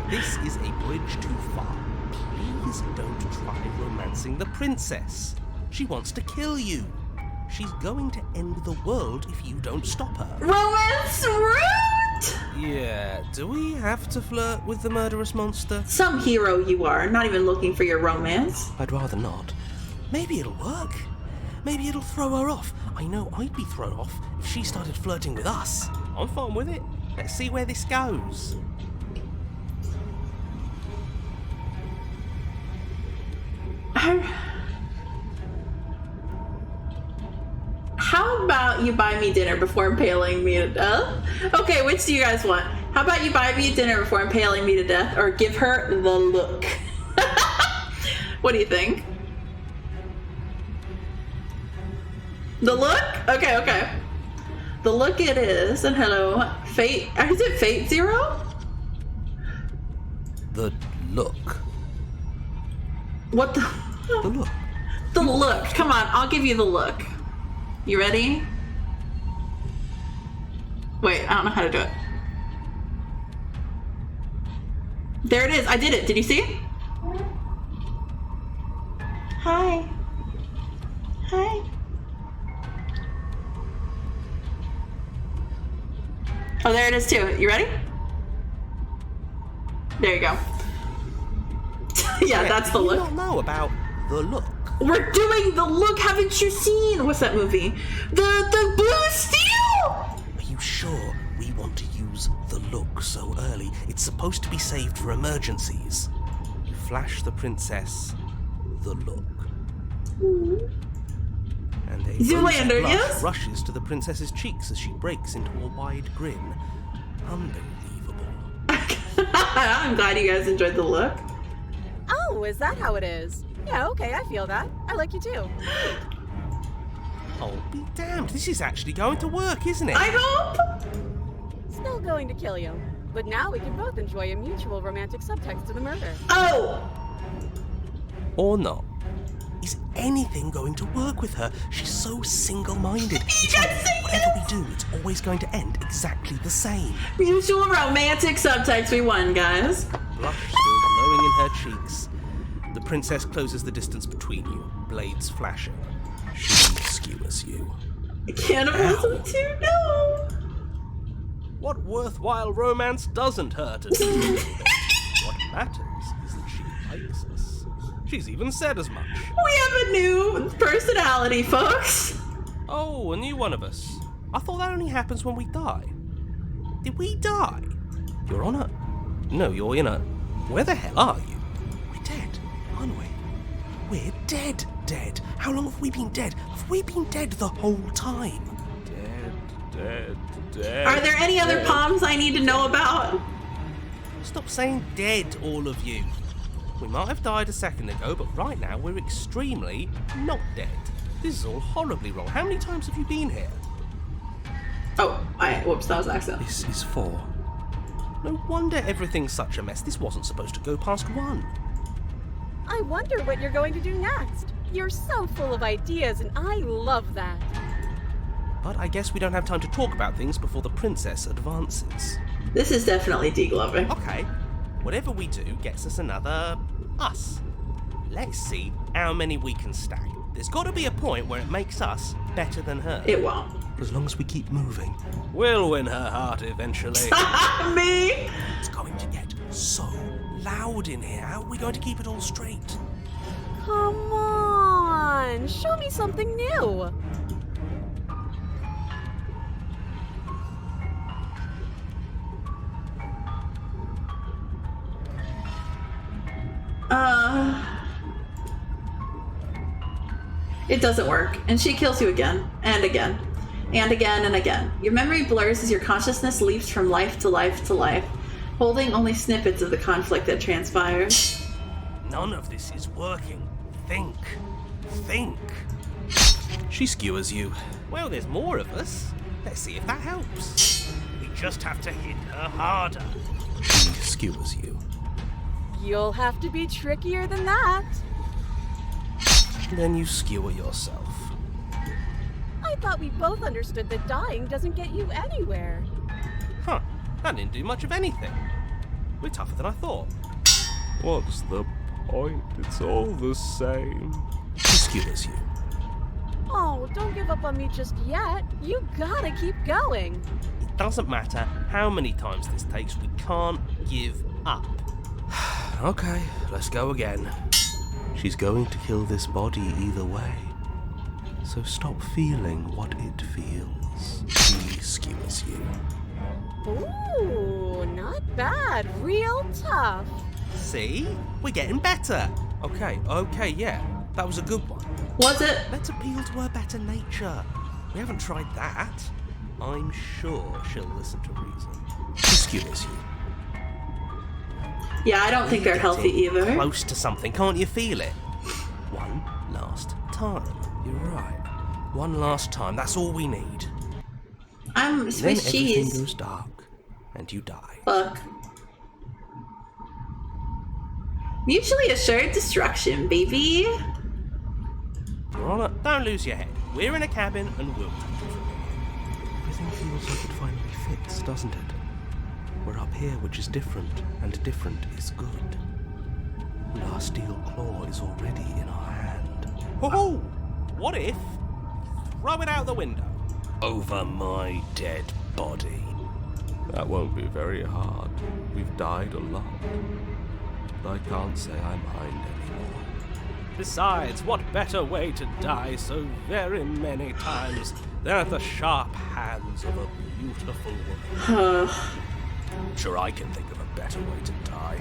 This is a bridge too far. Please don't try romancing the princess. She wants to kill you. She's going to end the world if you don't stop her. Romance route! Yeah, do we have to flirt with the murderous monster? Some hero you are, not even looking for your romance. I'd rather not. Maybe it'll work. Maybe it'll throw her off. I know I'd be thrown off if she started flirting with us. I'm fine with it. Let's see where this goes. How about you buy me dinner before impaling me to death? Okay, which do you guys want? How about you buy me dinner before impaling me to death, or give her the look? What do you think? The look? Okay, okay. The look it is, and hello, Fate. Is it Fate Zero? The look. What the? The look. The look. Come on, I'll give you the look. You ready? Wait, I don't know how to do it. There it is. I did it. Did you see? Hi. Hi. Oh, there it is too. You ready? There you go. Yeah, that's the You look. don't know about the look. We're doing the look. Haven't you seen? What's that movie? The Blue Steel. Are you sure we want to use the look so early? It's supposed to be saved for emergencies. You flash the princess the look. And a Zoolander, rosy blush yes? rushes to the princess's cheeks as she breaks into a wide grin. Unbelievable. I'm glad you guys enjoyed the look. Oh, is that how it is? Yeah, okay, I feel that. I like you too. Oh, be damned. This is actually going to work, isn't it? I hope! Still going to kill you. But now we can both enjoy a mutual romantic subtext to the murder. Oh! Or not. Is anything going to work with her? She's so single-minded. It's like whatever we do, it's always going to end exactly the same. Mutual romantic subtext, we won, guys. Blush still glowing in her cheeks. The princess closes the distance between you, blades flashing. She skewers you. Cannibalism too? No! What worthwhile romance doesn't hurt at all? What matters is that she likes us. She's even said as much. We have a new personality, folks. Oh, a new one of us. I thought that only happens when we die. Did we die? You're on a... No, you're in a... Where the hell are you? We're dead, aren't we? We're dead. How long have we been dead? Have we been dead the whole time? Dead. Are there any other palms I need to know about? Stop saying dead, all of you. We might have died a second ago, but right now we're extremely not dead. This is all horribly wrong. How many times have you been here? Oh, whoops, that was an accident. This is 4. No wonder everything's such a mess. This wasn't supposed to go past 1. I wonder what you're going to do next. You're so full of ideas, and I love that. But I guess we don't have time to talk about things before the princess advances. This is definitely degloving. Okay, whatever we do gets us another us. Let's see how many we can stack. There's got to be a point where it makes us better than her. It won't. As long as we keep moving, we'll win her heart eventually. Me? It's going to get so loud in here. How are we going to keep it all straight? Come on, show me something new. It doesn't work, and she kills you again, and again, and again, and again. Your memory blurs as your consciousness leaps from life to life to life, holding only snippets of the conflict that transpires. None of this is working. Think. She skewers you. Well, there's more of us. Let's see if that helps. We just have to hit her harder. She skewers you. You'll have to be trickier than that. Then you skewer yourself. I thought we both understood that dying doesn't get you anywhere. Huh. That didn't do much of anything. We're tougher than I thought. What's the point? It's all the same. She skewers you. Oh, don't give up on me just yet. You gotta keep going. It doesn't matter how many times this takes, we can't give up. Okay, let's go again. She's going to kill this body either way. So stop feeling what it feels. She skewers you. Ooh, not bad. Real tough. See? We're getting better. Okay, yeah. That was a good one. Was it? Let's appeal to her better nature. We haven't tried that. I'm sure she'll listen to reason. She skewers you. Yeah, I don't think they're healthy either. Close to something, can't you feel it? One last time. You're right. One last time, that's all we need. I'm Then Swiss everything cheese. goes dark, and you die. Fuck. Mutually assured destruction, baby. You're on it. Don't lose your head. We're in a cabin, and we'll touch it. Everything feels like it finally fits, doesn't it? We're up here, which is different, and different is good. And our steel claw is already in our hand. Whoa! What if? Throw it out the window. Over my dead body. That won't be very hard. We've died a lot. But I can't say I mind anymore. Besides, what better way to die so very many times than at the sharp hands of a beautiful woman? Sure, I can think of a better way to die.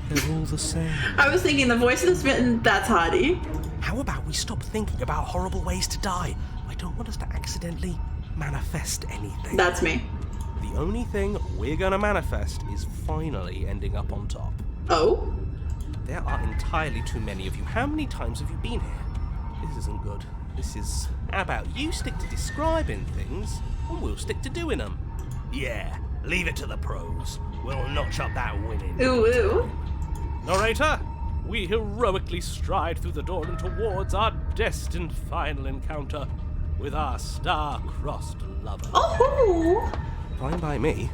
They're all the same. I was thinking the voice of the smitten, that's hottie. How about we stop thinking about horrible ways to die? I don't want us to accidentally manifest anything. That's me. The only thing we're gonna manifest is finally ending up on top. Oh? There are entirely too many of you. How many times have you been here? This isn't good. This is... How about you stick to describing things, and we'll stick to doing them? Yeah, leave it to the pros. We'll notch up that winning. Ooh, ooh. Narrator, we heroically stride through the door and towards our destined final encounter with our star-crossed lover. Oh! Fine by me.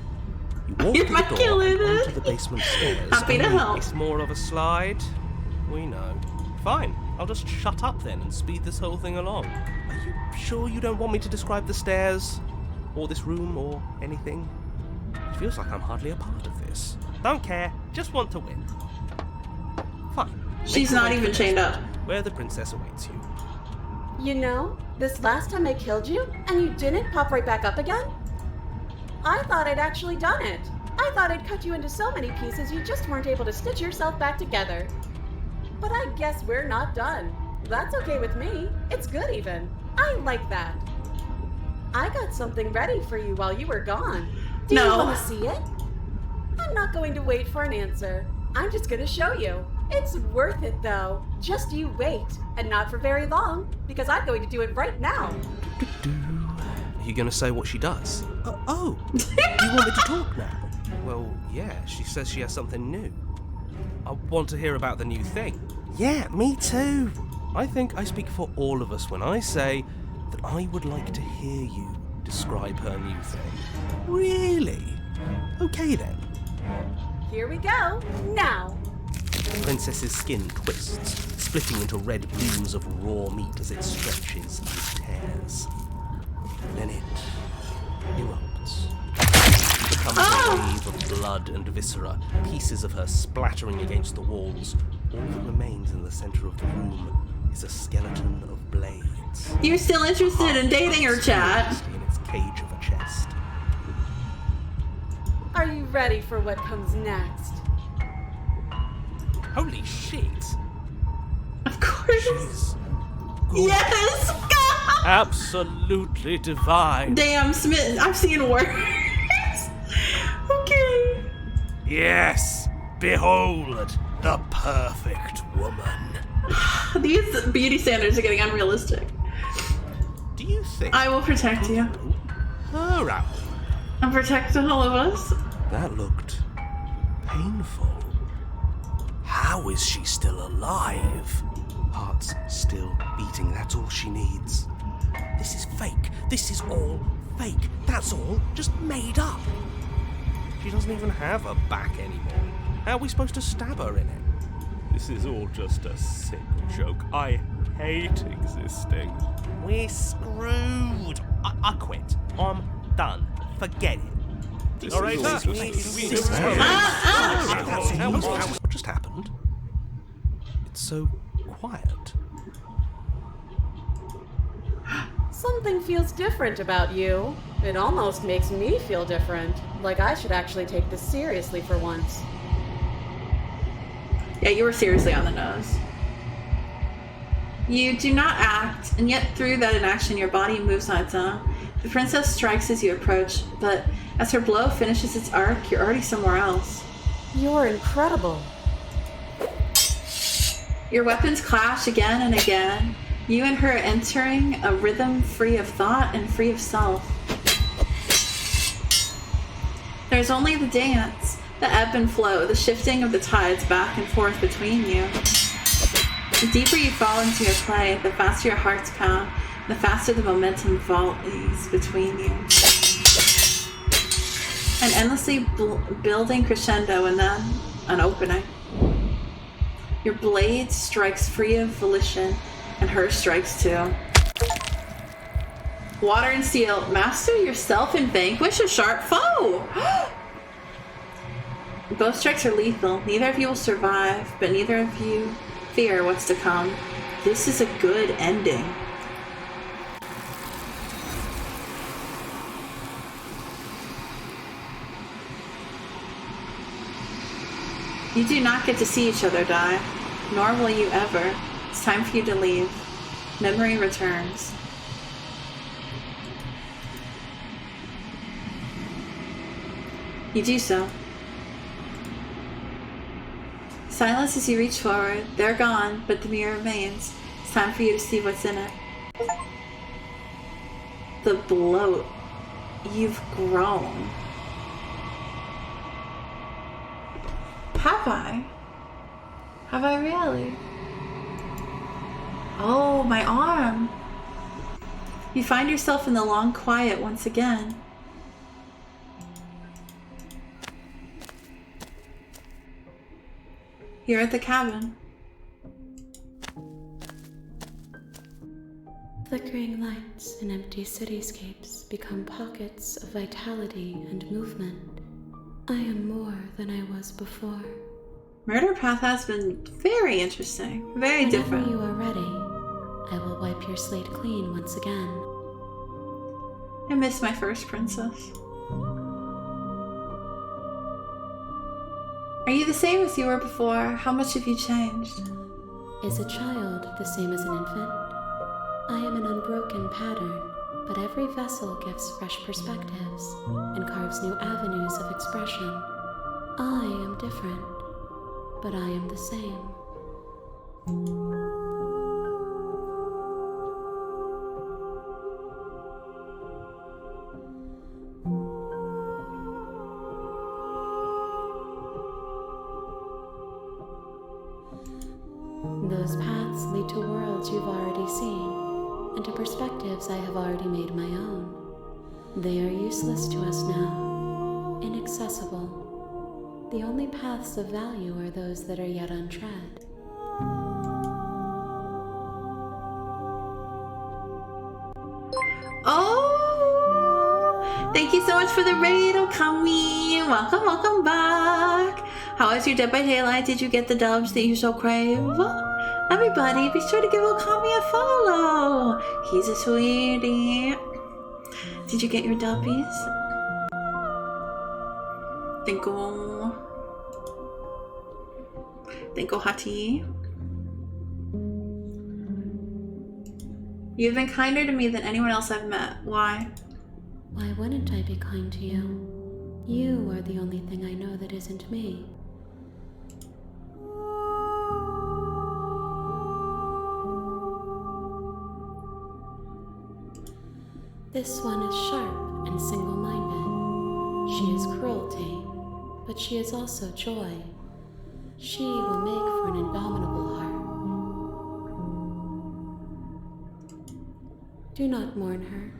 You walk You're through my the door killer, and then. onto the basement stairs. Happy to Only help. It's more of a slide. We know. Fine, I'll just shut up then and speed this whole thing along. Are you sure you don't want me to describe the stairs? Or this room, or anything? It feels like I'm hardly a part of this. Don't care, just want to win. Fine. She's Make your not way to even the chained basement, up. Where the princess awaits you. You know, this last time I killed you, and you didn't pop right back up again? I thought I'd actually done it. I thought I'd cut you into so many pieces you just weren't able to stitch yourself back together. But I guess we're not done. That's okay with me. It's good even. I like that. I got something ready for you while you were gone. Do you No. want to see it? I'm not going to wait for an answer. I'm just going to show you. It's worth it though. Just you wait. And not for very long, because I'm going to do it right now. Are you gonna say what she does? Oh, you want me to talk now? Well, yeah, she says she has something new. I want to hear about the new thing. Yeah, me too. I think I speak for all of us when I say that I would like to hear you describe her new thing. Really? Okay then. Here we go. Now. The princess's skin twists, splitting into red blooms of raw meat as it stretches and tears. Then it erupts. It becomes a wave of blood and viscera, pieces of her splattering against the walls. All that remains in the center of the room is a skeleton of blades. You're still interested in dating her, chat. In its cage of a chest. Are you ready for what comes next? Holy shit! Of course. She's Yes! Absolutely divine. Damn, Smith, I've seen worse. Okay. Yes! Behold, the perfect woman. These beauty standards are getting unrealistic. Do you think I will protect you. her out? I'll protect all of us. That looked painful. How is she still alive? Heart's still beating, that's all she needs. This is fake. This is all fake. That's all just made up. She doesn't even have a back anymore. How are we supposed to stab her in it? This is all just a sick joke. I hate existing. We're screwed. I quit. I'm done. Forget it. Narrator, What just happened? It's so quiet. Something feels different about you. It almost makes me feel different. Like I should actually take this seriously for once. Yeah, you were seriously on the nose. You do not act, and yet through that inaction your body moves on its own. The princess strikes as you approach, but as her blow finishes its arc, you're already somewhere else. You're incredible. Your weapons clash again and again, you and her entering a rhythm free of thought and free of self. There's only the dance, the ebb and flow, the shifting of the tides back and forth between you. The deeper you fall into your play, the faster your hearts pound, the faster the momentum volleys between you. An endlessly building crescendo and then an opening. Your blade strikes free of volition, and hers strikes too. Water and steel, master yourself and vanquish a sharp foe! Both strikes are lethal. Neither of you will survive, but neither of you fear what's to come. This is a good ending. You do not get to see each other die, nor will you ever. It's time for you to leave. Memory returns. You do so. Silence as you reach forward. They're gone, but the mirror remains. It's time for you to see what's in it. The bloat. You've grown. Have I? Have I really? Oh, my arm. You find yourself in the long quiet once again. Here at the cabin. Flickering lights in empty cityscapes become pockets of vitality and movement. I am more than I was before. Murder Path has been very interesting, very different. Whenever you are ready, I will wipe your slate clean once again. I miss my first princess. Are you the same as you were before? How much have you changed? Is a child the same as an infant? I am an unbroken pattern, but every vessel gives fresh perspectives and carves new avenues of expression. I am different, but I am the same. Those paths lead to worlds you've already seen, and to perspectives I have already made my own. They are useless to us now, inaccessible. The only paths of value are those that are yet untread. Oh! Thank you so much for the raid, Okami! Welcome, welcome back! How was your Dead by Daylight? Did you get the dubs that you so crave? Everybody, be sure to give Okami a follow! He's a sweetie. Did you get your dubbies? Thank you, Hati. You've been kinder to me than anyone else I've met. Why? Why wouldn't I be kind to you? You are the only thing I know that isn't me. This one is sharp and single-minded. She is cruelty, but she is also joy. She will make for an indomitable heart. Do not mourn her.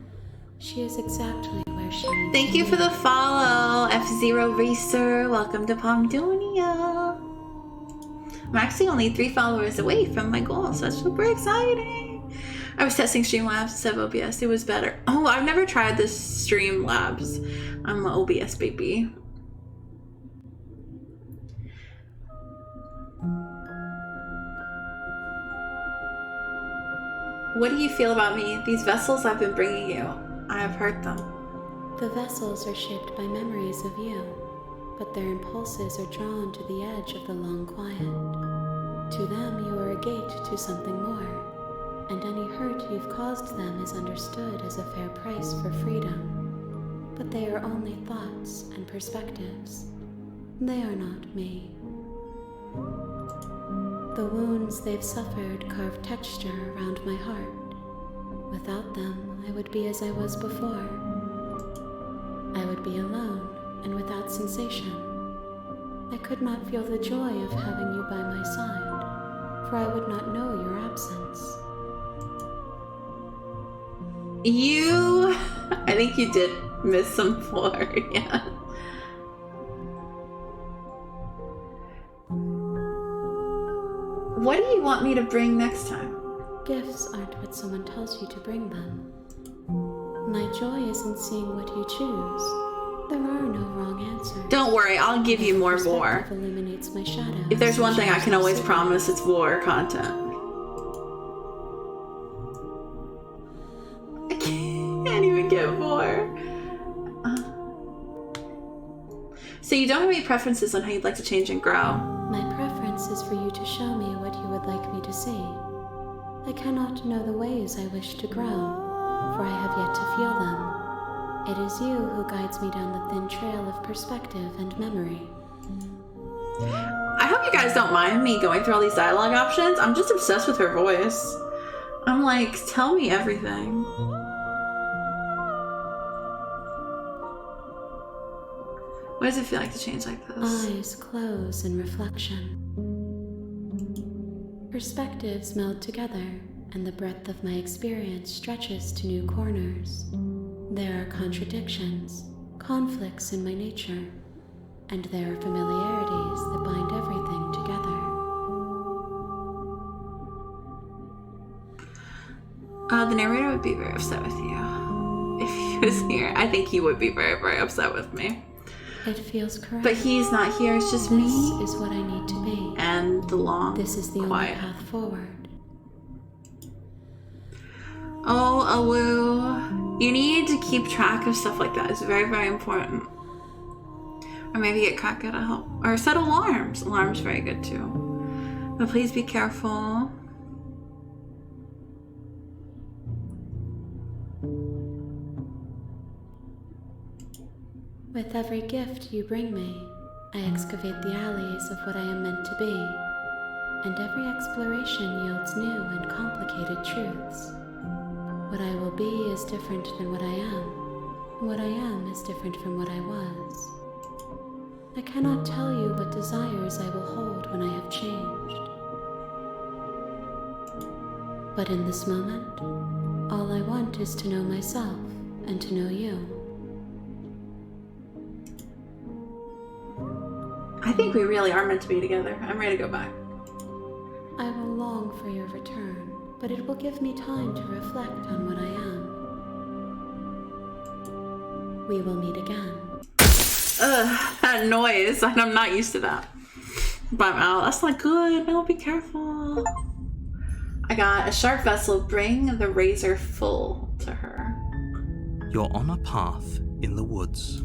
She is exactly where she needs Thank you for the follow, F-Zero Racer. Welcome to Pomdunia. I'm actually only 3 followers away from my goal, so that's super exciting. I was testing Streamlabs instead of OBS. It was better. Oh, I've never tried this Streamlabs. I'm an OBS baby. What do you feel about me? These vessels I've been bringing you. I have hurt them. The vessels are shaped by memories of you, but their impulses are drawn to the edge of the long quiet. To them, you are a gate to something more, and any hurt you've caused them is understood as a fair price for freedom. But they are only thoughts and perspectives. They are not me. The wounds they've suffered carve texture around my heart. Without them, I would be as I was before. I would be alone and without sensation. I could not feel the joy of having you by my side, for I would not know your absence. I think you did miss some floor, yeah. What do you want me to bring next time? Gifts aren't what someone tells you to bring them. My joy is in seeing what you choose. There are no wrong answers. Don't worry, I'll give you more vor. Illuminates my shadow. If there's one thing I can always promise, it's vor content. I can't even get vor. So you don't have any preferences on how you'd like to change and grow? My preference is for you to show me what you would like me to see. I cannot know the ways I wish to grow, for I have yet to feel them. It is you who guides me down the thin trail of perspective and memory. I hope you guys don't mind me going through all these dialogue options. I'm just obsessed with her voice. I'm like, tell me everything. What does it feel like to change like this? Eyes close in reflection. Perspectives meld together, and the breadth of my experience stretches to new corners. There are contradictions, conflicts in my nature, and there are familiarities that bind everything together. The narrator would be very upset with you if he was here. I think he would be very, very upset with me. It feels correct. But he's not here, it's just This me is what I need to be. and the long This is the quiet. only path forward. Oh, Awu. You need to keep track of stuff like that. It's very, very important. Or maybe get Kaka to help. Or set alarms. Alarms very good too. But please be careful. With every gift you bring me, I excavate the alleys of what I am meant to be, and every exploration yields new and complicated truths. What I will be is different than what I am. What I am is different from what I was. I cannot tell you what desires I will hold when I have changed. But in this moment, all I want is to know myself and to know you. I think we really are meant to be together. I'm ready to go back. I will long for your return, but it will give me time to reflect on what I am. We will meet again. Ugh, that noise. I'm not used to that. But I'm out. That's not good. No, be careful. I got a sharp vessel. Bring the razor full to her. You're on a path in the woods,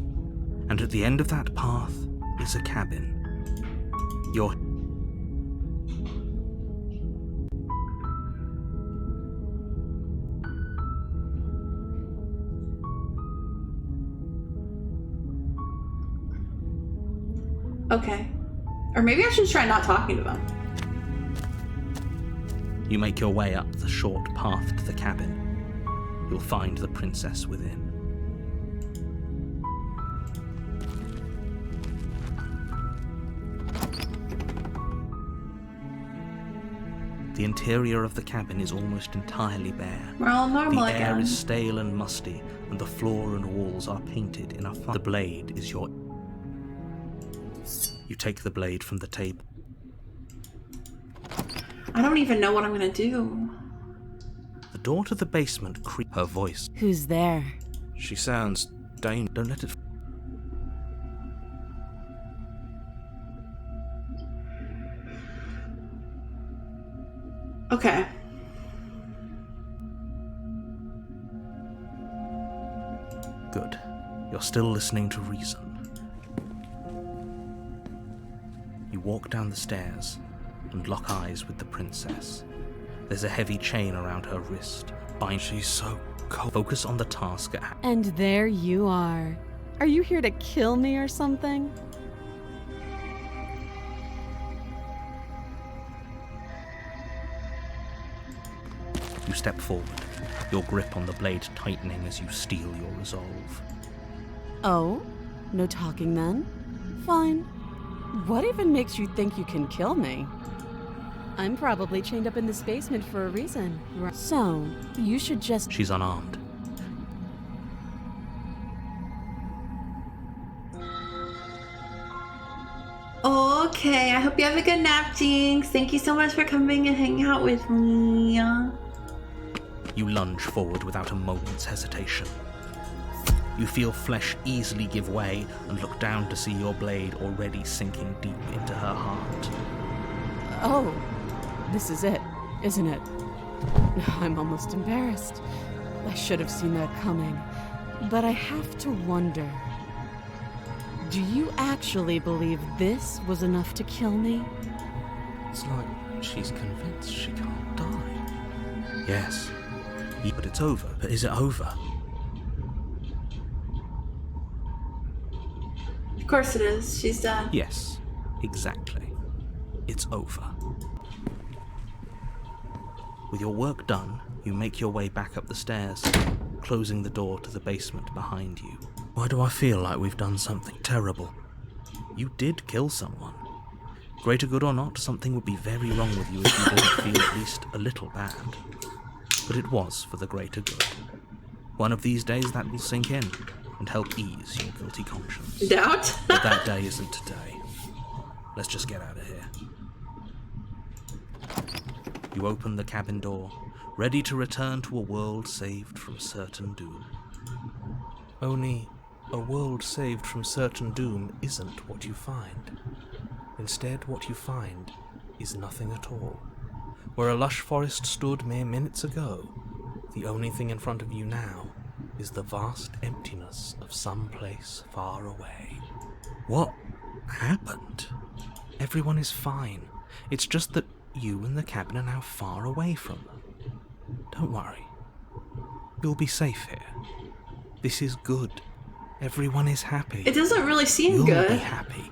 and at the end of that path is a cabin. You're Okay. Or maybe I should try not talking to them. You make your way up the short path to the cabin. You'll find the princess within. The interior of the cabin is almost entirely bare. We're all normal The air again. is stale and musty, and the floor and walls are painted in a The blade is your... You take the blade from the table. I don't even know what I'm gonna do. The door to the basement creaks her voice. Who's there? She sounds dangerous. Don't let it... Okay. Good. You're still listening to reason. You walk down the stairs and lock eyes with the princess. There's a heavy chain around her wrist. She's so cold. Focus on the task at hand. And there you are. Are you here to kill me or something? You step forward, your grip on the blade tightening as you steel your resolve. Oh? No talking then? Fine. What even makes you think you can kill me? I'm probably chained up in this basement for a reason. So, you should just... She's unarmed. Okay, I hope you have a good nap, Jinx. Thank you so much for coming and hanging out with me. You lunge forward without a moment's hesitation. You feel flesh easily give way and look down to see your blade already sinking deep into her heart. Oh, this is it, isn't it? I'm almost embarrassed. I should have seen that coming. But I have to wonder, do you actually believe this was enough to kill me? It's like she's convinced she can't die. Yes, but it's over. But is it over? Of course it is. She's dead. Yes, exactly. It's over. With your work done, you make your way back up the stairs, closing the door to the basement behind you. Why do I feel like we've done something terrible? You did kill someone. Greater good or not, something would be very wrong with you if you didn't feel at least a little bad. But it was for the greater good. One of these days that will sink in and help ease your guilty conscience. Doubt? But that day isn't today. Let's just get out of here. You open the cabin door, ready to return to a world saved from certain doom. Only, a world saved from certain doom isn't what you find. Instead, what you find is nothing at all. Where a lush forest stood mere minutes ago, the only thing in front of you now is the vast emptiness of some place far away. What happened? Everyone is fine. It's just that you and the cabin are now far away from them. Don't worry. You'll be safe here. This is good. Everyone is happy. It doesn't really seem You'll good. be happy.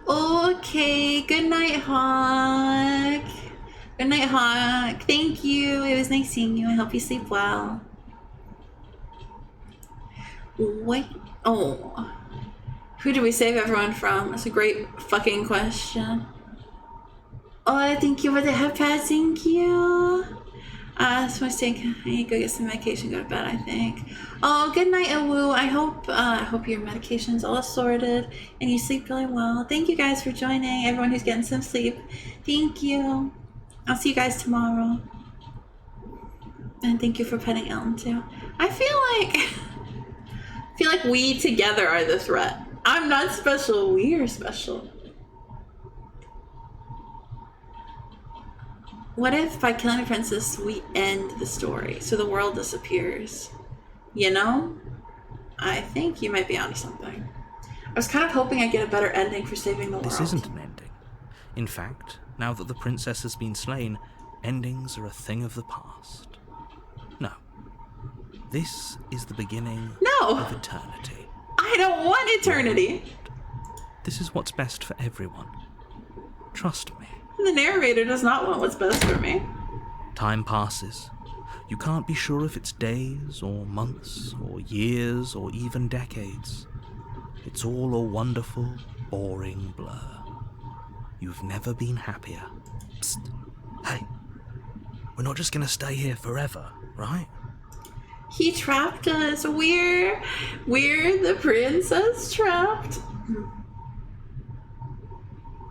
Okay, good night, Hawk. Good night, Hawk. Thank you. It was nice seeing you. I hope you sleep well. Wait. Oh. Who do we save everyone from? That's a great fucking question. Oh, thank you for the head pad. Thank you. So I need to go get some medication, go to bed, I think. Oh, good night, Awu. I hope your medication's all sorted and you sleep really well. Thank you guys for joining, everyone who's getting some sleep. Thank you. I'll see you guys tomorrow. And thank you for petting Ellen too. I feel like we together are the threat. I'm not special, we are special. What if by killing the princess we end the story so the world disappears? You know? I think you might be onto something. I was kind of hoping I'd get a better ending for saving the world. This isn't an ending. In fact, now that the princess has been slain, endings are a thing of the past. No. This is the beginning of eternity. I don't want eternity! This is what's best for everyone. Trust me. The narrator does not want what's best for me. Time passes. You can't be sure if it's days, or months, or years, or even decades. It's all a wonderful, boring blur. You've never been happier. Psst. Hey, we're not just gonna stay here forever, right? He trapped us. We're the princess trapped.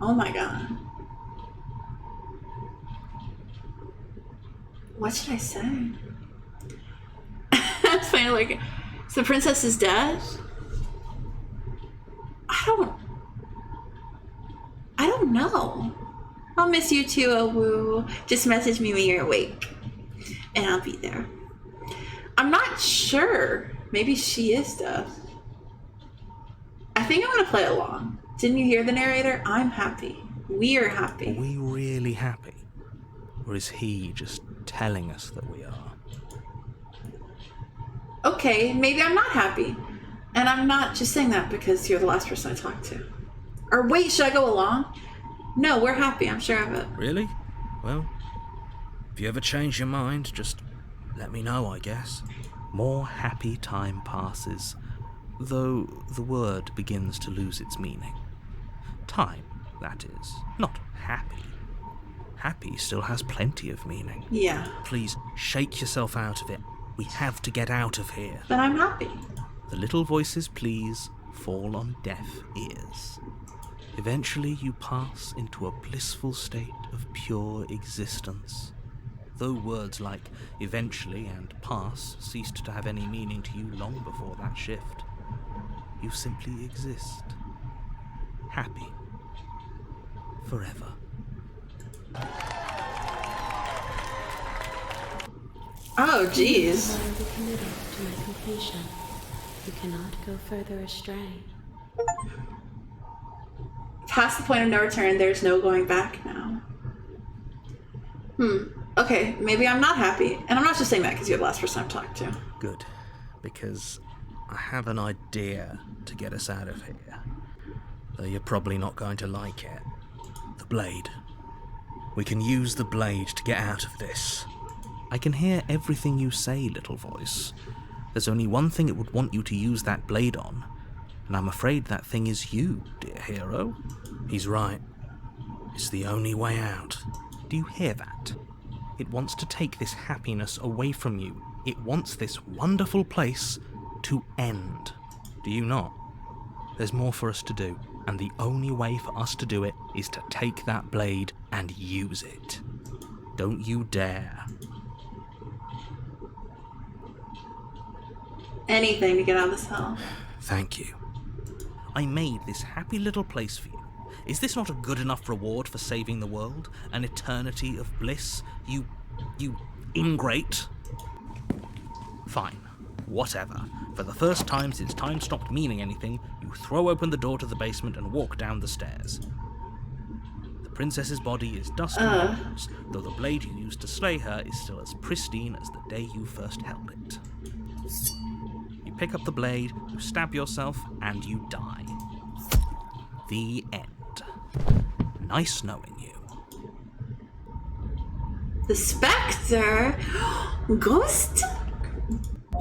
Oh my god. What should I say? It's funny, like, so the princess is dead? I don't know. I'll miss you too, Awu. Just message me when you're awake. And I'll be there. I'm not sure. Maybe she is dead. I think I'm gonna play along. Didn't you hear the narrator? I'm happy. We are happy. Are we really happy? Or is he just telling us that we are? Okay, maybe I'm not happy. And I'm not just saying that because you're the last person I talked to. Or wait, should I go along? No, we're happy, I'm sure of it. Really? Well, if you ever change your mind, just let me know, I guess. More happy time passes, though the word begins to lose its meaning. Time, that is, not happy. Happy still has plenty of meaning. Yeah. Please, shake yourself out of it. We have to get out of here. But I'm happy. The little voices, please, fall on deaf ears. Eventually you pass into a blissful state of pure existence. Though words like eventually and pass ceased to have any meaning to you long before that shift, you simply exist. Happy. Forever. Oh, jeez. You are committed to my completion. You cannot go further astray. Past the point of no return, there's no going back now. Okay, maybe I'm not happy. And I'm not just saying that because you're the last person I've talked to. Good, because I have an idea to get us out of here, though you're probably not going to like it. The blade. We can use the blade to get out of this. I can hear everything you say, little voice. There's only one thing it would want you to use that blade on, and I'm afraid that thing is you, dear hero. He's right. It's the only way out. Do you hear that? It wants to take this happiness away from you. It wants this wonderful place to end. Do you not? There's more for us to do, and the only way for us to do it is to take that blade and use it. Don't you dare. Anything to get out of this hell. Thank you. I made this happy little place for you. Is this not a good enough reward for saving the world? An eternity of bliss? You ingrate? Fine. Whatever. For the first time since time stopped meaning anything, you throw open the door to the basement and walk down the stairs. The princess's body is dust and bones, though the blade you used to slay her is still as pristine as the day you first held it. You pick up the blade, you stab yourself, and you die. The end. Nice knowing you. The Spectre? Ghost?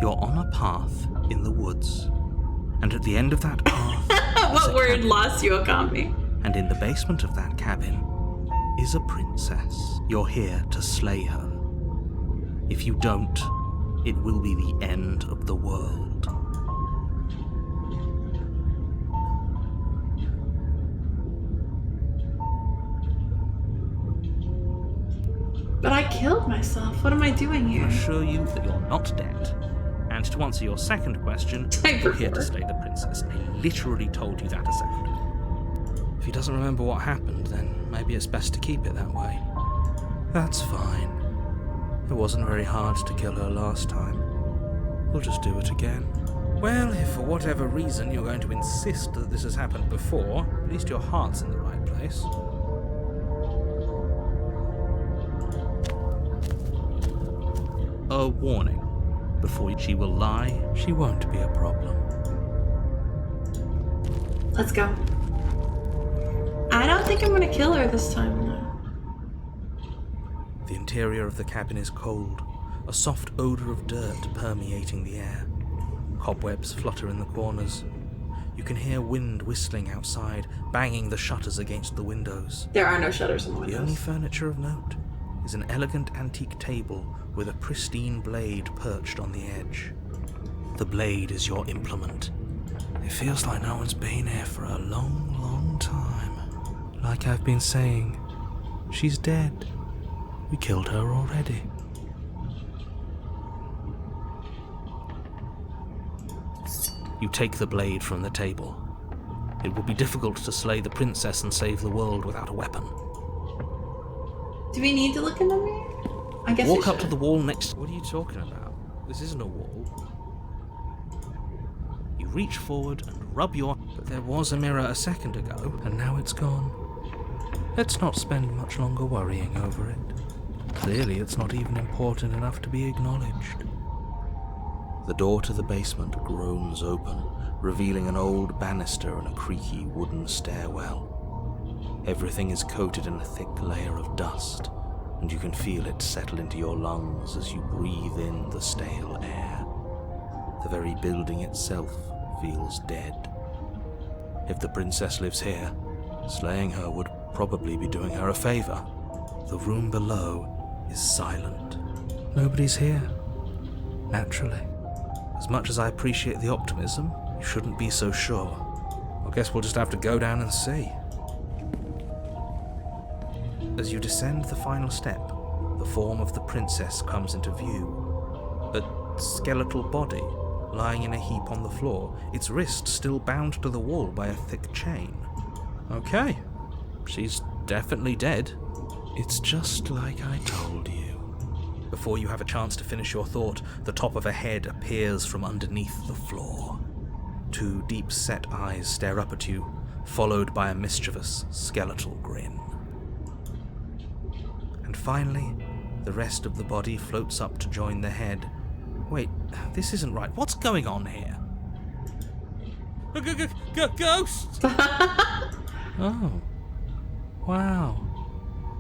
You're on a path in the woods, and at the end of that path... What word lost you, Okami? And in the basement of that cabin is a princess. You're here to slay her. If you don't, it will be the end of the world. But I killed myself. What am I doing I here? assure you that you're not dead. And to answer your second question, you're here to slay the princess. I literally told you that a second ago. If he doesn't remember what happened, then maybe it's best to keep it that way. That's fine. It wasn't very hard to kill her last time. We'll just do it again. Well, if for whatever reason you're going to insist that this has happened before, at least your heart's in the right place. A warning. Before she will lie, she won't be a problem. Let's go. I don't think I'm gonna kill her this time, though. The interior of the cabin is cold, a soft odor of dirt permeating the air. Cobwebs flutter in the corners. You can hear wind whistling outside, banging the shutters against the windows. There are no shutters in the windows. The only furniture of note is an elegant antique table with a pristine blade perched on the edge. The blade is your implement. It feels like no one's been here for a long, long time. Like I've been saying, she's dead. We killed her already. You take the blade from the table. It will be difficult to slay the princess and save the world without a weapon. Do we need to look in the mirror? I guess Walk up to the wall next. What are you talking about? This isn't a wall. You reach forward and rub your... But there was a mirror a second ago, and now it's gone. Let's not spend much longer worrying over it. Clearly it's not even important enough to be acknowledged. The door to the basement groans open, revealing an old banister and a creaky wooden stairwell. Everything is coated in a thick layer of dust, and you can feel it settle into your lungs as you breathe in the stale air. The very building itself feels dead. If the princess lives here, slaying her would probably be doing her a favor. The room below is silent. Nobody's here. Naturally. As much as I appreciate the optimism, you shouldn't be so sure. I guess we'll just have to go down and see. As you descend the final step, the form of the princess comes into view. A skeletal body, lying in a heap on the floor, its wrist still bound to the wall by a thick chain. Okay, she's definitely dead. It's just like I told you. Before you have a chance to finish your thought, the top of a head appears from underneath the floor. Two deep-set eyes stare up at you, followed by a mischievous, skeletal grin. And finally, the rest of the body floats up to join the head. Wait, this isn't right. What's going on here? Ghost! Oh. Wow.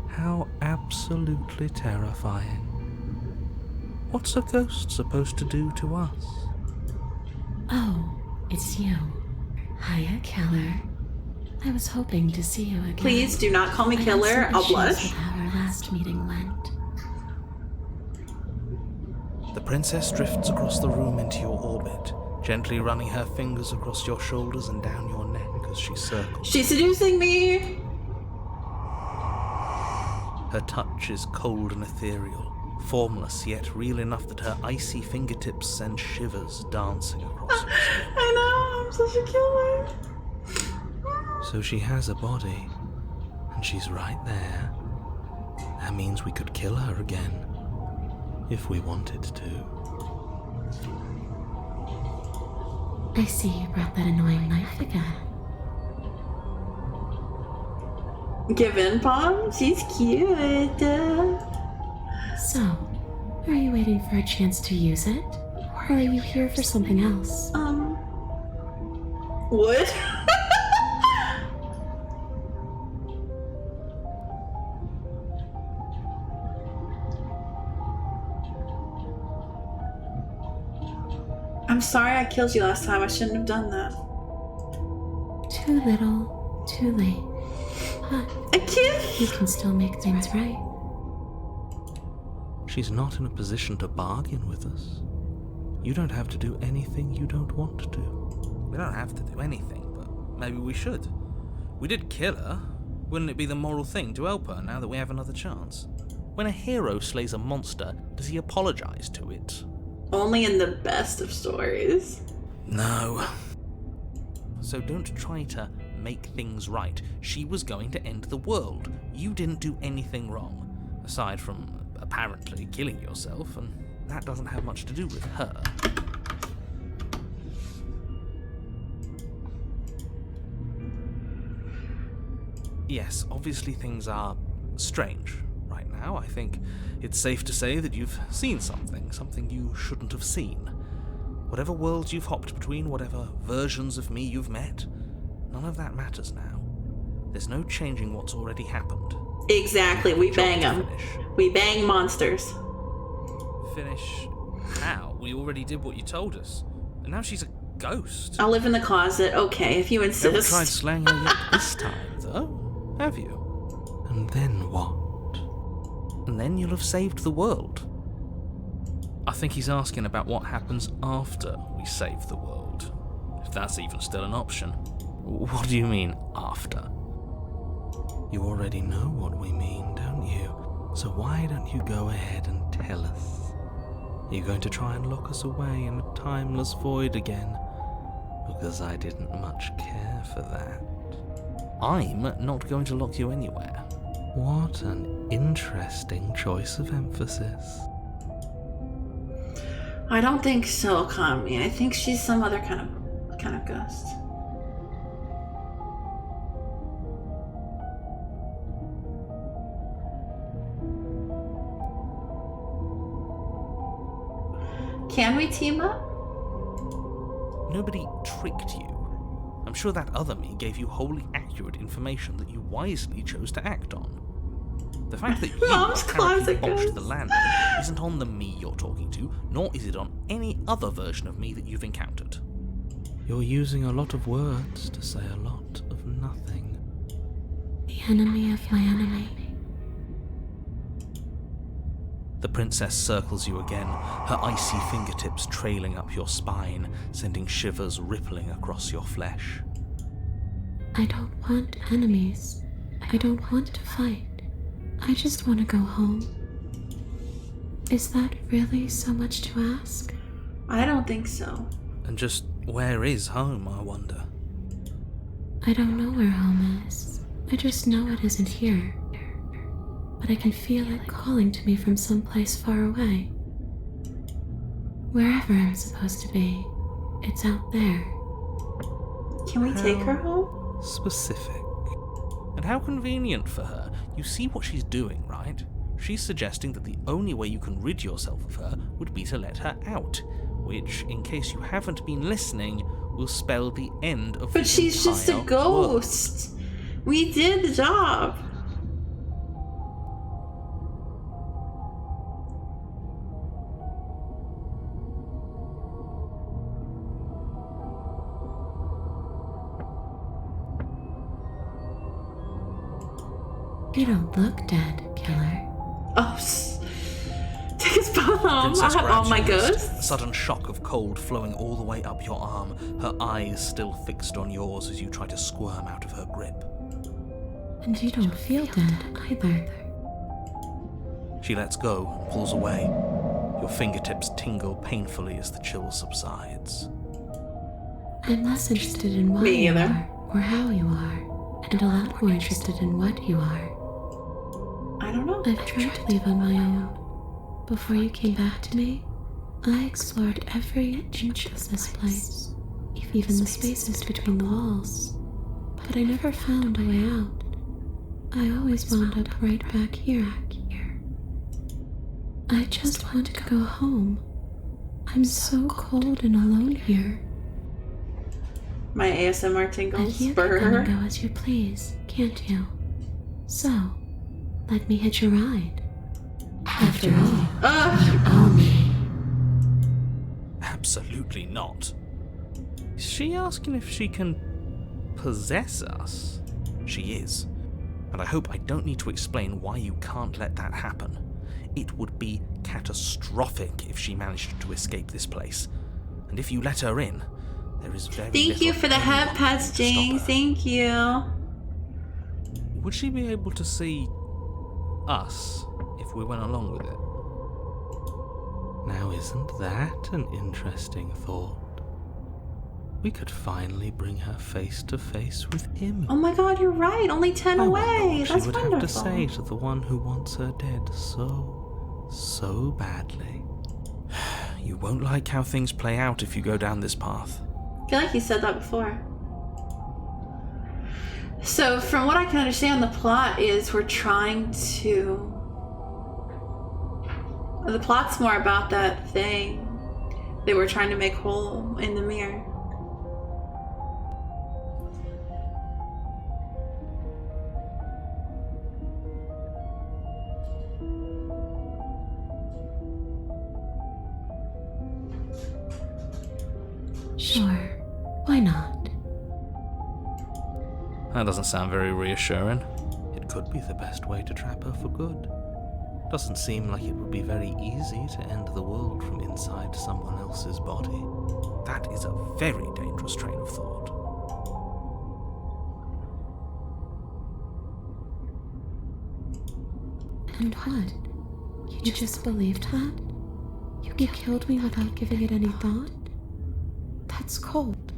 How absolutely terrifying. What's a ghost supposed to do to us? Oh, it's you. Hiya, Killer. I was hoping to see you again. Please do not call me I had Killer. some I'll issues blush. with how our last meeting went. The princess drifts across the room into your orbit, gently running her fingers across your shoulders and down your neck as she circles. She's seducing me. Her touch is cold and ethereal, formless yet real enough that her icy fingertips send shivers dancing across your skin. I know, I'm such a killer. So she has a body, and she's right there. That means we could kill her again, if we wanted to. I see you brought that annoying knife again. Give in, Palm. She's cute. So, are you waiting for a chance to use it? Or are you here for something else? What? I'm sorry I killed you last time. I shouldn't have done that. Too little, too late. But A kiss? you can still make things right. She's not in a position to bargain with us. You don't have to do anything you don't want to do. We don't have to do anything, but maybe we should. We did kill her. Wouldn't it be the moral thing to help her now that we have another chance? When a hero slays a monster, does he apologize to it? Only in the best of stories. No. So don't try to make things right. She was going to end the world. You didn't do anything wrong, aside from apparently killing yourself, and that doesn't have much to do with her. Yes, obviously things are strange right now. I think it's safe to say that you've seen something you shouldn't have seen. Whatever worlds you've hopped between, whatever versions of me you've met, none of that matters now. There's no changing what's already happened. Exactly. We bang them. We bang monsters. Finish? How? We already did what you told us. And now she's a ghost. I'll live in the closet. Okay, if you Never insist. tried slaying her yet this time, though. Have you? And then what? And then you'll have saved the world. I think he's asking about what happens after we save the world. If that's even still an option. What do you mean, after? You already know what we mean, don't you? So why don't you go ahead and tell us? Are you going to try and lock us away in a timeless void again? Because I didn't much care for that. I'm not going to lock you anywhere. What an interesting choice of emphasis. I don't think so, Kami. I think she's some other kind of ghost. Can we team up? Nobody tricked you. I'm sure that other me gave you wholly accurate information that you wisely chose to act on. The fact that you Mom's apparently closet botched ghost. the landing isn't on the me you're talking to, nor is it on any other version of me that you've encountered. You're using a lot of words to say a lot of nothing. The enemy of my enemy. The princess circles you again, her icy fingertips trailing up your spine, sending shivers rippling across your flesh. I don't want enemies. I don't want to fight. I just want to go home. Is that really so much to ask? I don't think so. And just where is home, I wonder? I don't know where home is. I just know it isn't here. But I can feel it calling to me from someplace far away. Wherever I'm supposed to be, it's out there. Can we take her home? Specific. And how convenient for her. You see what she's doing, right? She's suggesting that the only way you can rid yourself of her would be to let her out, which, in case you haven't been listening, will spell the end of But the she's just a entire ghost. We did the job. You don't look dead, killer. Oh, take us both home. I Princess have all grabs my your wrist, ghosts. a sudden shock of cold flowing all the way up your arm, her eyes still fixed on yours as you try to squirm out of her grip. And you don't feel dead either. She lets go and pulls away. Your fingertips tingle painfully as the chill subsides. I'm less interested in why Me you either. are or how you are, and a lot more interested in what you are. I don't know. I've tried to leave on my own. Before you came back to me, I explored every inch of this place, even the spaces between the walls. But I never found a way out. I always wound up right back here. I just want to go home. I'm so cold and alone here. My ASMR And tingles you for can come and her. go as you please, can't you? So, let me hitch a ride. After all, Ugh. own me. Absolutely not. Is she asking if she can possess us? She is. And I hope I don't need to explain why you can't let that happen. It would be catastrophic if she managed to escape this place. And if you let her in, there is very Thank you little for the anyone head can pats, do to stop Jing. her. Thank you. Would she be able to see us if we went along with it? Now, isn't that an interesting thought? We could finally bring her face to face with him. Oh my god, you're right. Only 10 I wonder away. what That's she would wonderful. have to say to the one who wants her dead so badly. You won't like how things play out if you go down this path. I feel like you said that before. So, from what I can understand, the plot is we're trying to... The plot's more about that thing they were trying to make whole in the mirror. Sure, why not? That doesn't sound very reassuring. It could be the best way to trap her for good. Doesn't seem like it would be very easy to end the world from inside someone else's body. That is a very dangerous train of thought. And what? You just believed that? You killed me without giving it any thought? That's cold.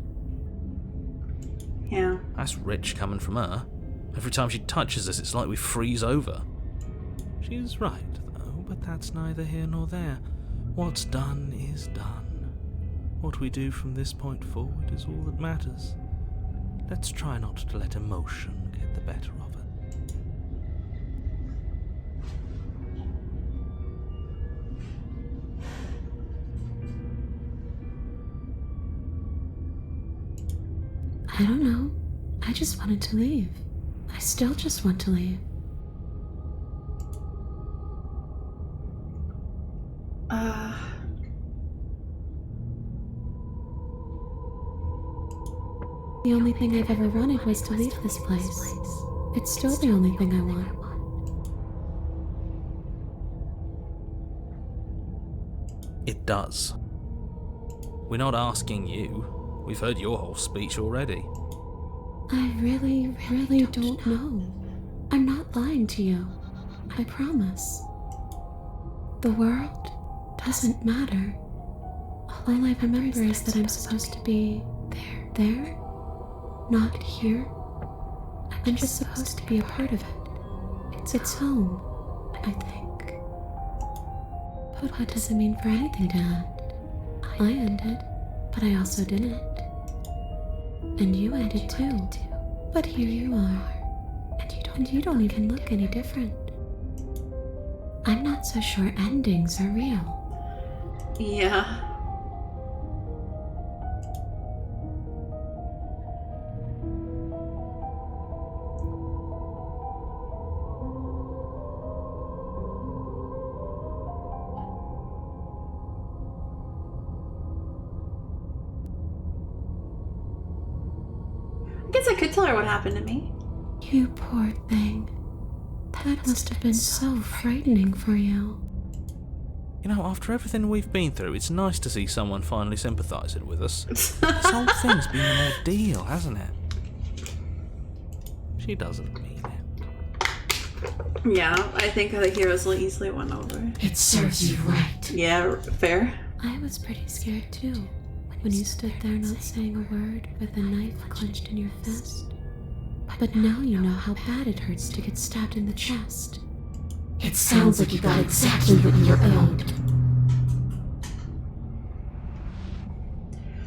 Yeah. That's rich coming from her. Every time she touches us, it's like we freeze over. She's right, though, but that's neither here nor there. What's done is done. What we do from this point forward is all that matters. Let's try not to let emotion get the better of it. I don't know. I just wanted to leave. I still just want to leave. The only thing I've ever wanted was to leave this place. It's still the only thing I want. It does. We're not asking you. We've heard your whole speech already. I really don't know. I'm not lying to you. I promise. The world doesn't matter. All I remember is that I'm supposed to be there, not here. I'm just supposed to be a part of it. It's home, I think. But what does it mean for anything to end? I ended, but I also didn't. And you ended too. But here you are. And you don't even look any different. I'm not so sure endings are real. Yeah. guess I could tell her what happened to me. You poor thing. That must have been so frightening for you. You know, after everything we've been through, it's nice to see someone finally sympathising with us. This whole thing's been an ordeal, hasn't it? She doesn't mean it. Yeah, I think the heroes will easily win over. It serves you right. Yeah, fair. I was pretty scared too, when you stood there not saying a word with a knife clenched in your fist. But now you know how bad it hurts to get stabbed in the chest. It sounds like you got exactly what you were owed.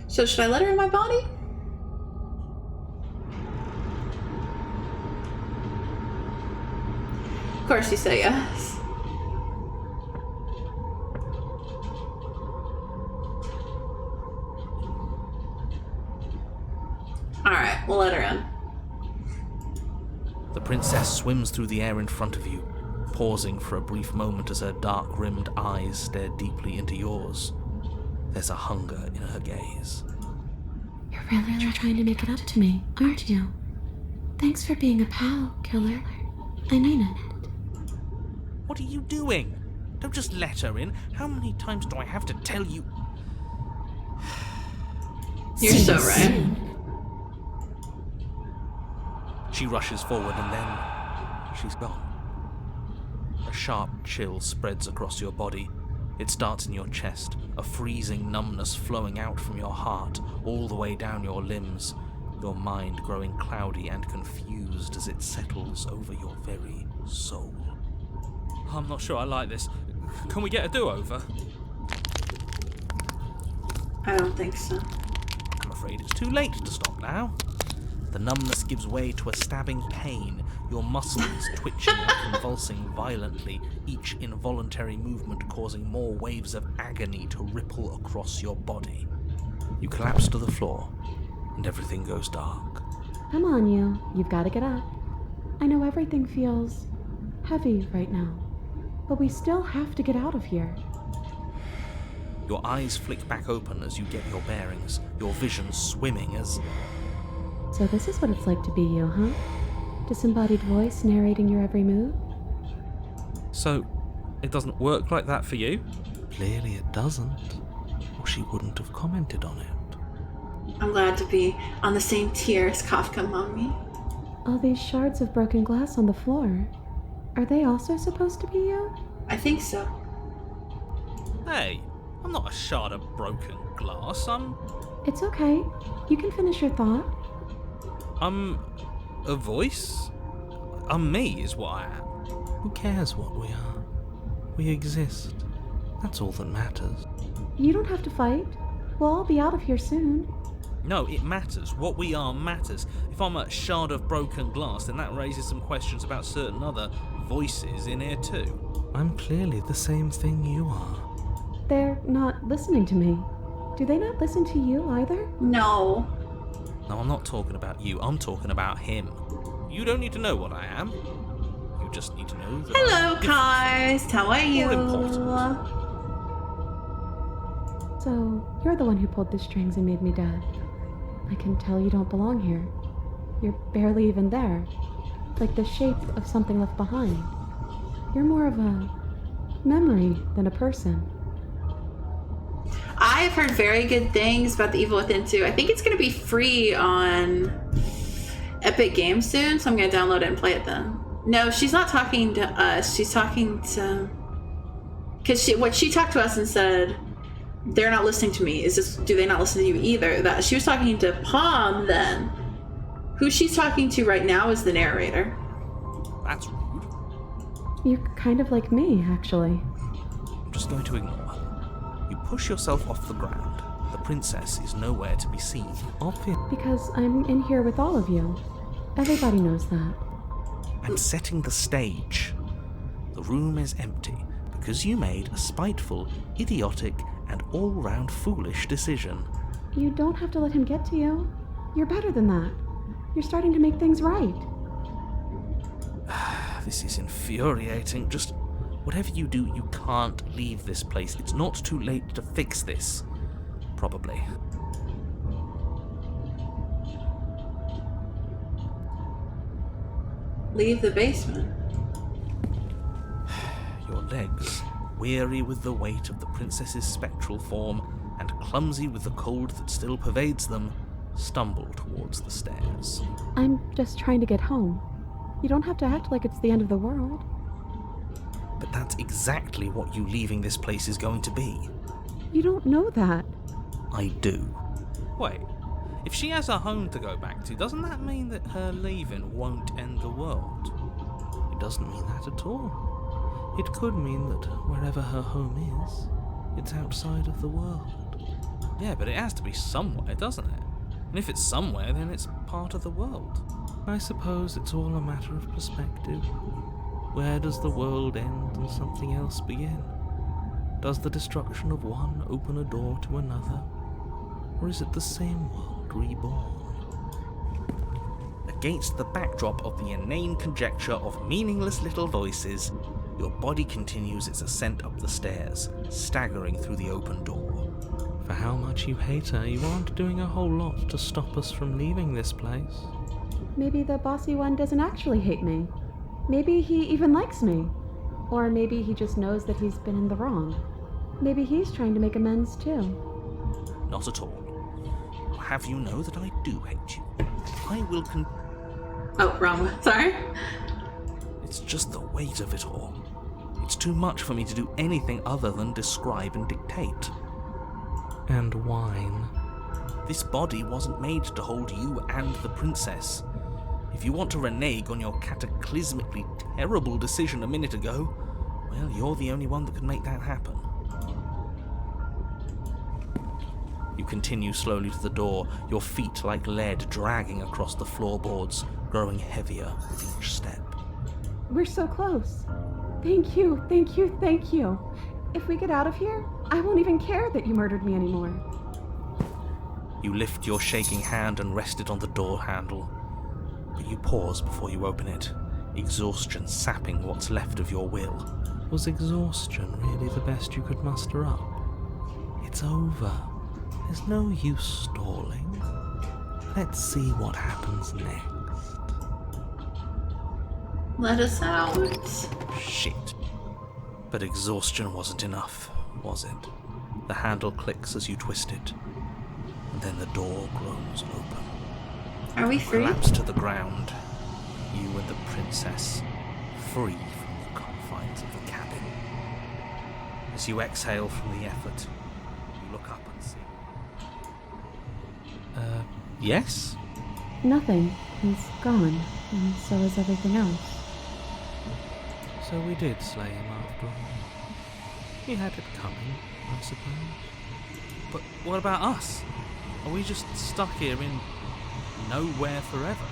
So should I let her in my body? Of course you say yes. Alright, we'll let her in. The princess swims through the air in front of you, pausing for a brief moment as her dark-rimmed eyes stare deeply into yours. There's a hunger in her gaze. You're really trying to make it up to me, aren't you? Thanks for being a pal, killer. I mean it. What are you doing? Don't just let her in. How many times do I have to tell you? You're so right. She rushes forward and then she's gone. A sharp chill spreads across your body. It starts in your chest, a freezing numbness flowing out from your heart, all the way down your limbs, your mind growing cloudy and confused as it settles over your very soul. I'm not sure I like this. Can we get a do-over? I don't think so. I'm afraid it's too late to stop now. The numbness gives way to a stabbing pain, your muscles twitching and convulsing violently, each involuntary movement causing more waves of agony to ripple across your body. You collapse to the floor, and everything goes dark. Come on, you. You've got to get up. I know everything feels heavy right now, but we still have to get out of here. Your eyes flick back open as you get your bearings, your vision swimming as... So this is what it's like to be you, huh? Disembodied voice narrating your every move? So, it doesn't work like that for you? Clearly it doesn't, or she wouldn't have commented on it. I'm glad to be on the same tier as Kafka Mommy. All these shards of broken glass on the floor. Are they also supposed to be you? I think so. Hey, I'm not a shard of broken glass. It's okay. You can finish your thought. I'm a voice? I'm me is what I am. Who cares what we are? We exist. That's all that matters. You don't have to fight. We'll all be out of here soon. No, it matters. What we are matters. If I'm a shard of broken glass, then that raises some questions about certain other voices in here too. I'm clearly the same thing you are. They're not listening to me. Do they not listen to you either? No. No, I'm not talking about you. I'm talking about him. You don't need to know what I am. You just need to know that Hello, I'm guys. How are you? more important. So, you're the one who pulled the strings and made me dead. I can tell you don't belong here. You're barely even there. Like the shape of something left behind. You're more of a memory than a person. I have heard very good things about The Evil Within 2. I think it's going to be free on Epic Games soon, so I'm going to download it and play it then. No, she's not talking to us. She's talking to... Because what she talked to us and said, they're not listening to me. Do they not listen to you either? That she was talking to Palm then. Who she's talking to right now is the narrator. That's rude. You're kind of like me, actually. I'm just going to ignore her. You push yourself off the ground. The princess is nowhere to be seen. Obviously. Because I'm in here with all of you. Everybody knows that. I'm setting the stage. The room is empty because you made a spiteful, idiotic, and all-round foolish decision. You don't have to let him get to you. You're better than that. You're starting to make things right. This is infuriating. Just whatever you do, you can't leave this place. It's not too late to fix this. Probably. leave the basement. Your legs, weary with the weight of the princess's spectral form and clumsy with the cold that still pervades them, stumble towards the stairs. I'm just trying to get home. You don't have to act like it's the end of the world. But that's exactly what you leaving this place is going to be. You don't know that. I do. Wait, if she has a home to go back to, doesn't that mean that her leaving won't end the world? It doesn't mean that at all. It could mean that wherever her home is, it's outside of the world. Yeah, but it has to be somewhere, doesn't it? And if it's somewhere, then it's part of the world. I suppose it's all a matter of perspective. Where does the world end and something else begin? Does the destruction of one open a door to another? Or is it the same world reborn? Against the backdrop of the inane conjecture of meaningless little voices, your body continues its ascent up the stairs, staggering through the open door. For how much you hate her, you aren't doing a whole lot to stop us from leaving this place. Maybe the bossy one doesn't actually hate me. Maybe he even likes me. Or maybe he just knows that he's been in the wrong. Maybe he's trying to make amends too. Not at all. I'll have you know that I do hate you. I will Oh, wrong one. Sorry. It's just the weight of it all. It's too much for me to do anything other than describe and dictate. And whine. This body wasn't made to hold you and the princess. If you want to renege on your cataclysmically terrible decision a minute ago, well, you're the only one that can make that happen. You continue slowly to the door, your feet like lead dragging across the floorboards, growing heavier with each step. We're so close. Thank you, thank you, thank you. If we get out of here, I won't even care that you murdered me anymore. You lift your shaking hand and rest it on the door handle. But you pause before you open it, exhaustion sapping what's left of your will. Was exhaustion really the best you could muster up? It's over. There's no use stalling. Let's see what happens next. Let us out. Shit. But exhaustion wasn't enough, was it? The handle clicks as you twist it, and then the door groans open. Are we free? Collapse to the ground. You and the princess, free from the confines of the cabin. As you exhale from the effort, you look up and see. Yes? Nothing. He's gone, and so is everything else. So we did slay him after all. He had it coming, I suppose. But what about us? Are we just stuck here in nowhere forever?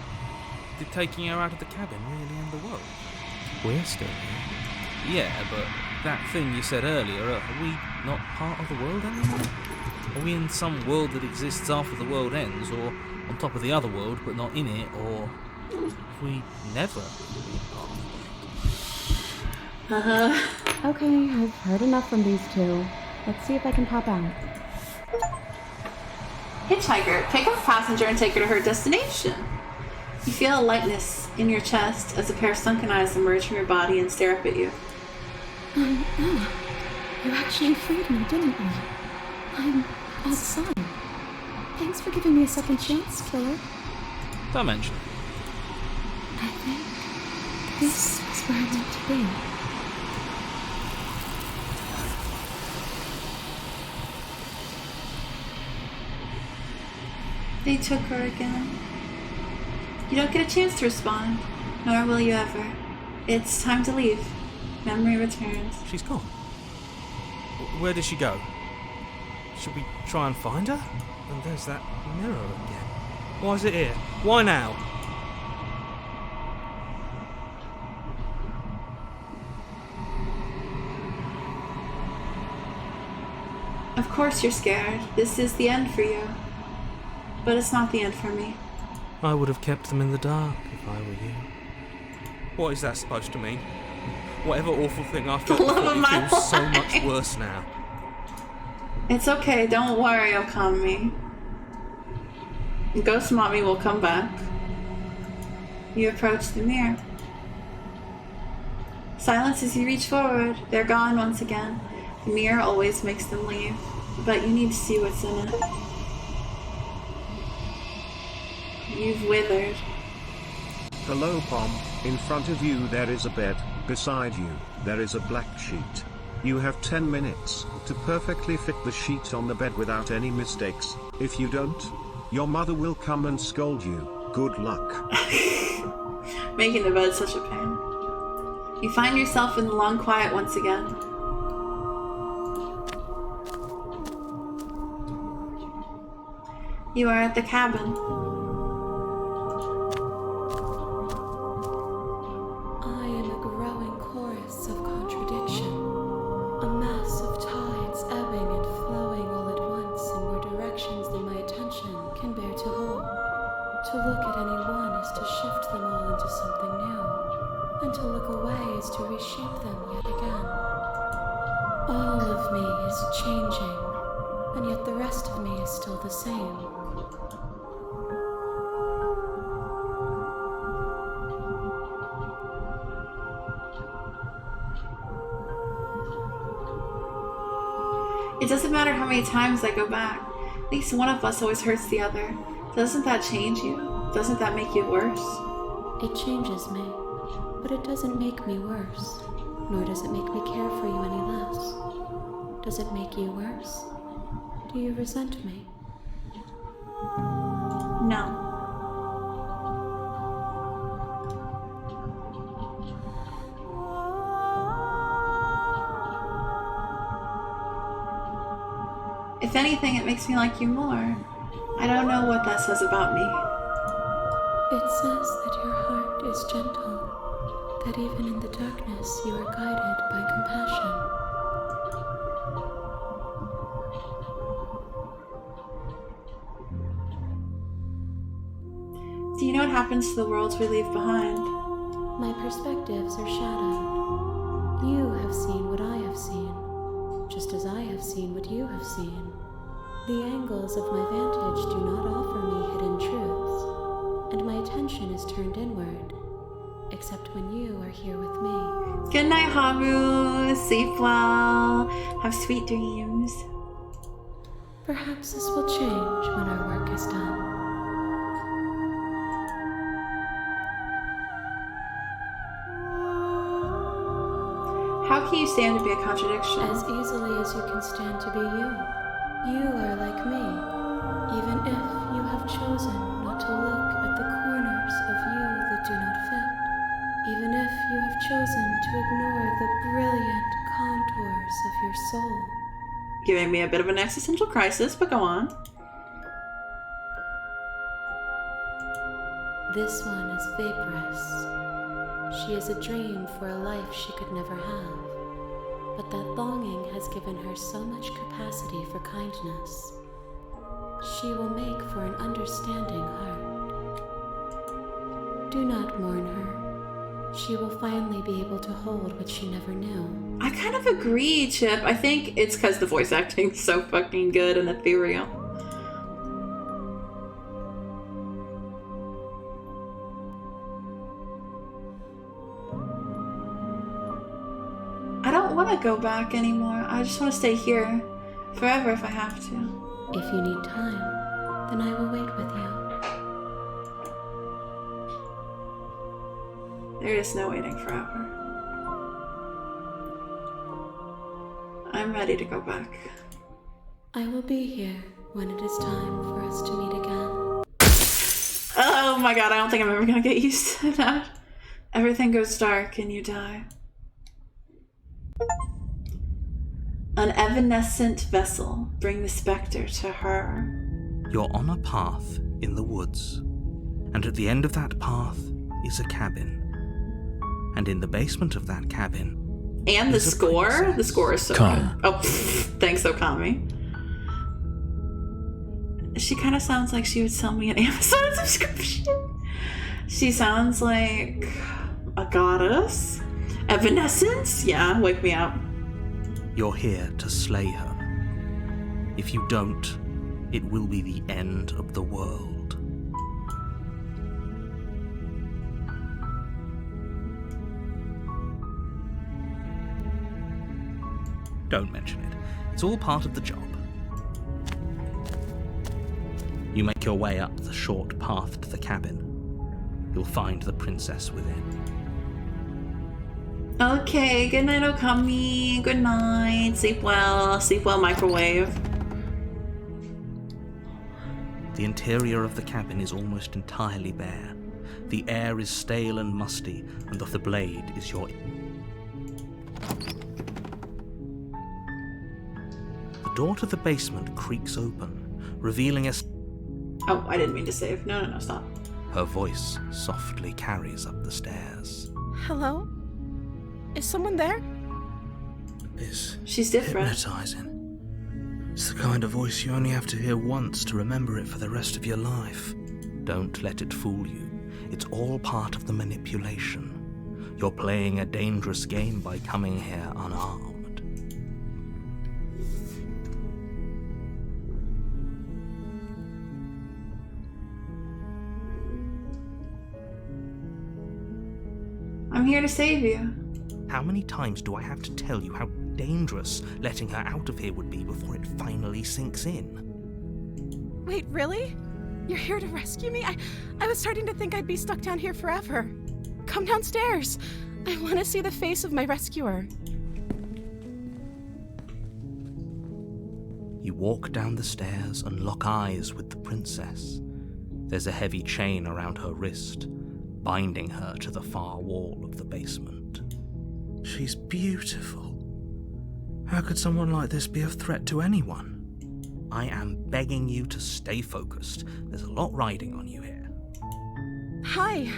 Did taking her out of the cabin really end the world? We're still here. Yeah, but that thing you said earlier, are we not part of the world anymore? Are we in some world that exists after the world ends, or on top of the other world but not in it, or have we never been part of the world? Okay, I've heard enough from these two. Let's see if I can pop out. Hitchhiker, pick up a passenger and take her to her destination. You feel a lightness in your chest as a pair of sunken eyes emerge from your body and stare up at you. You actually freed me, didn't you? I'm outside. Thanks for giving me a second chance, killer. Don't mention it. I think this is where I meant to be. They took her again. You don't get a chance to respond, nor will you ever. It's time to leave. Memory returns. She's gone. Where did she go? Should we try and find her? And there's that mirror again. Why is it here? Why now? Of course you're scared. This is the end for you. But it's not the end for me. I would have kept them in the dark if I were you. What is that supposed to mean? Whatever awful thing I felt Love before, of it my feels so life. much worse now. It's okay, don't worry, Okami. Ghost Mommy will come back. You approach the mirror. Silence as you reach forward. They're gone once again. The mirror always makes them leave, but you need to see what's in it. You've withered. Hello, Pom. In front of you there is a bed. Beside you, there is a black sheet. You have 10 minutes to perfectly fit the sheet on the bed without any mistakes. If you don't, your mother will come and scold you. Good luck. Making the bed such a pain. You find yourself in the long quiet once again. You are at the cabin. I am a growing chorus of contradiction, a mass of tides ebbing and flowing all at once in more directions than my attention can bear to hold. To look at any one is to shift them all into something new, and to look away is to reshape them yet again. All of me is changing, and yet the rest of me is still the same. It doesn't matter how many times I go back. At least one of us always hurts the other. Doesn't that change you? Doesn't that make you worse? It changes me, but it doesn't make me worse, nor does it make me care for you any less. Does it make you worse? Do you resent me? No. If anything, it makes me like you more. I don't know what that says about me. It says that your heart is gentle, that even in the darkness you are guided by compassion. Do you know what happens to the worlds we leave behind? My perspectives are shadowed. You have seen what I have seen, just as I have seen what you have seen. The angles of my vantage do not offer me hidden truths, and my attention is turned inward, except when you are here with me. Good night, Haru. Sleep well. Have sweet dreams. Perhaps this will change when our work is done. How can you stand to be a contradiction? As easily as you can stand to be you. You are like me, even if you have chosen not to look at the corners of you that do not fit, even if you have chosen to ignore the brilliant contours of your soul. Giving me a bit of an existential crisis, but go on. This one is vaporous. She is a dream for a life she could never have. But that longing has given her so much capacity for kindness. She will make for an understanding heart. Do not mourn her. She will finally be able to hold what she never knew. I kind of agree, Chip. I think it's because the voice acting is so fucking good and ethereal. I don't want to go back anymore. I just want to stay here forever if I have to. If you need time, then I will wait with you. There is no waiting forever. I'm ready to go back. I will be here when it is time for us to meet again. Oh my god, I don't think I'm ever gonna get used to that. Everything goes dark and you die. An evanescent vessel. Bring the specter to her. You're on a path in the woods, and at the end of that path is a cabin. And in the basement of that cabin... And the score? princess. The score is so Calm. good. Oh, thanks, Okami. She kind of sounds like she would sell me an Amazon subscription. She sounds like a goddess. Evanescence? Yeah, wake me up. You're here to slay her. If you don't, it will be the end of the world. Don't mention it. It's all part of the job. You make your way up the short path to the cabin. You'll find the princess within. Okay, good night, Okami. Good night. Sleep well, microwave. The interior of the cabin is almost entirely bare. The air is stale and musty, and the blade is your... The door to the basement creaks open, revealing a... Oh, I didn't mean to save. No, stop. Her voice softly carries up the stairs. Hello? Is someone there? She's different. Hypnotizing. It's the kind of voice you only have to hear once to remember it for the rest of your life. Don't let it fool you. It's all part of the manipulation. You're playing a dangerous game by coming here unarmed. I'm here to save you. How many times do I have to tell you how dangerous letting her out of here would be before it finally sinks in? Wait, really? You're here to rescue me? I was starting to think I'd be stuck down here forever. Come downstairs. I want to see the face of my rescuer. You walk down the stairs and lock eyes with the princess. There's a heavy chain around her wrist, binding her to the far wall of the basement. She's beautiful. How could someone like this be a threat to anyone? I am begging you to stay focused. There's a lot riding on you here. Hi.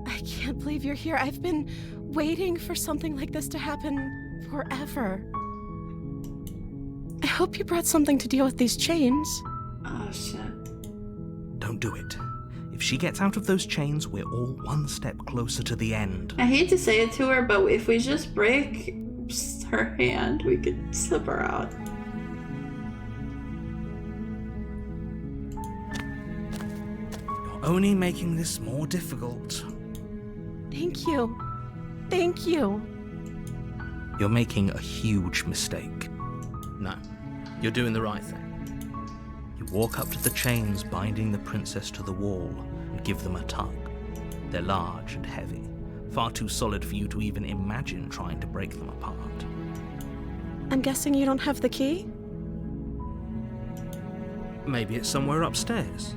I can't believe you're here. I've been waiting for something like this to happen forever. I hope you brought something to deal with these chains. Oh, shit. Don't do it. If she gets out of those chains, we're all one step closer to the end. I hate to say it to her, but if we just break her hand, we could slip her out. You're only making this more difficult. Thank you. Thank you. You're making a huge mistake. No, you're doing the right thing. You walk up to the chains binding the princess to the wall and give them a tug. They're large and heavy, far too solid for you to even imagine trying to break them apart. I'm guessing you don't have the key? Maybe it's somewhere upstairs.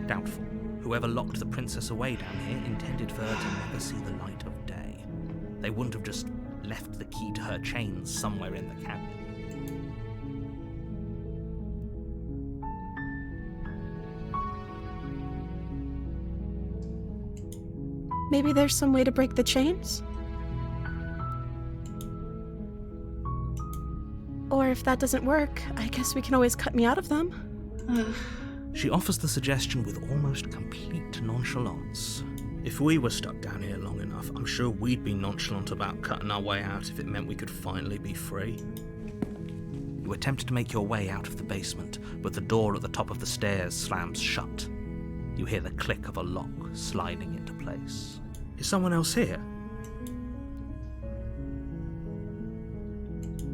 Doubtful. Whoever locked the princess away down here intended for her to never see the light of day. They wouldn't have just left the key to her chains somewhere in the cabin. Maybe there's some way to break the chains? Or if that doesn't work, I guess we can always cut me out of them. She offers the suggestion with almost complete nonchalance. If we were stuck down here long enough, I'm sure we'd be nonchalant about cutting our way out if it meant we could finally be free. You attempt to make your way out of the basement, but the door at the top of the stairs slams shut. You hear the click of a lock sliding into place. Is someone else here?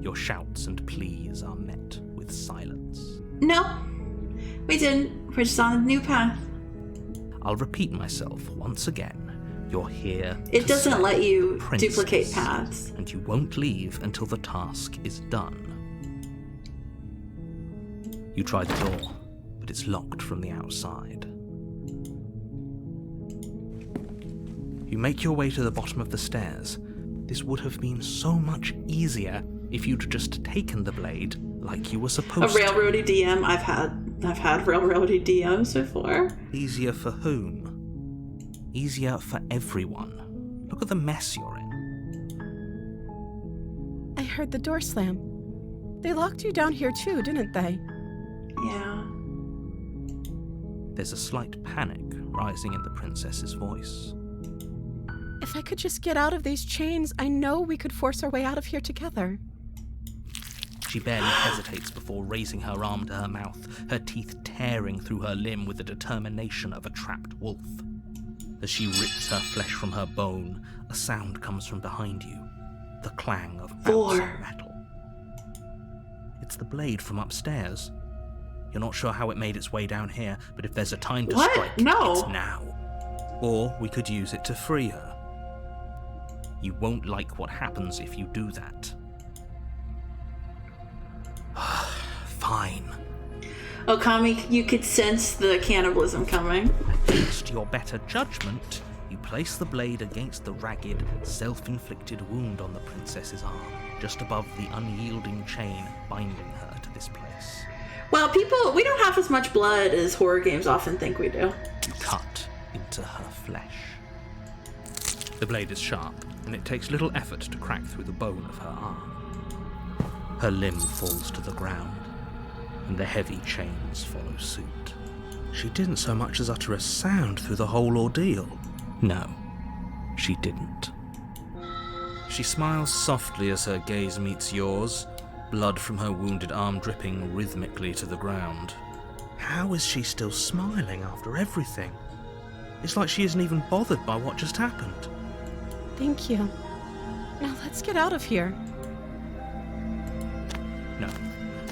Your shouts and pleas are met with silence. No, we didn't. We're just on a new path. I'll repeat myself once again. You're here. It doesn't save let you princess, duplicate paths. and you won't leave until the task is done. You try the door, but it's locked from the outside. You make your way to the bottom of the stairs. This would have been so much easier if you'd just taken the blade like you were A supposed to. railroady DM. I've had railroady DMs before. Easier for whom? Easier for everyone. Look at the mess you're in. I heard the door slam. They locked you down here too, didn't they? Yeah. There's a slight panic rising in the princess's voice. If I could just get out of these chains, I know we could force our way out of here together. She barely hesitates before raising her arm to her mouth, her teeth tearing through her limb with the determination of a trapped wolf. As she rips her flesh from her bone, a sound comes from behind you, the clang of bouncing metal. It's the blade from upstairs. You're not sure how it made its way down here, but if there's a time to What? strike, No. it's now. Or we could use it to free her. You won't like what happens if you do that. Fine. Okami, you could sense the cannibalism coming. Against your better judgment, you place the blade against the ragged, self-inflicted wound on the princess's arm, just above the unyielding chain binding her to this place. Well, we don't have as much blood as horror games often think we do. You cut into her flesh. The blade is sharp, and it takes little effort to crack through the bone of her arm. Her limb falls to the ground, and the heavy chains follow suit. She didn't so much as utter a sound through the whole ordeal. No, she didn't. She smiles softly as her gaze meets yours, blood from her wounded arm dripping rhythmically to the ground. How is she still smiling after everything? It's like she isn't even bothered by what just happened. Thank you. Now let's get out of here. No,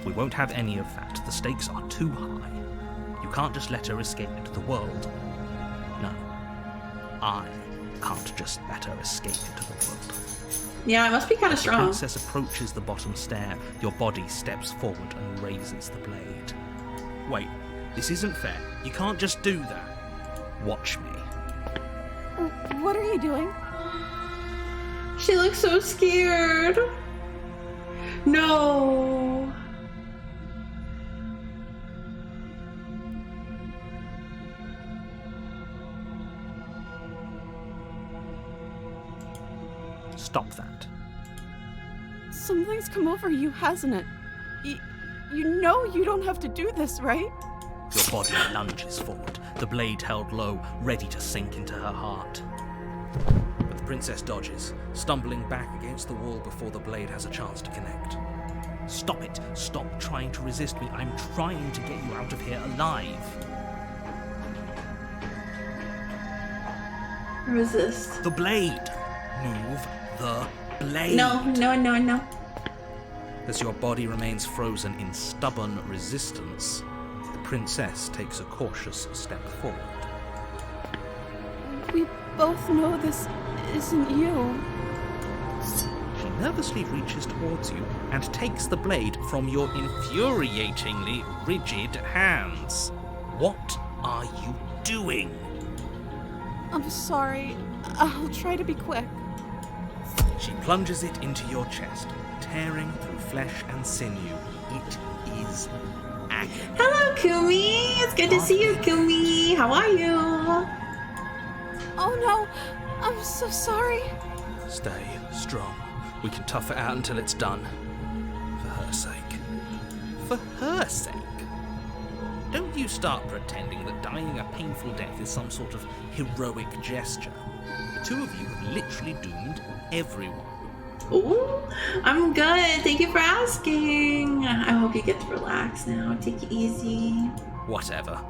we won't have any of that. The stakes are too high. You can't just let her escape into the world. No, I can't just let her escape into the world. Yeah, it must be kind of As the strong. princess approaches the bottom stair, your body steps forward and raises the blade. Wait, this isn't fair. You can't just do that. Watch me. What are you doing? She looks so scared. No. Stop that. Something's come over you, hasn't it? You know you don't have to do this, right? Your body lunges forward, the blade held low, ready to sink into her heart. But the princess dodges, stumbling back against the wall before the blade has a chance to connect. Stop it! Stop trying to resist me. I'm trying to get you out of here alive. Resist. The blade! Move the blade! No. As your body remains frozen in stubborn resistance, the princess takes a cautious step forward. We both know this isn't you. She nervously reaches towards you and takes the blade from your infuriatingly rigid hands. What are you doing? I'm sorry. I'll try to be quick. She plunges it into your chest, tearing through flesh and sinew. It is agony. Hello, Kumi. It's good to see you, Kumi. How are you? Oh no, I'm so sorry. Stay strong. We can tough it out until it's done. For her sake. For her sake? Don't you start pretending that dying a painful death is some sort of heroic gesture. The two of you have literally doomed everyone. Ooh, I'm good. Thank you for asking. I hope you get to relax now. Take it easy. Whatever.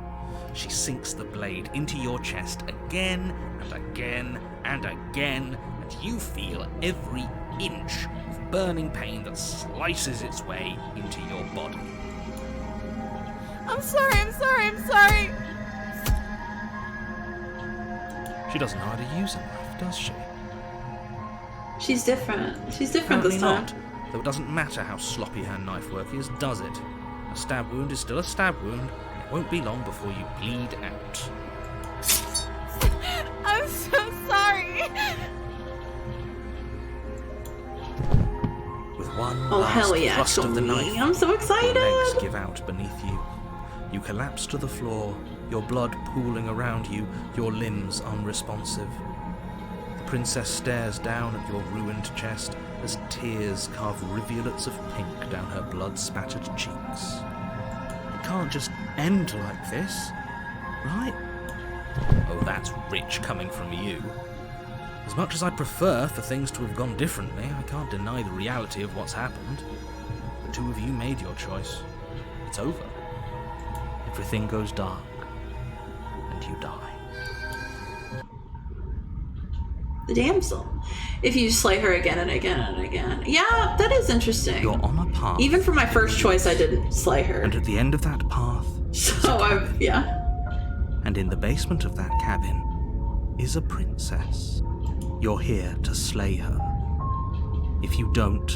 She sinks the blade into your chest again and again and again, and you feel every inch of burning pain that slices its way into your body. I'm sorry. She doesn't know how to use a knife, does she? She's different. She's different Apparently this time. not, though it doesn't matter how sloppy her knife work is, does it? A stab wound is still a stab wound, and it won't be long before you bleed out. I'm so sorry. With one Oh, last hell yeah, thrust of the Kumi. knife, I'm so your excited. legs give out beneath you. You collapse to the floor, your blood pooling around you, your limbs unresponsive. The princess stares down at your ruined chest as tears carve rivulets of pink down her blood-spattered cheeks. It can't just end like this, right? Oh, that's rich coming from you. As much as I'd prefer for things to have gone differently, I can't deny the reality of what's happened. The two of you made your choice. It's over. Everything goes dark, and you die. the damsel. If you slay her again and again and again. Yeah, that is interesting. You're on a path. Even for my first choice, I didn't slay her. And at the end of that path, So yeah. and in the basement of that cabin is a princess. You're here to slay her. If you don't,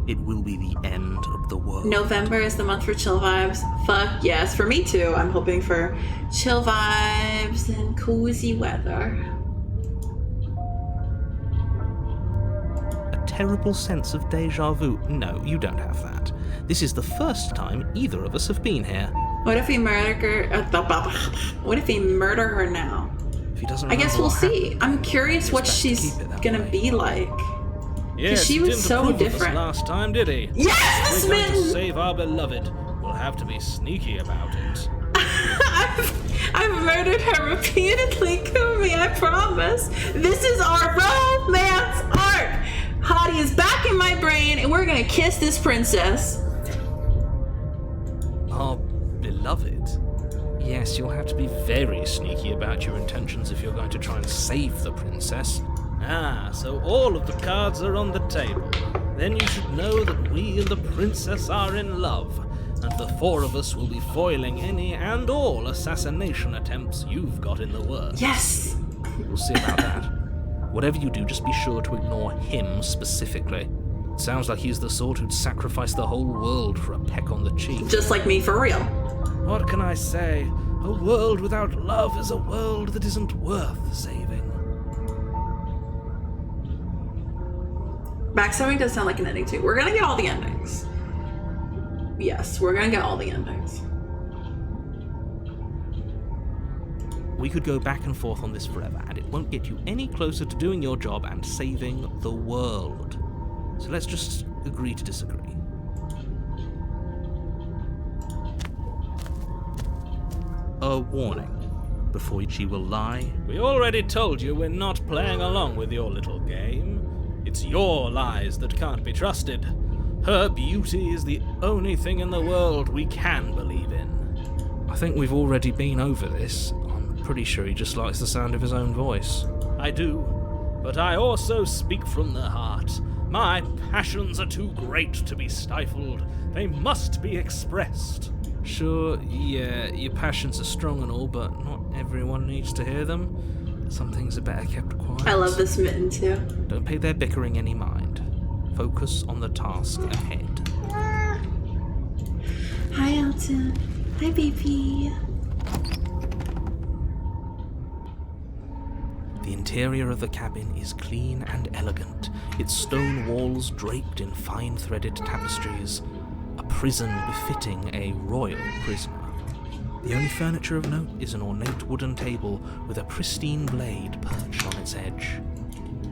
it will be the end of the world. November is the month for chill vibes. Fuck yes, for me too. I'm hoping for chill vibes and cozy weather. A terrible sense of deja vu. No, you don't have that. This is the first time either of us have been here. What if we murder her? What if we murder her now? If he doesn't I guess remember we'll what see. happened, I'm curious what best to she's keep it that gonna way. be like. Yes, she he was didn't so approve of us different. last time, did he? Yes, the We're going to smitten! save our beloved. We'll have to be sneaky about it. I've murdered her repeatedly, Kumi, I promise. This is our romance arc. Hottie is back in my brain, and we're gonna kiss this princess. Our beloved? Yes, you'll have to be very sneaky about your intentions if you're going to try and save the princess. Ah, so all of the cards are on the table. Then you should know that we and the princess are in love, and the four of us will be foiling any and all assassination attempts you've got in the works. Yes! We'll see about that. Whatever you do, just be sure to ignore him specifically. It sounds like he's the sort who'd sacrifice the whole world for a peck on the cheek. Just like me, for real. What can I say? A world without love is a world that isn't worth saving. Backstabbing does sound like an ending too. We're gonna get all the endings. Yes, we're gonna get all the endings. We could go back and forth on this forever, and it won't get you any closer to doing your job and saving the world. So let's just agree to disagree. A warning. Before she will lie, We already told you we're not playing along with your little game. It's your lies that can't be trusted. Her beauty is the only thing in the world we can believe in. I think we've already been over this. I'm pretty sure he just likes the sound of his own voice. I do, but I also speak from the heart. My passions are too great to be stifled. They must be expressed. Sure, yeah, your passions are strong and all, but not everyone needs to hear them. Some things are better kept quiet. I love this mitten too. Don't pay their bickering any mind. Focus on the task ahead. Hi, Elton. Hi, BP. The interior of the cabin is clean and elegant, its stone walls draped in fine-threaded tapestries, a prison befitting a royal prisoner. The only furniture of note is an ornate wooden table with a pristine blade perched on its edge.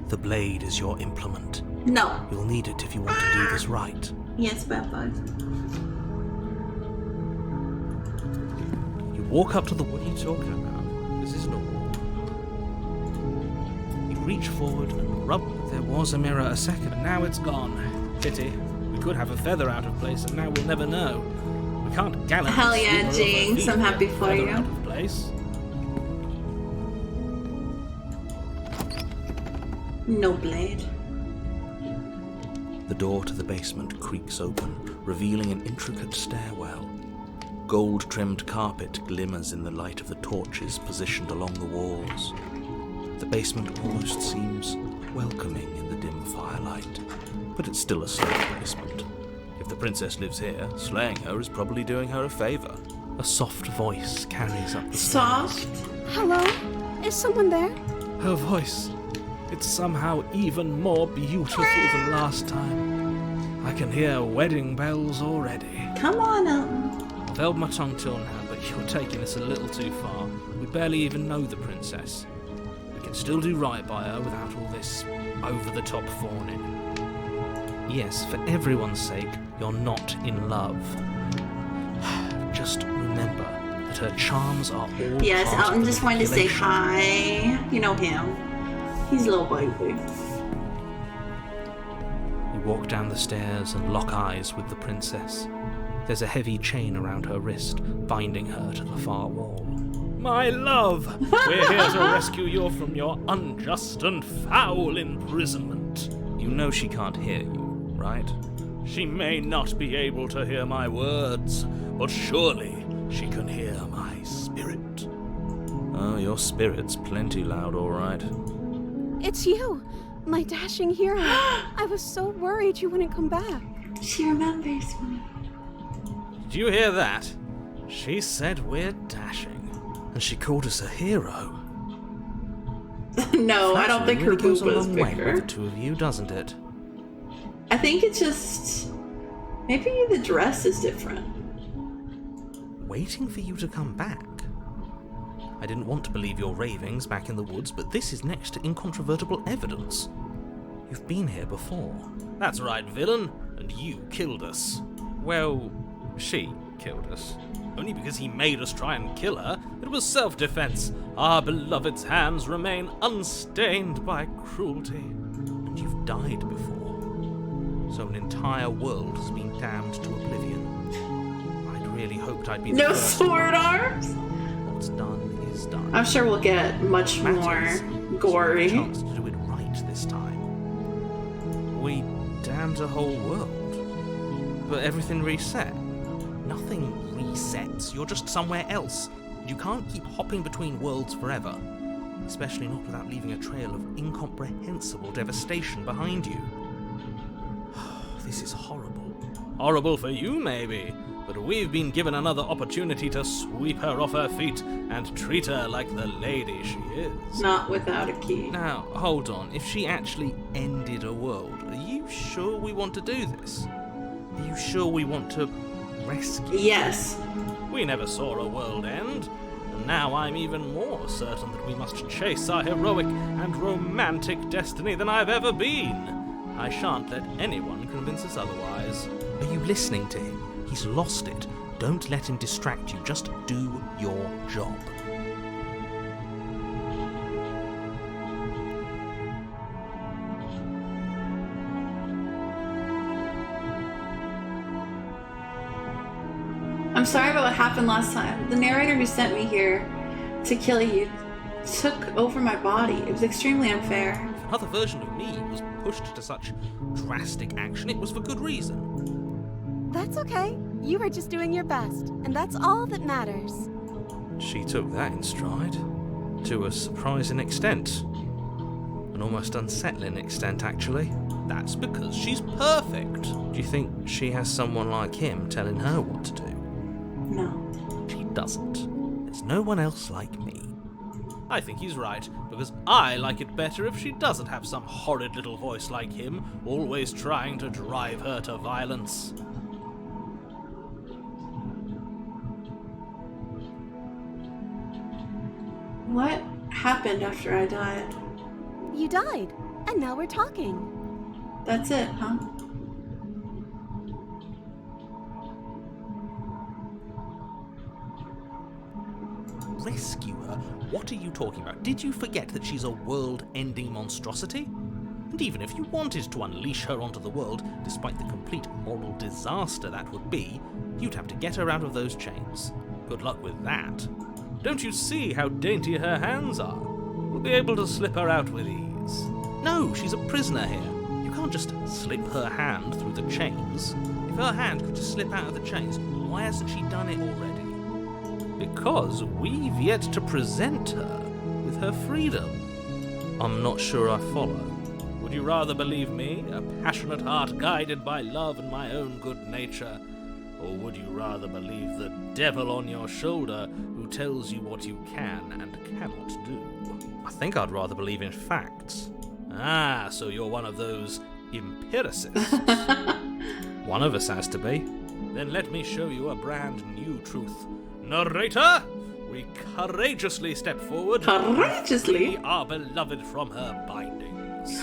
The blade is your implement. No. You'll need it if you want to do this right. Yes, Papa. You walk up to the... What are you talking about? This isn't a wall. You reach forward and rub... There was a mirror a second, and Now it's gone. Pity. We could have a feather out of place, and now we'll never know. We can't gallantly Hell yeah, sweep her off her Jinx, feet I'm happy with a for feather you. out of place. No blade. The door to the basement creaks open, revealing an intricate stairwell. Gold-trimmed carpet glimmers in the light of the torches positioned along the walls. The basement almost seems welcoming in the dim firelight, but it's still a slow basement. If the princess lives here, slaying her is probably doing her a favor. A soft voice carries up the Soft? stairs. Hello? Is someone there? Her voice. It's somehow even more beautiful than last time. I can hear wedding bells already. Come on, Elton. I've held my tongue till now, but you're taking this a little too far. We barely even know the princess. We can still do right by her without all this over-the-top fawning. Yes, for everyone's sake, you're not in love. Just remember that her charms are all Yes, part Elton of the just wanted to say manipulation. hi. You know him. He's a little baby. You walk down the stairs and lock eyes with the princess. There's a heavy chain around her wrist, binding her to the far wall. My love, we're here to rescue you from your unjust and foul imprisonment. You know she can't hear you, right? She may not be able to hear my words, but surely she can hear my spirit. Oh, your spirit's plenty loud, all right. It's you, my dashing hero. I was so worried you wouldn't come back. She remembers me. Did you hear that? She said we're dashing. And she called us a hero. No, I don't think her really goes a boob was long way with bigger. the two of you, doesn't it? I think it's just... maybe the dress is different. Waiting for you to come back. I didn't want to believe your ravings back in the woods, but this is next to incontrovertible evidence. You've been here before. That's right, villain, and you killed us. Well, she killed us. Only because he made us try and kill her. It was self-defense. Our beloved's hands remain unstained by cruelty. And you've died before. So an entire world has been damned to oblivion. I'd really hoped I'd be the No first sword one. arms? What's done is done. I'm sure we'll get much more Matters gory. is you have a chance to do it right this time. We damned a whole world. But everything reset. Nothing resets. You're just somewhere else. You can't keep hopping between worlds forever. Especially not without leaving a trail of incomprehensible devastation behind you. This is horrible. Horrible for you, maybe, but we've been given another opportunity to sweep her off her feet and treat her like the lady she is. Not without a key. Now, hold on. If she actually ended a world, are you sure we want to do this? Are you sure we want to rescue? Yes. We never saw a world end, and now I'm even more certain that we must chase our heroic and romantic destiny than I've ever been. I shan't let anyone convince us otherwise. Are you listening to him? He's lost it. Don't let him distract you. Just do your job. I'm sorry about what happened last time. The narrator who sent me here to kill you took over my body. It was extremely unfair. If another version of me was pushed to such drastic action, it was for good reason. That's okay. You were just doing your best, and that's all that matters. She took that in stride. To a surprising extent. An almost unsettling extent, actually. That's because she's perfect. Do you think she has someone like him telling her what to do? No. She doesn't. There's no one else like me. I think he's right, because I like it better if she doesn't have some horrid little voice like him, always trying to drive her to violence. What happened after I died? You died, and now we're talking. That's it, huh? Rescue her? What are you talking about? Did you forget that she's a world-ending monstrosity? And even if you wanted to unleash her onto the world, despite the complete moral disaster that would be, you'd have to get her out of those chains. Good luck with that. Don't you see how dainty her hands are? We'll be able to slip her out with ease. No, she's a prisoner here. You can't just slip her hand through the chains. If her hand could just slip out of the chains, why hasn't she done it already? Because we've yet to present her with her freedom. I'm not sure I follow. Would you rather believe me, a passionate heart guided by love and my own good nature? Or would you rather believe the devil on your shoulder who tells you what you can and cannot do? I think I'd rather believe in facts. Ah, so you're one of those empiricists. One of us has to be. Then let me show you a brand new truth. Narrator, we courageously step forward. Courageously? We are beloved from her bindings.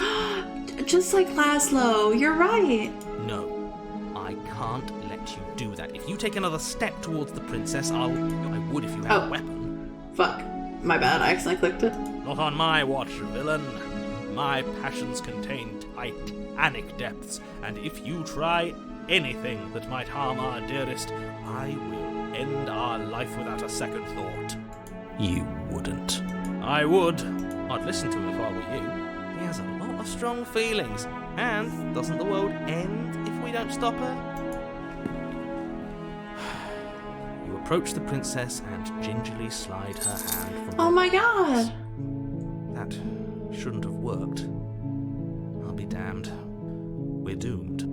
Just like Laszlo, you're right. No, I can't let you do that. If you take another step towards the princess, I would if you had a weapon. Fuck. My bad, I accidentally clicked it. Not on my watch, villain. My passions contain titanic depths, and if you try anything that might harm our dearest, I will end our life without a second thought. You wouldn't. I would. I'd listen to him if I were you. He has a lot of strong feelings. And doesn't the world end if we don't stop her? You approach the princess and gingerly slide her hand from Oh her my arms. god. That shouldn't have worked. I'll be damned. We're doomed.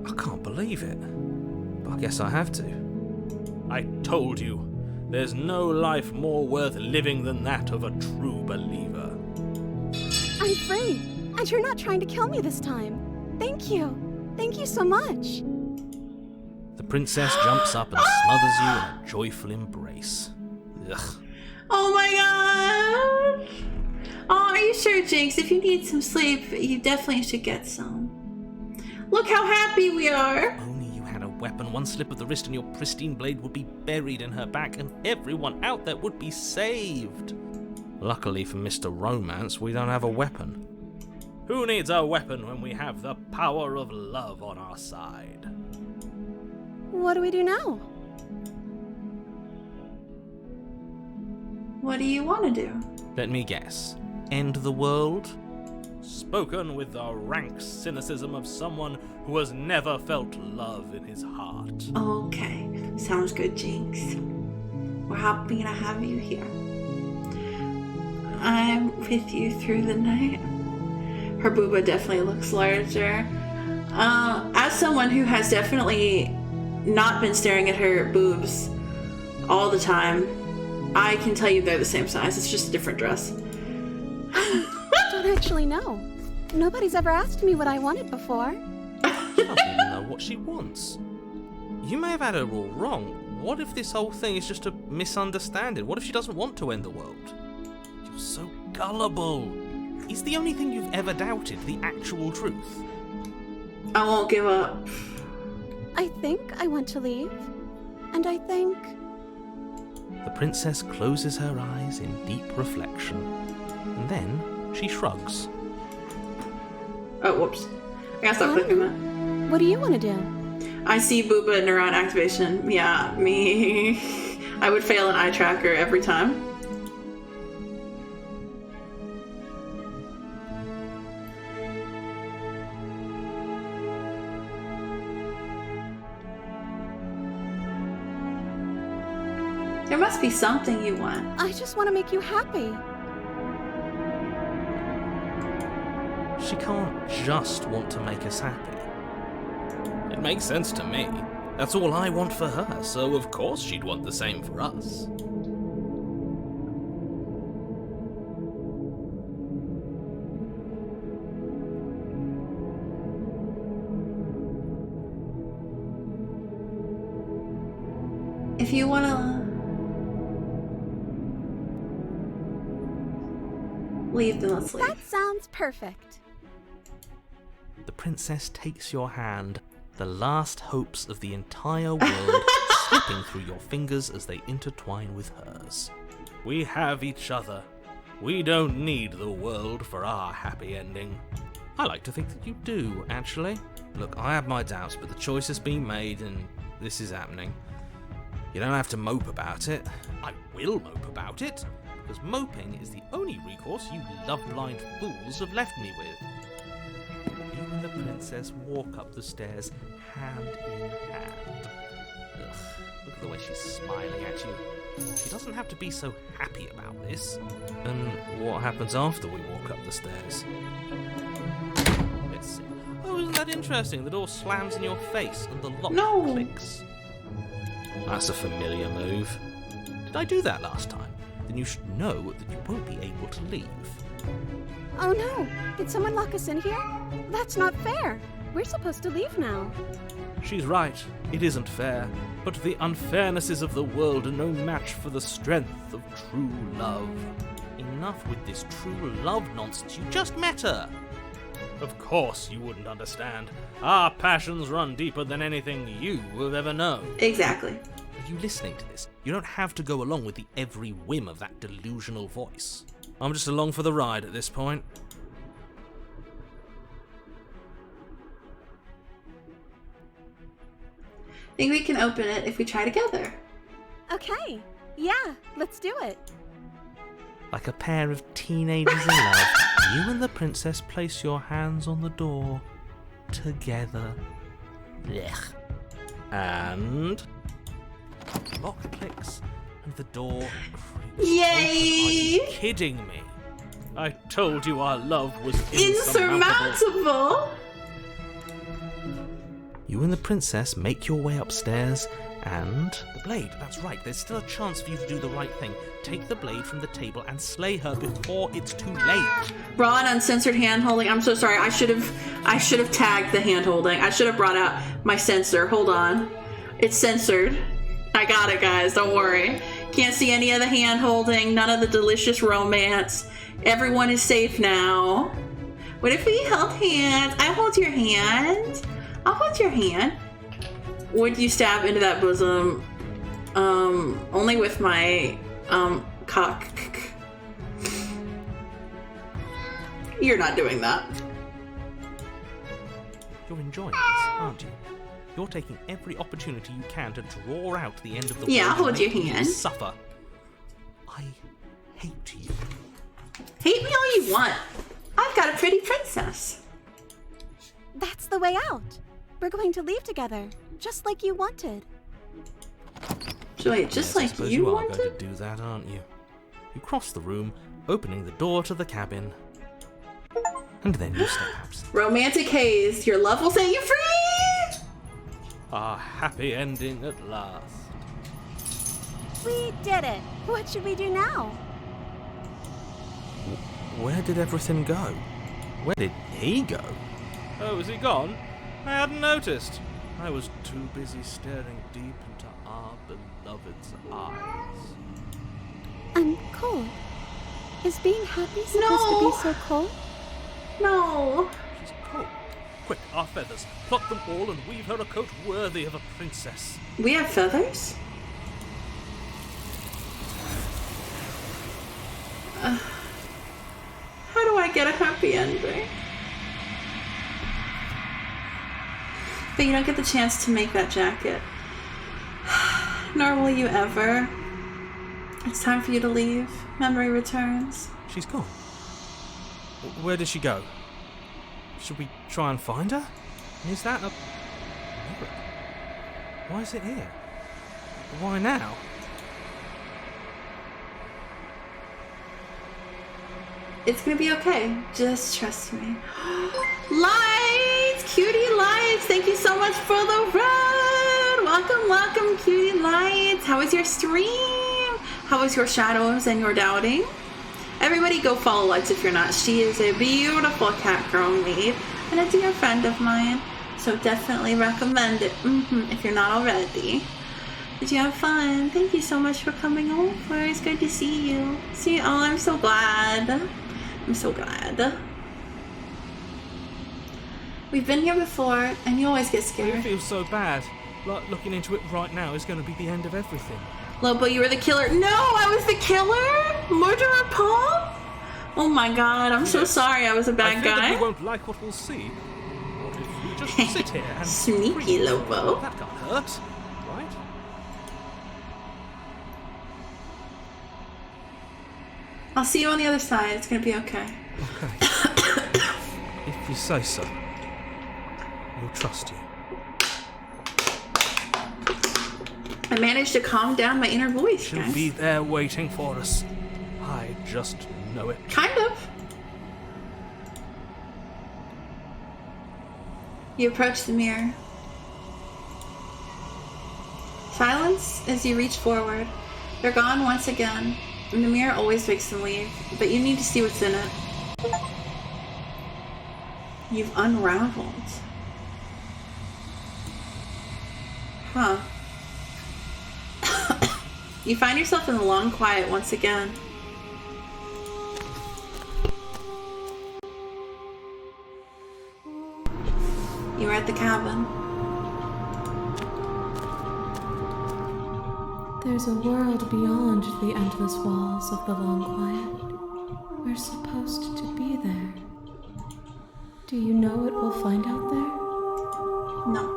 I can't believe it. But I guess I have to. I told you. There's no life more worth living than that of a true believer. I'm free, and you're not trying to kill me this time. Thank you. Thank you so much. The princess jumps up and smothers you in a joyful embrace. Ugh. Oh my god. Oh, are you sure, Jinx? If you need some sleep, you definitely should get some. Look how happy we are. Only you had a weapon. One slip of the wrist and your pristine blade would be buried in her back and everyone out there would be saved. Luckily for Mr. Romance, we don't have a weapon. Who needs a weapon when we have the power of love on our side? What do we do now? What do you want to do? Let me guess. End the world? Spoken with the rank cynicism of someone who has never felt love in his heart. Okay, sounds good, Jinx. We're happy to have you here. I'm with you through the night. Her booba definitely looks larger. As someone who has definitely not been staring at her boobs all the time, I can tell you they're the same size. It's just a different dress. I don't actually know. Nobody's ever asked me what I wanted before. She doesn't even know what she wants. You may have had her all wrong. What if this whole thing is just a misunderstanding? What if she doesn't want to end the world? You're so gullible. Is the only thing you've ever doubted the actual truth? I won't give up. I think I want to leave. And I think... The princess closes her eyes in deep reflection. And then she shrugs. Oh, whoops. I gotta stop clicking that. What do you want to do? I see booba neuron activation. Yeah, me. I would fail an eye tracker every time. There must be something you want. I just want to make you happy. She can't just want to make us happy. It makes sense to me. That's all I want for her, so of course she'd want the same for us. If you wanna leave, then let's leave. That sounds perfect. The princess takes your hand, the last hopes of the entire world slipping through your fingers as they intertwine with hers. We have each other. We don't need the world for our happy ending. I like to think that you do, actually. Look, I have my doubts, but the choice has been made and this is happening. You don't have to mope about it. I will mope about it, because moping is the only recourse you love-blind fools have left me with. You and the princess walk up the stairs, hand in hand. Ugh, look at the way she's smiling at you. She doesn't have to be so happy about this. And what happens after we walk up the stairs? Let's see. Oh, isn't that interesting? The door slams in your face and the lock clicks. That's a familiar move. Did I do that last time? Then you should know that you won't be able to leave. Oh no! Did someone lock us in here? That's not fair! We're supposed to leave now. She's right. It isn't fair. But the unfairnesses of the world are no match for the strength of true love. Enough with this true love nonsense. You just met her. Of course you wouldn't understand. Our passions run deeper than anything you have ever known. Exactly. Are you listening to this? You don't have to go along with the every whim of that delusional voice. I'm just along for the ride at this point. Think we can open it if we try together. Okay. Yeah, let's do it. Like a pair of teenagers in love, you and the princess place your hands on the door together. Blech. And the lock clicks and the door creaks. Yay! Open. Are you kidding me? I told you our love was Insurmountable! You and the princess make your way upstairs, and the blade, that's right, there's still a chance for you to do the right thing. Take the blade from the table and slay her before it's too late. Raw and uncensored hand holding. I'm so sorry. I should have tagged the hand holding. I should have brought out my censor. Hold on. It's censored. I got it, guys. Don't worry. Can't see any of the hand holding, none of the delicious romance. Everyone is safe now. What if we held hands? I hold your hand. I'll hold your hand. Would you stab into that bosom? Only with my cock. You're not doing that. You're enjoying this, aren't you? You're taking every opportunity you can to draw out the end of the Yeah, world I'll hold and your make me hand. Suffer. I hate you. Hate me all you want. I've got a pretty princess. That's the way out. We're going to leave together, just like you wanted. So wait, just Yes, I like suppose you are wanted? going to do that, aren't you? You cross the room, opening the door to the cabin, and then you stabs. Romantic haze. Your love will set you free. a happy ending at last. We did it. What should we do now? Where did everything go? Where did he go? Oh, is he gone? I hadn't noticed. I was too busy staring deep into our beloved's eyes. I'm cold. Is being happy supposed to be so cold? No. She's cold. Quick, our feathers. Pluck them all and weave her a coat worthy of a princess. We have feathers? How do I get a happy ending? But you don't get the chance to make that jacket. Nor will you ever. It's time for you to leave. Memory returns. She's gone. Where did she go? Should we try and find her? Is that a mirror? Why is it here? Why now? It's gonna be okay. Just trust me. Lights! Cutie Lights! Thank you so much for the ride! Welcome, welcome, Cutie Lights! How was your stream? How was your shadows and your doubting? Everybody go follow Lights if you're not. She is a beautiful cat girl maid and a dear friend of mine. So definitely recommend it if you're not already. Did you have fun? Thank you so much for coming over. It's good to see you. Oh, I'm so glad. I'm so glad. We've been here before, and you always get I scared. feel so bad. Like looking into it right now is going to be the end of everything. Lobo, you were the killer. No, I was the killer? Murderer Paul? Oh my god, I'm so sorry I was a bad I fear that guy. we won't like what we'll see. What if we just sit here and Sneaky breathe? Lobo. That can't hurt, right? I'll see you on the other side. It's gonna be okay. Okay. If you say so, we'll trust you. I managed to calm down my inner voice, She'll guys. be there waiting for us. I just know it. Kind of. You approach the mirror. Silence as you reach forward. They're gone once again, and the mirror always makes them leave, but you need to see what's in it. You've unraveled. Huh. You find yourself in the long quiet once again. You are at the cabin. There's a world beyond the endless walls of the long quiet. We're supposed to be there. Do you know what we'll find out there? No.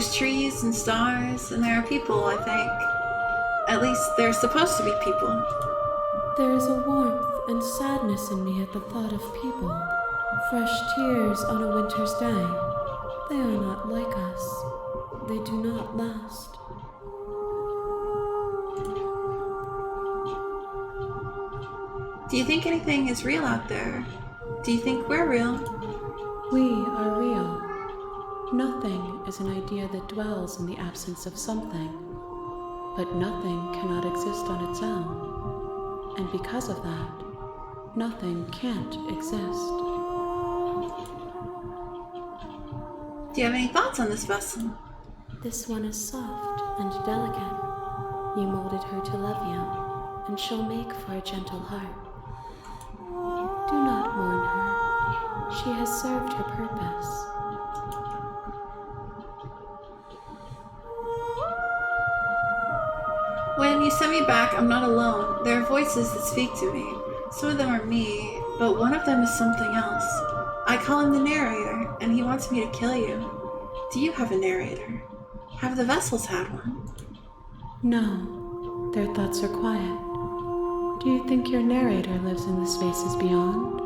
There's trees and stars, and there are people, I think. At least there's supposed to be people. There is a warmth and sadness in me at the thought of people. Fresh tears on a winter's day. They are not like us. They do not last. Do you think anything is real out there? Do you think we're real? We are real. Nothing is an idea that dwells in the absence of something. But nothing cannot exist on its own. And because of that, nothing can't exist. Do you have any thoughts on this vessel? This one is soft and delicate. You molded her to love you, and she'll make for a gentle heart. Do not mourn her. She has served her purpose. When you send me back, I'm not alone. There are voices that speak to me. Some of them are me, but one of them is something else. I call him the narrator, and he wants me to kill you. Do you have a narrator? Have the vessels had one? No, their thoughts are quiet. Do you think your narrator lives in the spaces beyond?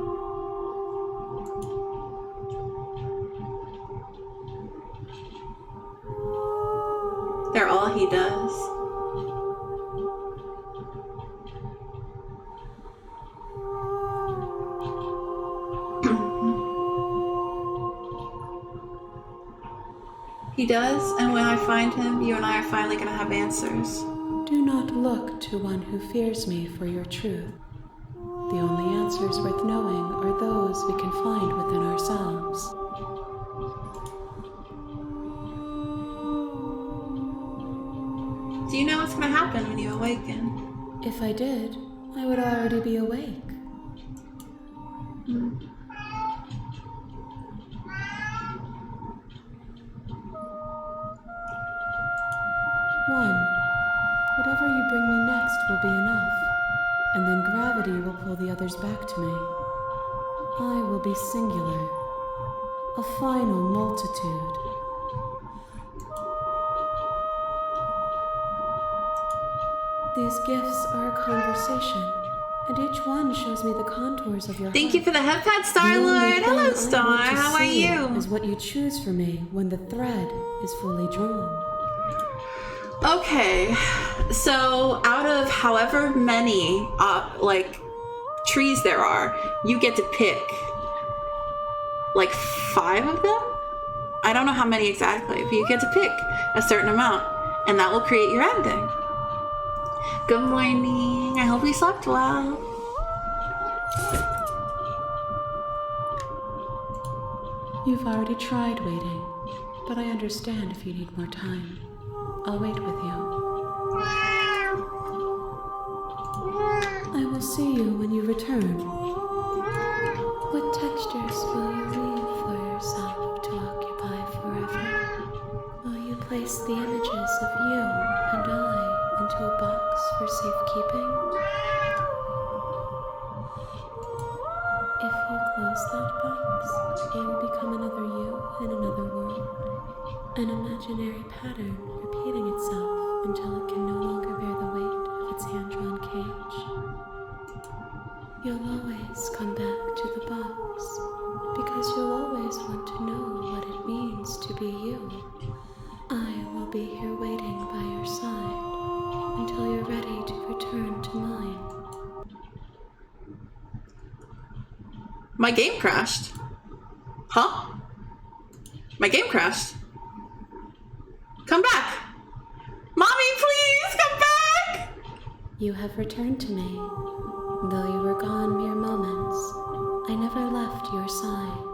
They're all he does. He does, and when I find him, you and I are finally gonna have answers. Do not look to one who fears me for your truth. The only answers worth knowing are those we can find within ourselves. Do you know what's gonna happen when you awaken? If I did, I would already be awake. One. Whatever you bring me next will be enough, and then gravity will pull the others back to me. I will be singular, a final multitude. These gifts are a conversation, and each one shows me the contours of your Thank heart. you for the head pad, Starlight. Hello, Star. How are you? Is what you choose for me when the thread is fully drawn. Okay, so out of however many trees there are, you get to pick like 5 of them? I don't know how many exactly, but you get to pick a certain amount, and that will create your ending. Good morning. I hope you slept well. You've already tried waiting, but I understand if you need more time. I'll wait with you. I will see you when you return. What textures will you leave for yourself to occupy forever? Will you place the images of you and I into a box for safekeeping? If you close that box, it will become another you in another world. An imaginary pattern repeating itself until it can no longer bear the weight of its hand-drawn cage. You'll always come back to the box, because you'll always want to know what it means to be you. I will be here waiting by your side until you're ready to return to mine. My game crashed. Huh? My game crashed. Come back! Mommy, please, come back! You have returned to me. Though you were gone mere moments, I never left your side.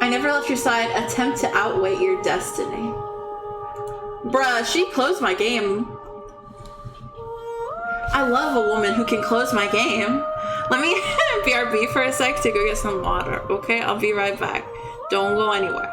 I never left your side. Attempt to outweigh your destiny. Bruh, she closed my game. I love a woman who can close my game. Let me BRB for a sec to go get some water, okay? I'll be right back. Don't go anywhere.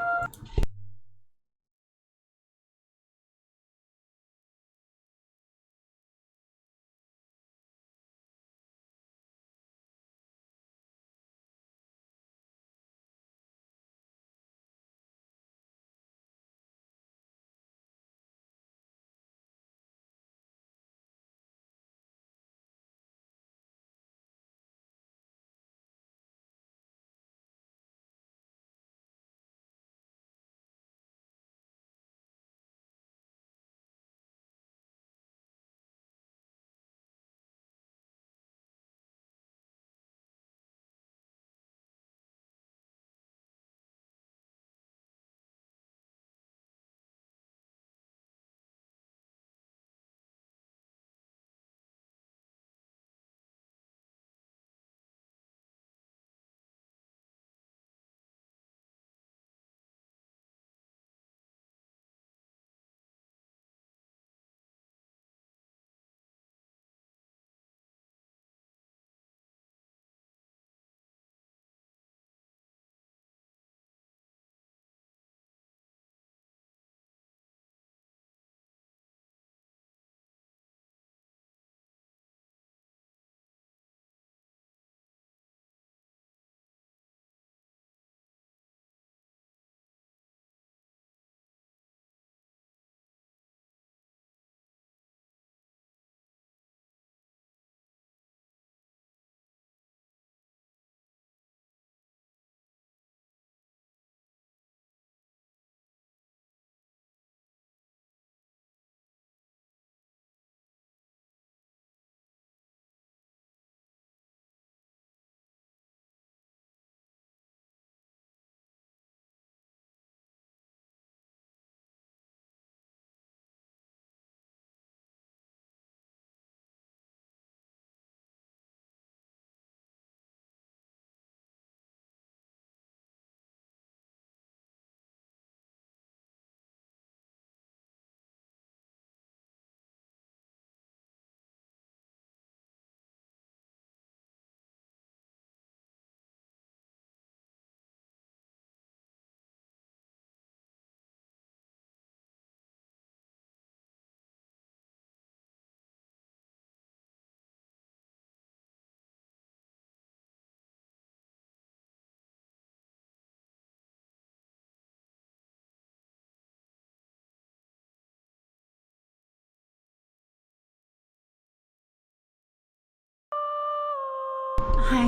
Hi.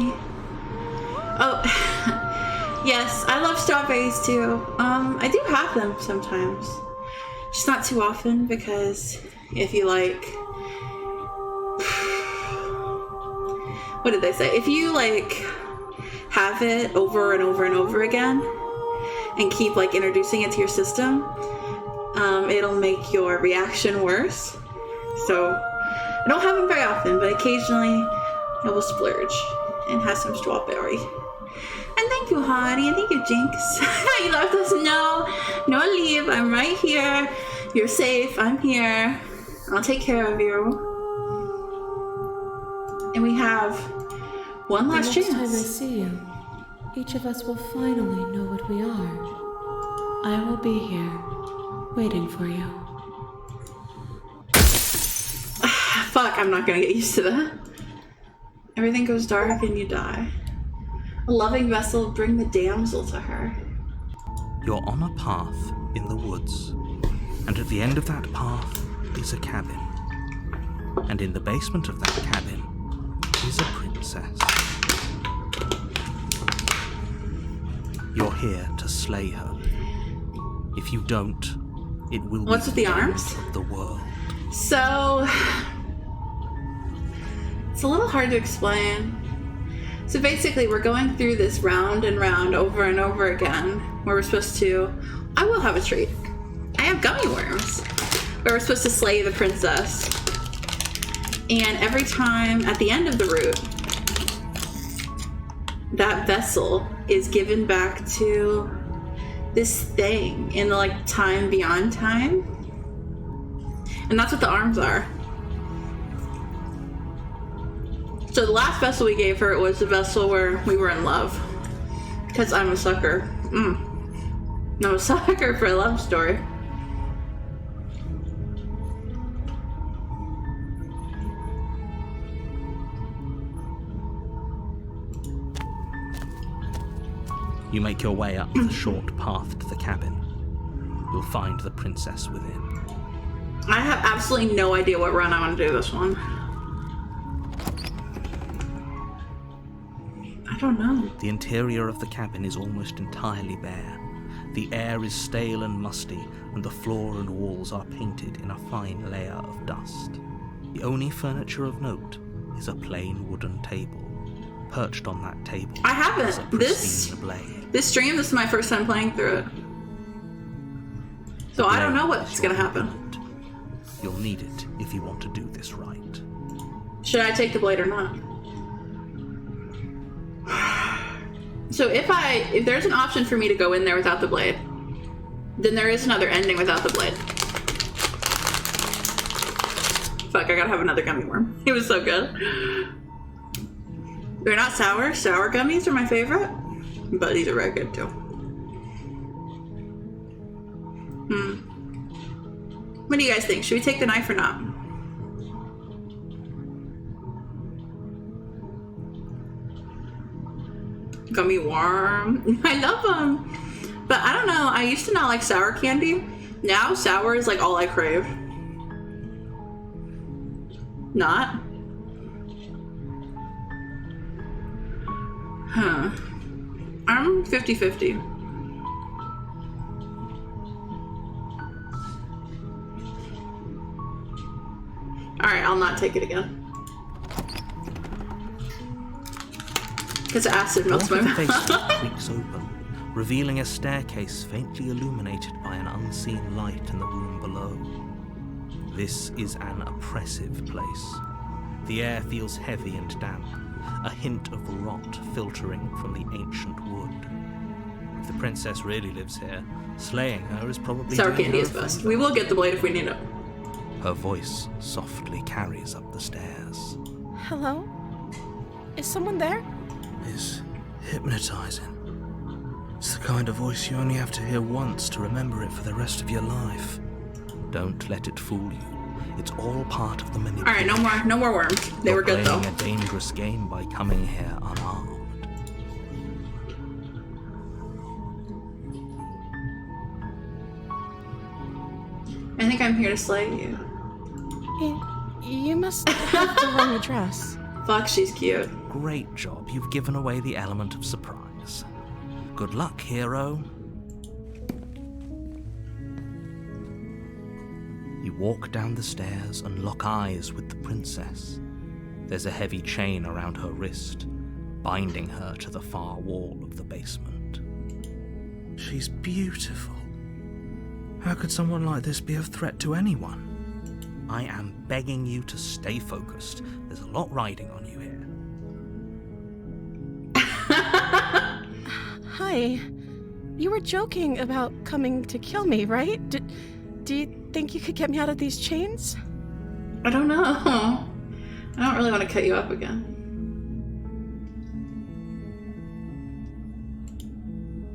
Oh, yes, I love strawberries too. I do have them sometimes. Just not too often, because if you like... What did they say? If you like have it over and over and over again and keep like introducing it to your system, it'll make your reaction worse. So I don't have them very often, but occasionally I will splurge and have some strawberry. And thank you, Hardy, and thank you, Jinx. You left us. No leave. I'm right here. You're safe. I'm here. I'll take care of you. And we have one last chance. The next time I see you, each of us will finally know what we are. I will be here, waiting for you. Fuck, I'm not gonna get used to that. Everything goes dark and you die. A loving vessel, bring the damsel to her. You're on a path in the woods, and at the end of that path is a cabin. And in the basement of that cabin is a princess. You're here to slay her. If you don't, it will What's be with the arms? Of the world. So it's a little hard to explain. So basically we're going through this round and round over and over again where we're supposed to... I will have a treat. I have gummy worms. Where we're supposed to slay the princess. And every time at the end of the route, that vessel is given back to this thing in the like time beyond time. And that's what the arms are. So the last vessel we gave her was the vessel where we were in love. Because I'm a sucker. I'm a sucker for a love story. You make your way up the short path to the cabin. You'll find the princess within. I have absolutely no idea what run I want to do this one. I don't know. The interior of the cabin is almost entirely bare. The air is stale and musty, and the floor and walls are painted in a fine layer of dust. The only furniture of note is a plain wooden table. Perched on that table, I haven't. is a pristine blade. This stream, this is my first time playing through it. So I don't know what's gonna happen. You'll need it if you want to do this right. Should I take the blade or not? So if there's an option for me to go in there without the blade, then there is another ending without the blade. Fuck, I gotta have another gummy worm. It was so good. They're not sour. Sour gummies are my favorite, but these are very good too. What do you guys think? Should we take the knife or not? Gummy worm. I love them. But I don't know. I used to not like sour candy. Now sour is like all I crave. Not? Huh. I'm 50-50. Alright, I'll not take it again. Because acid melts my mouth. The basement creaks open, revealing a staircase faintly illuminated by an unseen light in the room below. This is an oppressive place. The air feels heavy and damp, a hint of rot filtering from the ancient wood. If the princess really lives here, slaying her is probably sour candy is best. We will get the blade if we need it. Her voice softly carries up the stairs. Hello? Is someone there? It's hypnotizing. It's the kind of voice you only have to hear once to remember it for the rest of your life. Don't let it fool you. It's all part of the manipulation. Alright, no more worms. They were good though. You're playing a dangerous game by coming here unarmed. I think I'm here to slay you. You must have the wrong address. Fuck, she's cute. great job. You've given away the element of surprise. Good luck, hero. You walk down the stairs and lock eyes with the princess. There's a heavy chain around her wrist, binding her to the far wall of the basement. She's beautiful. How could someone like this be of threat to anyone? I am begging you to stay focused. There's a lot riding on you here. Hi. You were joking about coming to kill me, right? Do you think you could get me out of these chains? I don't know. I don't really want to cut you up again.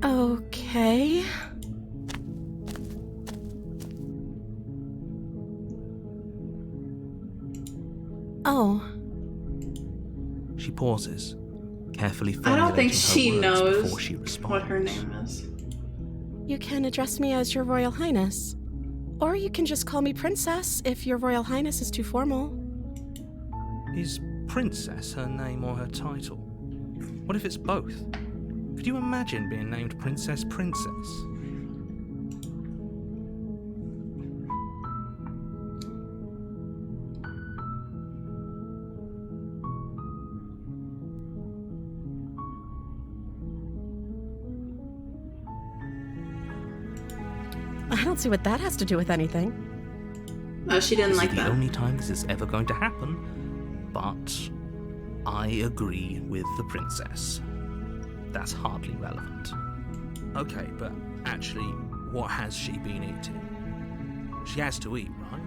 Okay. Oh. She pauses, carefully I don't think formulating her she words knows before she responds. what her name is. You can address me as Your Royal Highness. Or you can just call me Princess if Your Royal Highness is too formal. Is Princess her name or her title? What if it's both? Could you imagine being named Princess? I don't see what that has to do with anything. Oh, she didn't This like is the that. only time this is ever going to happen, but I agree with the princess. That's hardly relevant. Okay, but actually, what has she been eating? She has to eat, right?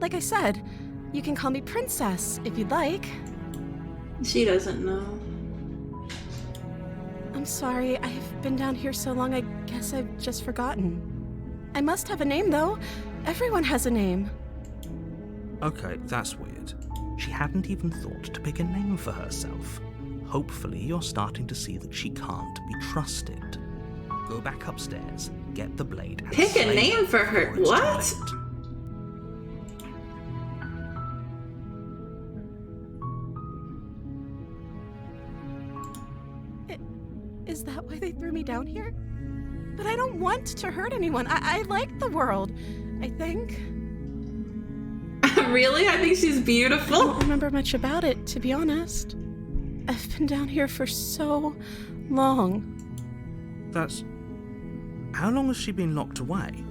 Like I said, you can call me Princess if you'd like. She doesn't know. I'm sorry, I've been down here so long, I guess I've just forgotten. I must have a name, though. Everyone has a name. Okay, that's weird. She hadn't even thought to pick a name for herself. Hopefully you're starting to see that she can't be trusted. Go back upstairs, get the blade, and Pick a slay name for her. before it's too What? late. Is that why they threw me down here? But I don't want to hurt anyone. I like the world, I think. Really? I think she's I beautiful. don't remember much about it, to be honest. I've been down here for so long. That's... How long has she been locked away?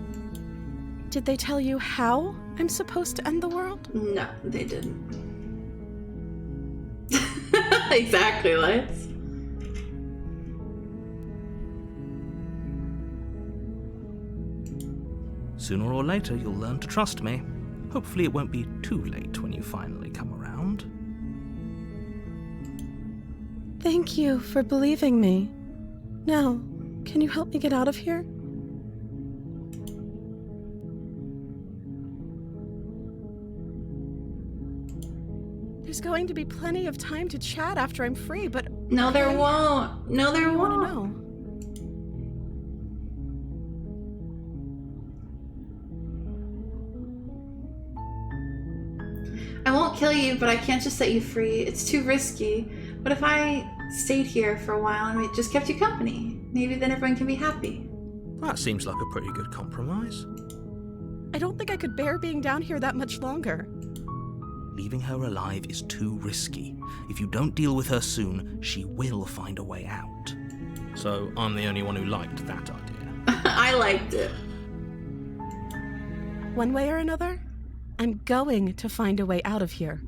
Did they tell you how I'm supposed to end the world? No, they didn't. Exactly, Liz. Sooner or later, you'll learn to trust me. Hopefully it won't be too late when you finally come around. Thank you for believing me. Now, can you help me get out of here? There's going to be plenty of time to chat after I'm free, but No, there won't. No, there I want to won't. know. I won't kill you, but I can't just set you free. It's too risky. What if I stayed here for a while and we just kept you company? Maybe then everyone can be happy. That seems like a pretty good compromise. I don't think I could bear being down here that much longer. Leaving her alive is too risky. If you don't deal with her soon, she will find a way out. So I'm the only one who liked that idea. I liked it. One way or another, I'm going to find a way out of here.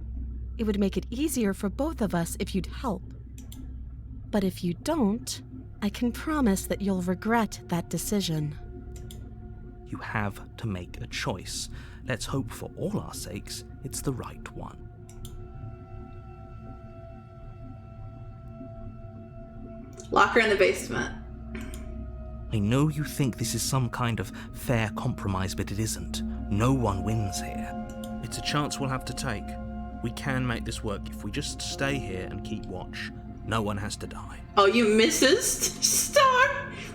It would make it easier for both of us if you'd help. But if you don't, I can promise that you'll regret that decision. You have to make a choice. Let's hope for all our sakes it's the right one. Lock her in the basement. I know you think this is some kind of fair compromise, but it isn't. No one wins here. It's a chance we'll have to take. We can make this work if we just stay here and keep watch. No one has to die. Oh, you Mrs. Star?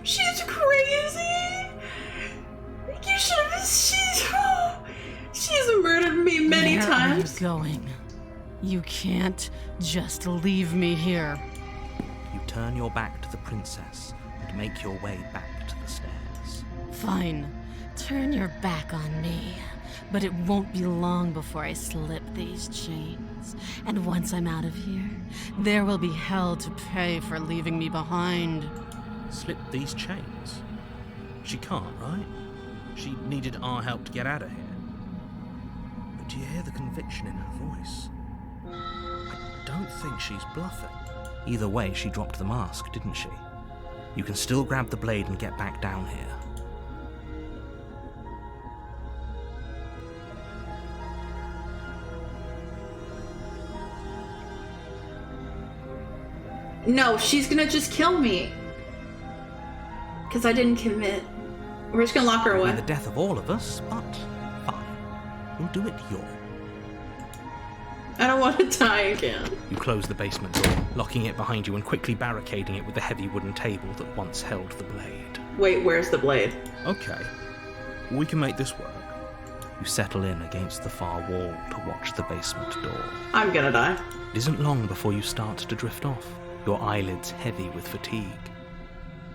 She's crazy. You should have. She's. going. You can't just leave me here. You turn your back to the princess and make your way back to the stairs. Fine. Turn your back on me. But it won't be long before I slip these chains. And once I'm out of here, there will be hell to pay for leaving me behind. Slip these chains? She can't, right? She needed our help to get out of here. But do you hear the conviction in her voice? I don't think she's bluffing. Either way, she dropped the mask, didn't she? You can still grab the blade and get back down here. No, she's gonna just kill me. Because I didn't commit. We're just gonna lock her away. The death of all of us, but fine. We'll do it your way. I don't want to die again. You close the basement door, locking it behind you and quickly barricading it with the heavy wooden table that once held the blade. Wait, where's the blade? Okay, we can make this work. You settle in against the far wall to watch the basement door. I'm gonna die. It isn't long before you start to drift off, your eyelids heavy with fatigue.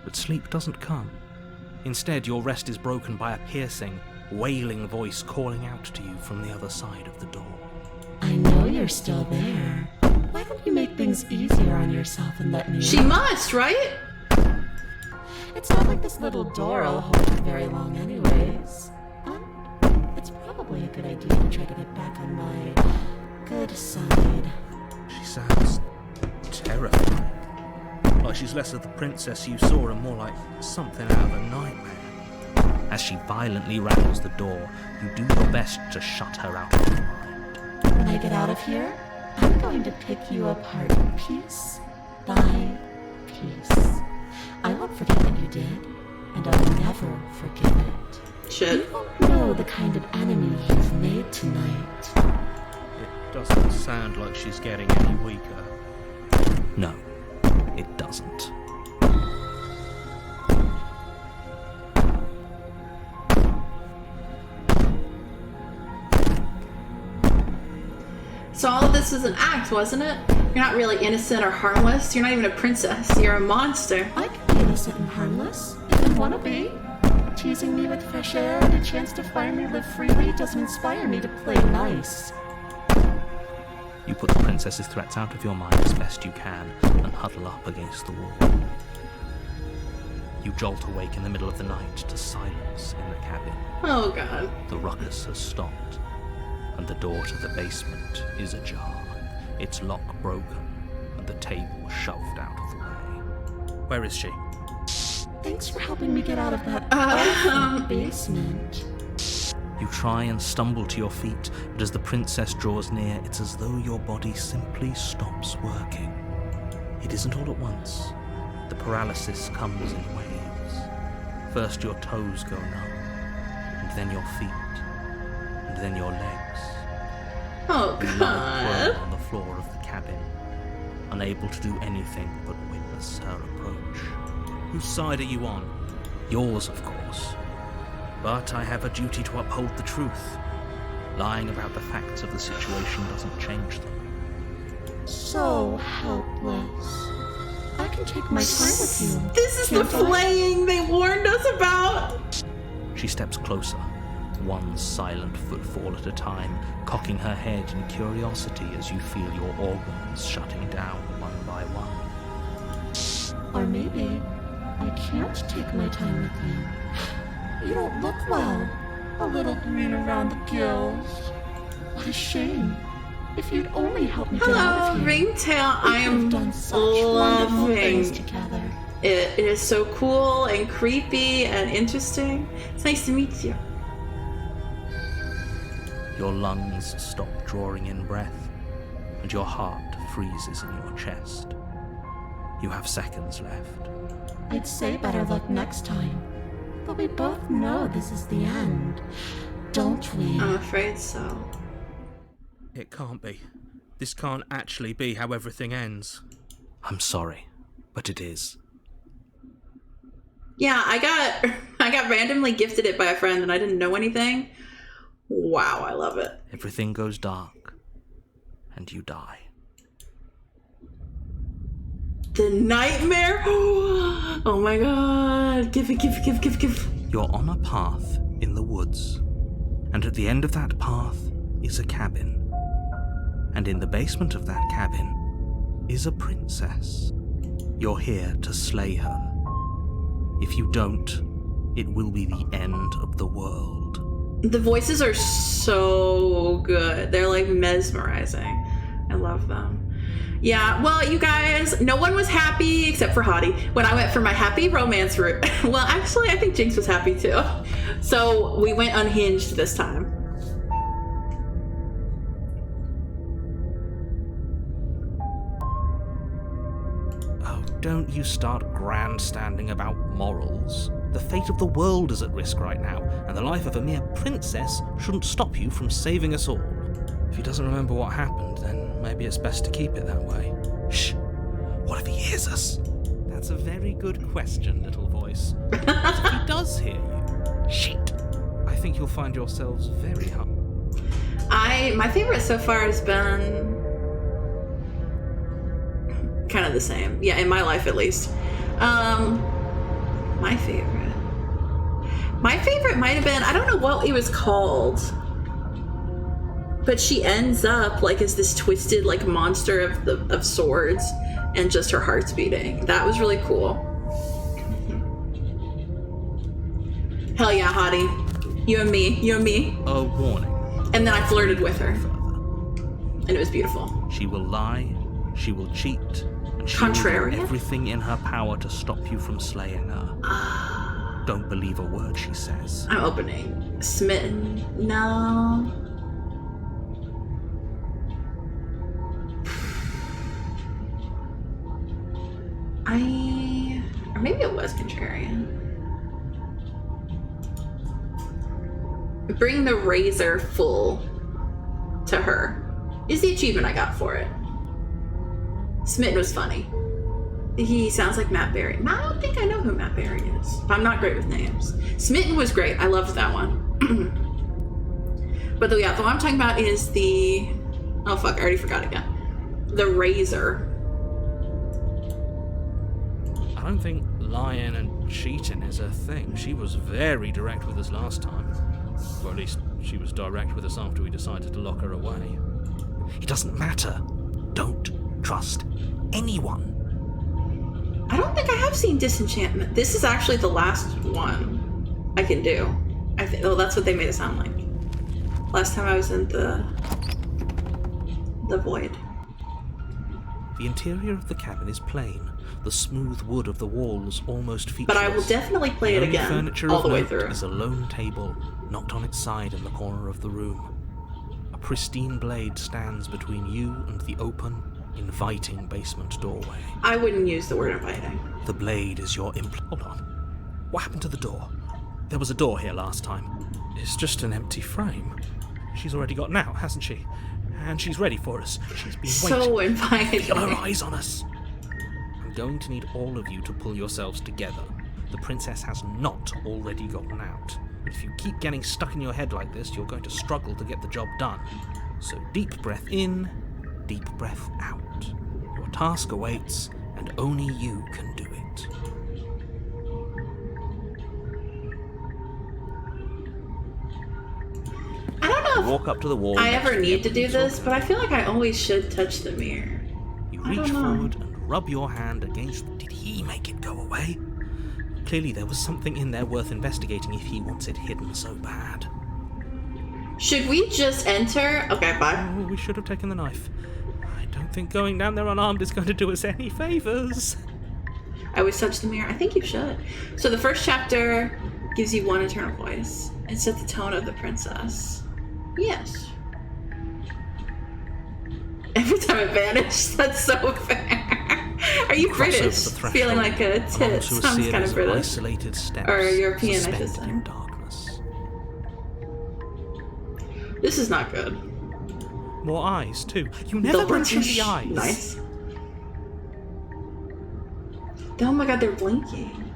But sleep doesn't come. Instead, your rest is broken by a piercing, wailing voice calling out to you from the other side of the door. I know you're still there. Why don't you make things easier on yourself and let me She in? must, right? It's not like this little door will hold you very long anyways. It's probably a good idea to try to get back on my good side. She sounds terrifying. Like she's less of the princess you saw and more like something out of a nightmare. As she violently rattles the door, you do your best to shut her out of your mind. When I get out of here, I'm going to pick you apart piece by piece. I won't forget what you did, and I'll never forget it. Shit. You won't know the kind of enemy you've made tonight. It doesn't sound like she's getting any weaker. No, it doesn't. So all of this was an act, wasn't it? You're not really innocent or harmless. You're not even a princess. You're a monster. I can be innocent and harmless, if you want to be. Teasing me with fresh air and a chance to finally live freely doesn't inspire me to play nice. You put the princess's threats out of your mind as best you can and huddle up against the wall. You jolt awake in the middle of the night to silence in the cabin. Oh god. The ruckus has stopped, and the door to the basement is ajar, its lock broken, and the table shoved out of the way. Where is she? Thanks for helping me get out of that basement. You try and stumble to your feet, but as the princess draws near, it's as though your body simply stops working. It isn't all at once. The paralysis comes in waves. First your toes go numb, and then your feet, and then your legs. Oh You lie god. prone on the floor of the cabin, unable to do anything but witness her approach. Whose side are you on? Yours, of course. But I have a duty to uphold the truth. Lying about the facts of the situation doesn't change them. So helpless. I can take my time with you. This is the can't I? flaying they warned us about. She steps closer, one silent footfall at a time, cocking her head in curiosity as you feel your organs shutting down one by one. Or maybe I can't take my time with you. You don't look well. A little green around the gills. What a shame. If you'd only help me get out Hello, of here. Ringtail. We I could am have done such wonderful things loving together. it. It is so cool and creepy and interesting. It's nice to meet you. Your lungs stop drawing in breath, and your heart freezes in your chest. You have seconds left. I'd say better luck next time. But we both know this is the end, don't we? I'm afraid so. It can't be. This can't actually be how everything ends. I'm sorry, but it is. Yeah, I got randomly gifted it by a friend and I didn't know anything. Wow, I love it. Everything goes dark, and you die. The nightmare? Oh my god. Give. You're on a path in the woods, and at the end of that path is a cabin. And in the basement of that cabin is a princess. You're here to slay her. If you don't, it will be the end of the world. The voices are so good. They're like mesmerizing. I love them. Yeah, well, you guys, no one was happy except for Hottie when I went for my happy romance route. Well, actually, I think Jinx was happy too. So we went unhinged this time. Oh, don't you start grandstanding about morals. The fate of the world is at risk right now, and the life of a mere princess shouldn't stop you from saving us all. If he doesn't remember what happened, then maybe it's best to keep it that way. Shh! What if he hears us? That's a very good question, little voice. What if he does hear you? Shit! I think you'll find yourselves very humble. My favorite so far has been kind of the same. Yeah, in my life at least. My favorite might have been, I don't know what it was called, but she ends up like as this twisted like monster of swords and just her heart's beating. That was really cool. Hell yeah, Hottie. You and me. A warning. And then I flirted with her. And it was beautiful. She will lie, she will cheat, and she will do Contrarian? everything in her power to stop you from slaying her. Don't believe a word she says. I'm opening. Smitten. No. Or maybe it was contrarian. Bring the razor full to her is the achievement I got for it. Smitten was funny. He sounds like Matt Berry. I don't think I know who Matt Berry is. I'm not great with names. Smitten was great. I loved that one. But the one I'm talking about is the... Oh fuck, I already forgot again. The razor. I don't think lying and cheating is her thing. She was very direct with us last time. Or at least she was direct with us after we decided to lock her away. It doesn't matter. Don't trust anyone. I don't think I have seen Disenchantment. This is actually the last one I can do. Well, that's what they made it sound like. Last time I was in the void. The interior of the cabin is plain. The smooth wood of the walls almost featureless. But I will definitely play it The only again, furniture all of the way note through. is a lone table, knocked on its side in the corner of the room. A pristine blade stands between you and the open, inviting basement doorway. I wouldn't use the word inviting. The blade is your Hold on. What happened to the door? There was a door here last time. It's just an empty frame. She's already gotten out, hasn't she? And she's ready for us. She's been So waiting. inviting. Feel her eyes on us. I'm going to need all of you to pull yourselves together. The princess has not already gotten out. But if you keep getting stuck in your head like this, you're going to struggle to get the job done. So deep breath in, deep breath out. Your task awaits, and only you can do it. I don't know if Walk up to the wall. I next ever the need to do entrance this, door. but I feel like I always should touch the mirror. You I reach don't know. forward and rub your hand against... Did he make it go away? Clearly there was something in there worth investigating if he wants it hidden so bad. Should we just enter? Okay, bye. Oh, we should have taken the knife. I don't think going down there unarmed is going to do us any favors. I always touch the mirror. I think you should. So the first chapter gives you one eternal voice. It sets the tone of the princess. Yes. Every time it vanished. That's so fair. Are you Cross over British? the threshold, Feeling like a and tit. onto a Sounds series kind of British. isolated steps, Or European, I should suspended say. in darkness. This is not good. More eyes, too. You never mentioned the eyes. Nice. Oh my god, they're blinking.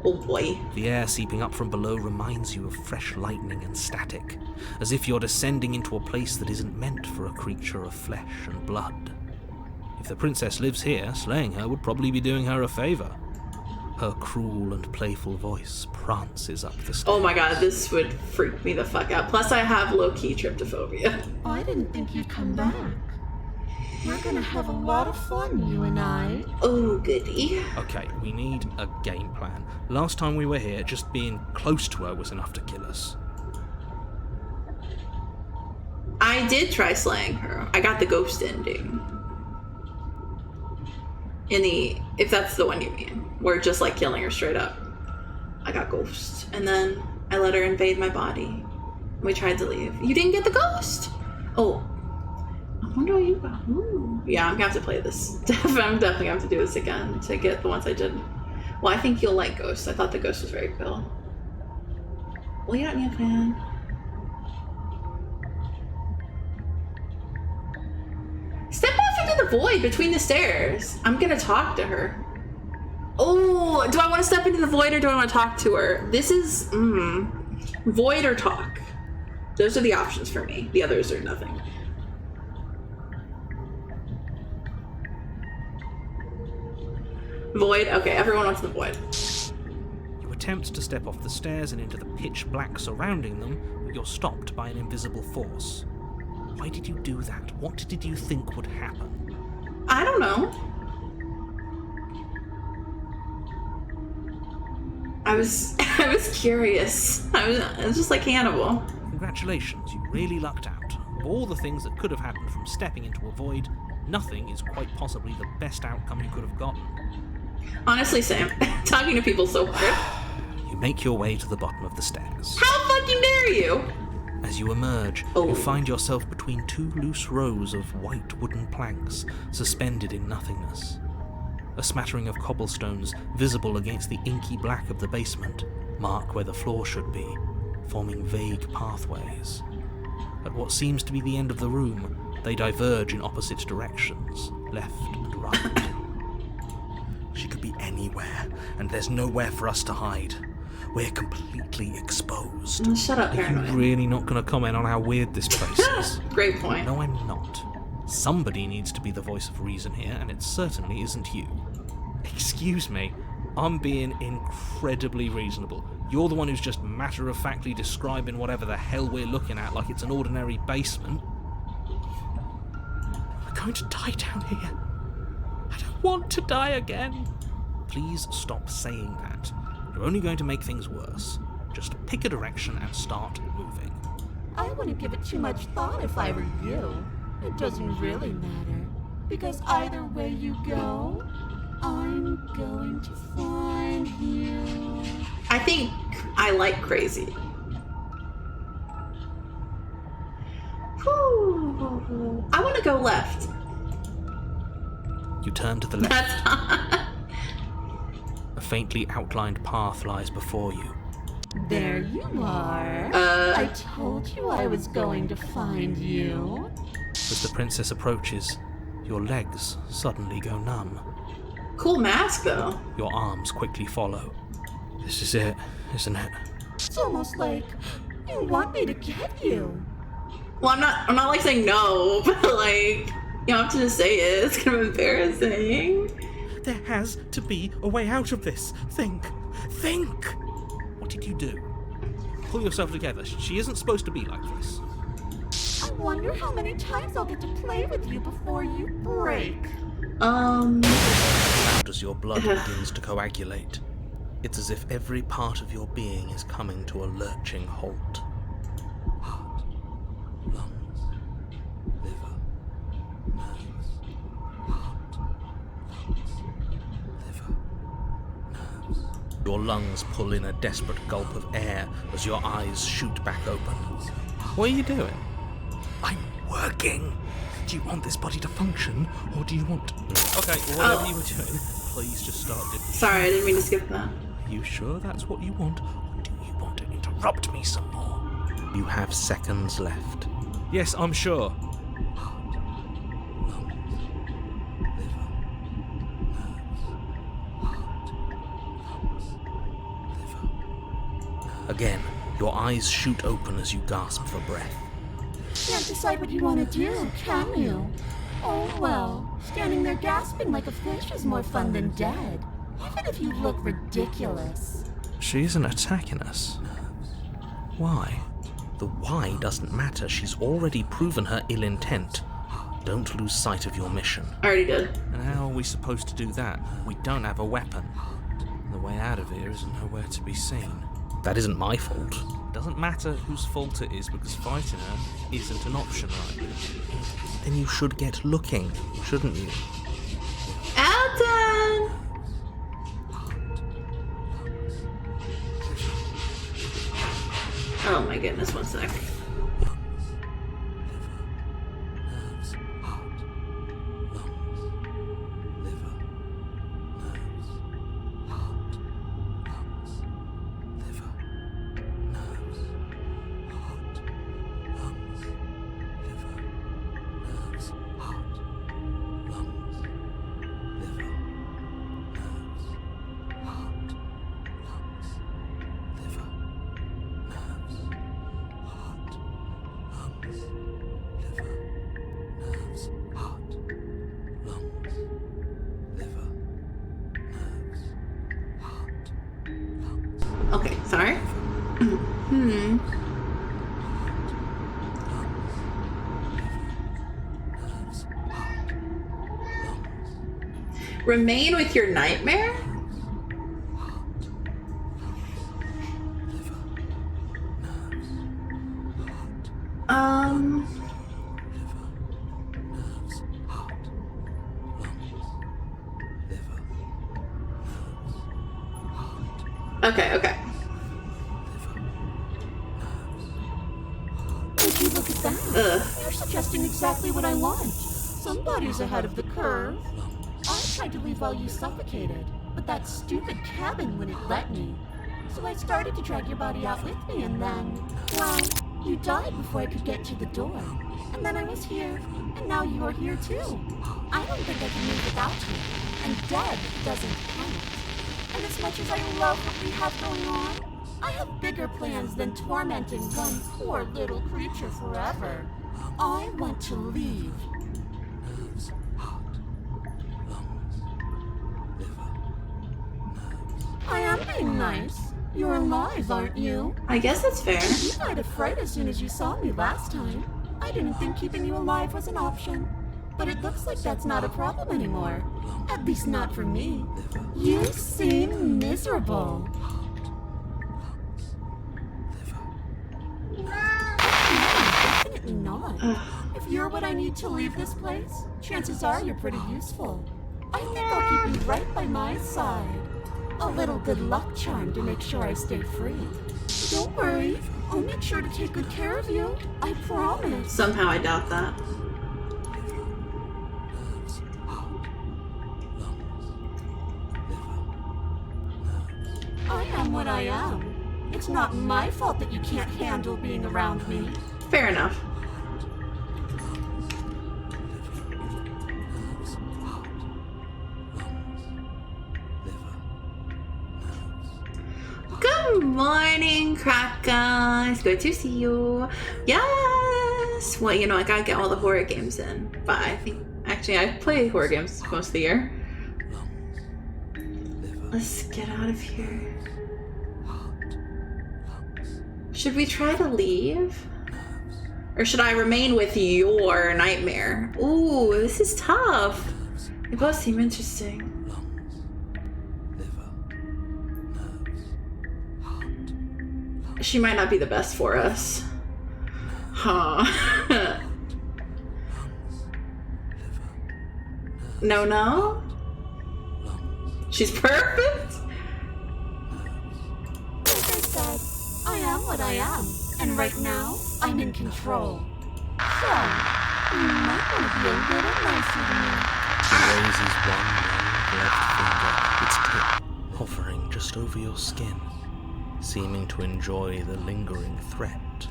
Oh boy. The air seeping up from below reminds you of fresh lightning and static, as if you're descending into a place that isn't meant for a creature of flesh and blood. If the princess lives here, slaying her would probably be doing her a favour. Her cruel and playful voice prances up the stairs. Oh my god, this would freak me the fuck out. Plus I have low-key tryptophobia. I didn't think you'd come back. We're gonna have a lot of fun, you and I. Oh, goody. Okay, we need a game plan. Last time we were here, just being close to her was enough to kill us. I did try slaying her. I got the ghost ending. If that's the one you mean, we're just like killing her straight up. I got ghost, and then I let her invade my body. We tried to leave. You didn't get the ghost. Oh, I wonder what you got. Ooh. Yeah, I'm gonna have to play this. I'm definitely gonna have to do this again to get the ones I didn't. Well, I think you'll like ghost. I thought the ghost was very cool. Lay out me a plan. Step off into the void between the stairs. I'm gonna talk to her. Oh, do I want to step into the void or do I want to talk to her? This is, void or talk. Those are the options for me. The others are nothing. Void? Okay, everyone wants the void. You attempt to step off the stairs and into the pitch black surrounding them, but you're stopped by an invisible force. Why did you do that? What did you think would happen? I don't know. I was curious. I was just like Hannibal. Congratulations, you really lucked out. Of all the things that could have happened from stepping into a void, nothing is quite possibly the best outcome you could have gotten. Honestly, Sam, talking to people so hard. You make your way to the bottom of the stairs. How fucking dare you? As you emerge, you find yourself between two loose rows of white wooden planks, suspended in nothingness. A smattering of cobblestones, visible against the inky black of the basement, mark where the floor should be, forming vague pathways. At what seems to be the end of the room, they diverge in opposite directions, left and right. She could be anywhere, and there's nowhere for us to hide. We're completely exposed. Shut up, Are paranoid. you really not going to comment on how weird this place is? Great point. No, I'm not. Somebody needs to be the voice of reason here, and it certainly isn't you. Excuse me, I'm being incredibly reasonable. You're the one who's just matter-of-factly describing whatever the hell we're looking at like it's an ordinary basement. We're going to die down here. I don't want to die again. Please stop saying that. You're only going to make things worse. Just pick a direction and start moving. I wouldn't give it too much thought if I were you. It doesn't really matter, because either way you go, I'm going to find you. I think I like crazy. Whew. I want to go left. You turn to the left. That's not... A faintly outlined path lies before you. There you are. I told you I was going to find you. As the princess approaches, your legs suddenly go numb. Cool mask, though. Your arms quickly follow. This is it, isn't it? It's almost like you want me to get you. Well, I'm not like saying no, but like, you don't have to just say it. It's kind of embarrassing. There has to be a way out of this. Think! What did you do? Pull yourself together. She isn't supposed to be like this. I wonder how many times I'll get to play with you before you break. As your blood begins to coagulate, it's as if every part of your being is coming to a lurching halt. Heart, lungs, liver, nerves. Heart, lungs, liver, nerves. Your lungs pull in a desperate gulp of air as your eyes shoot back open. What are you doing? I'm working. Do you want this body to function, or do you want... Okay, whatever you were doing, please just start dipping. Sorry, I didn't mean to skip that. Are you sure that's what you want, or do you want to interrupt me some more? You have seconds left. Yes, I'm sure. Heart, lungs, liver, nerves. Heart, lungs, Again, your eyes shoot open as you gasp for breath. Can't decide what you want to do, can you? Oh well, standing there gasping like a fish is more fun than dead, even if you look ridiculous. She isn't attacking us. Why? The why doesn't matter. She's already proven her ill intent. Don't lose sight of your mission. I already did. And how are we supposed to do that? We don't have a weapon. The way out of here isn't nowhere to be seen. That isn't my fault. It doesn't matter whose fault it is because fighting her isn't an option right now. Then you should get looking, shouldn't you? Alton! Oh my goodness, one sec. Okay, sorry. Remain with your nightmare? Okay. Would you look at that? You're suggesting exactly what I want. Somebody's ahead of the curve. I tried to leave while you suffocated, but that stupid cabin wouldn't let me. So I started to drag your body out with me, and then, well, you died before I could get to the door. And then I was here, and now you're here too. I don't think I can live without you, and dead doesn't count. And as much as I love what we have going on, I have bigger plans than tormenting one poor little creature forever. I want to leave. I am being nice. You're alive, aren't you? I guess that's fair. You died of fright as soon as you saw me last time. I didn't think keeping you alive was an option. But it looks like that's not a problem anymore. At least not for me. You seem miserable. Definitely not. If you're what I need to leave this place, chances are you're pretty useful. I think I'll keep you right by my side. A little good luck charm to make sure I stay free. Don't worry, I'll make sure to take good care of you. I promise. Somehow I doubt that. I am what I am. It's not my fault that you can't handle being around me. Fair enough. Good morning, crack guys. Good to see you. Yes. Well, you know, I gotta get all the horror games in. But I think, actually, I play horror games most of the year. Let's get out of here. Should we try to leave? Or should I remain with your nightmare? Ooh, this is tough. They both seem interesting. She might not be the best for us. Huh. No? She's perfect? Like I said, I am what I am. And right now, I'm in control. So, you might want to be a little nicer to me. She raises one long gloved finger, its tip hovering just over your skin, seeming to enjoy the lingering threat.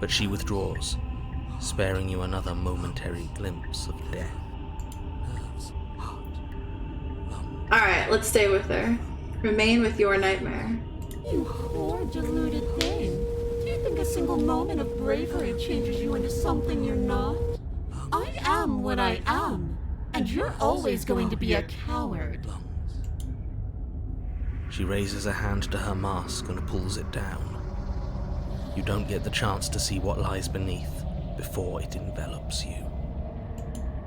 But she withdraws, sparing you another momentary glimpse of death. Alright, let's stay with her. Remain with your nightmare. You poor deluded thing. Do you think a single moment of bravery changes you into something you're not? I am what I am, and you're always going to be a coward. She raises a hand to her mask and pulls it down. You don't get the chance to see what lies beneath before it envelops you.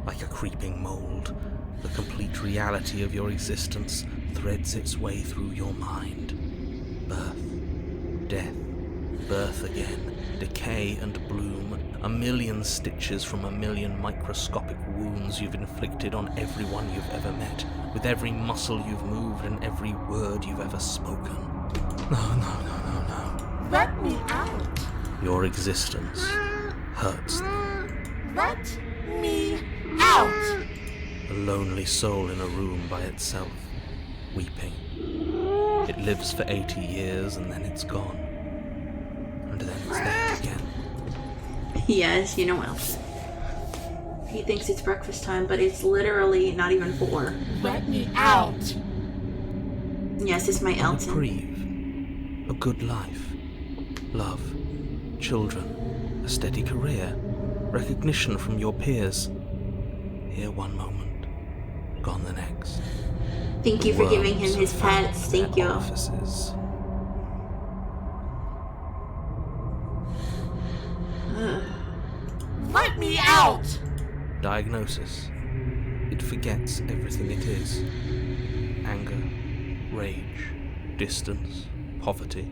Like a creeping mold, the complete reality of your existence threads its way through your mind. Birth, death, birth again, decay and bloom, a million stitches from a million microscopic wounds you've inflicted on everyone you've ever met, with every muscle you've moved and every word you've ever spoken. No. Let me out. Your existence hurts them. Let me out. A lonely soul in a room by itself, weeping. It lives for 80 years and then it's gone. And then it's there again. Yes, you know else. He thinks it's breakfast time, but it's literally not even 4. Let me out. Yes, it's my A Elton. reprieve, a good life, love, children, a steady career, recognition from your peers. Here one moment, gone the next. Thank you for giving him his pets. Thank you. Offices. Let me out. Diagnosis. It forgets everything it is. Anger, rage, distance, poverty.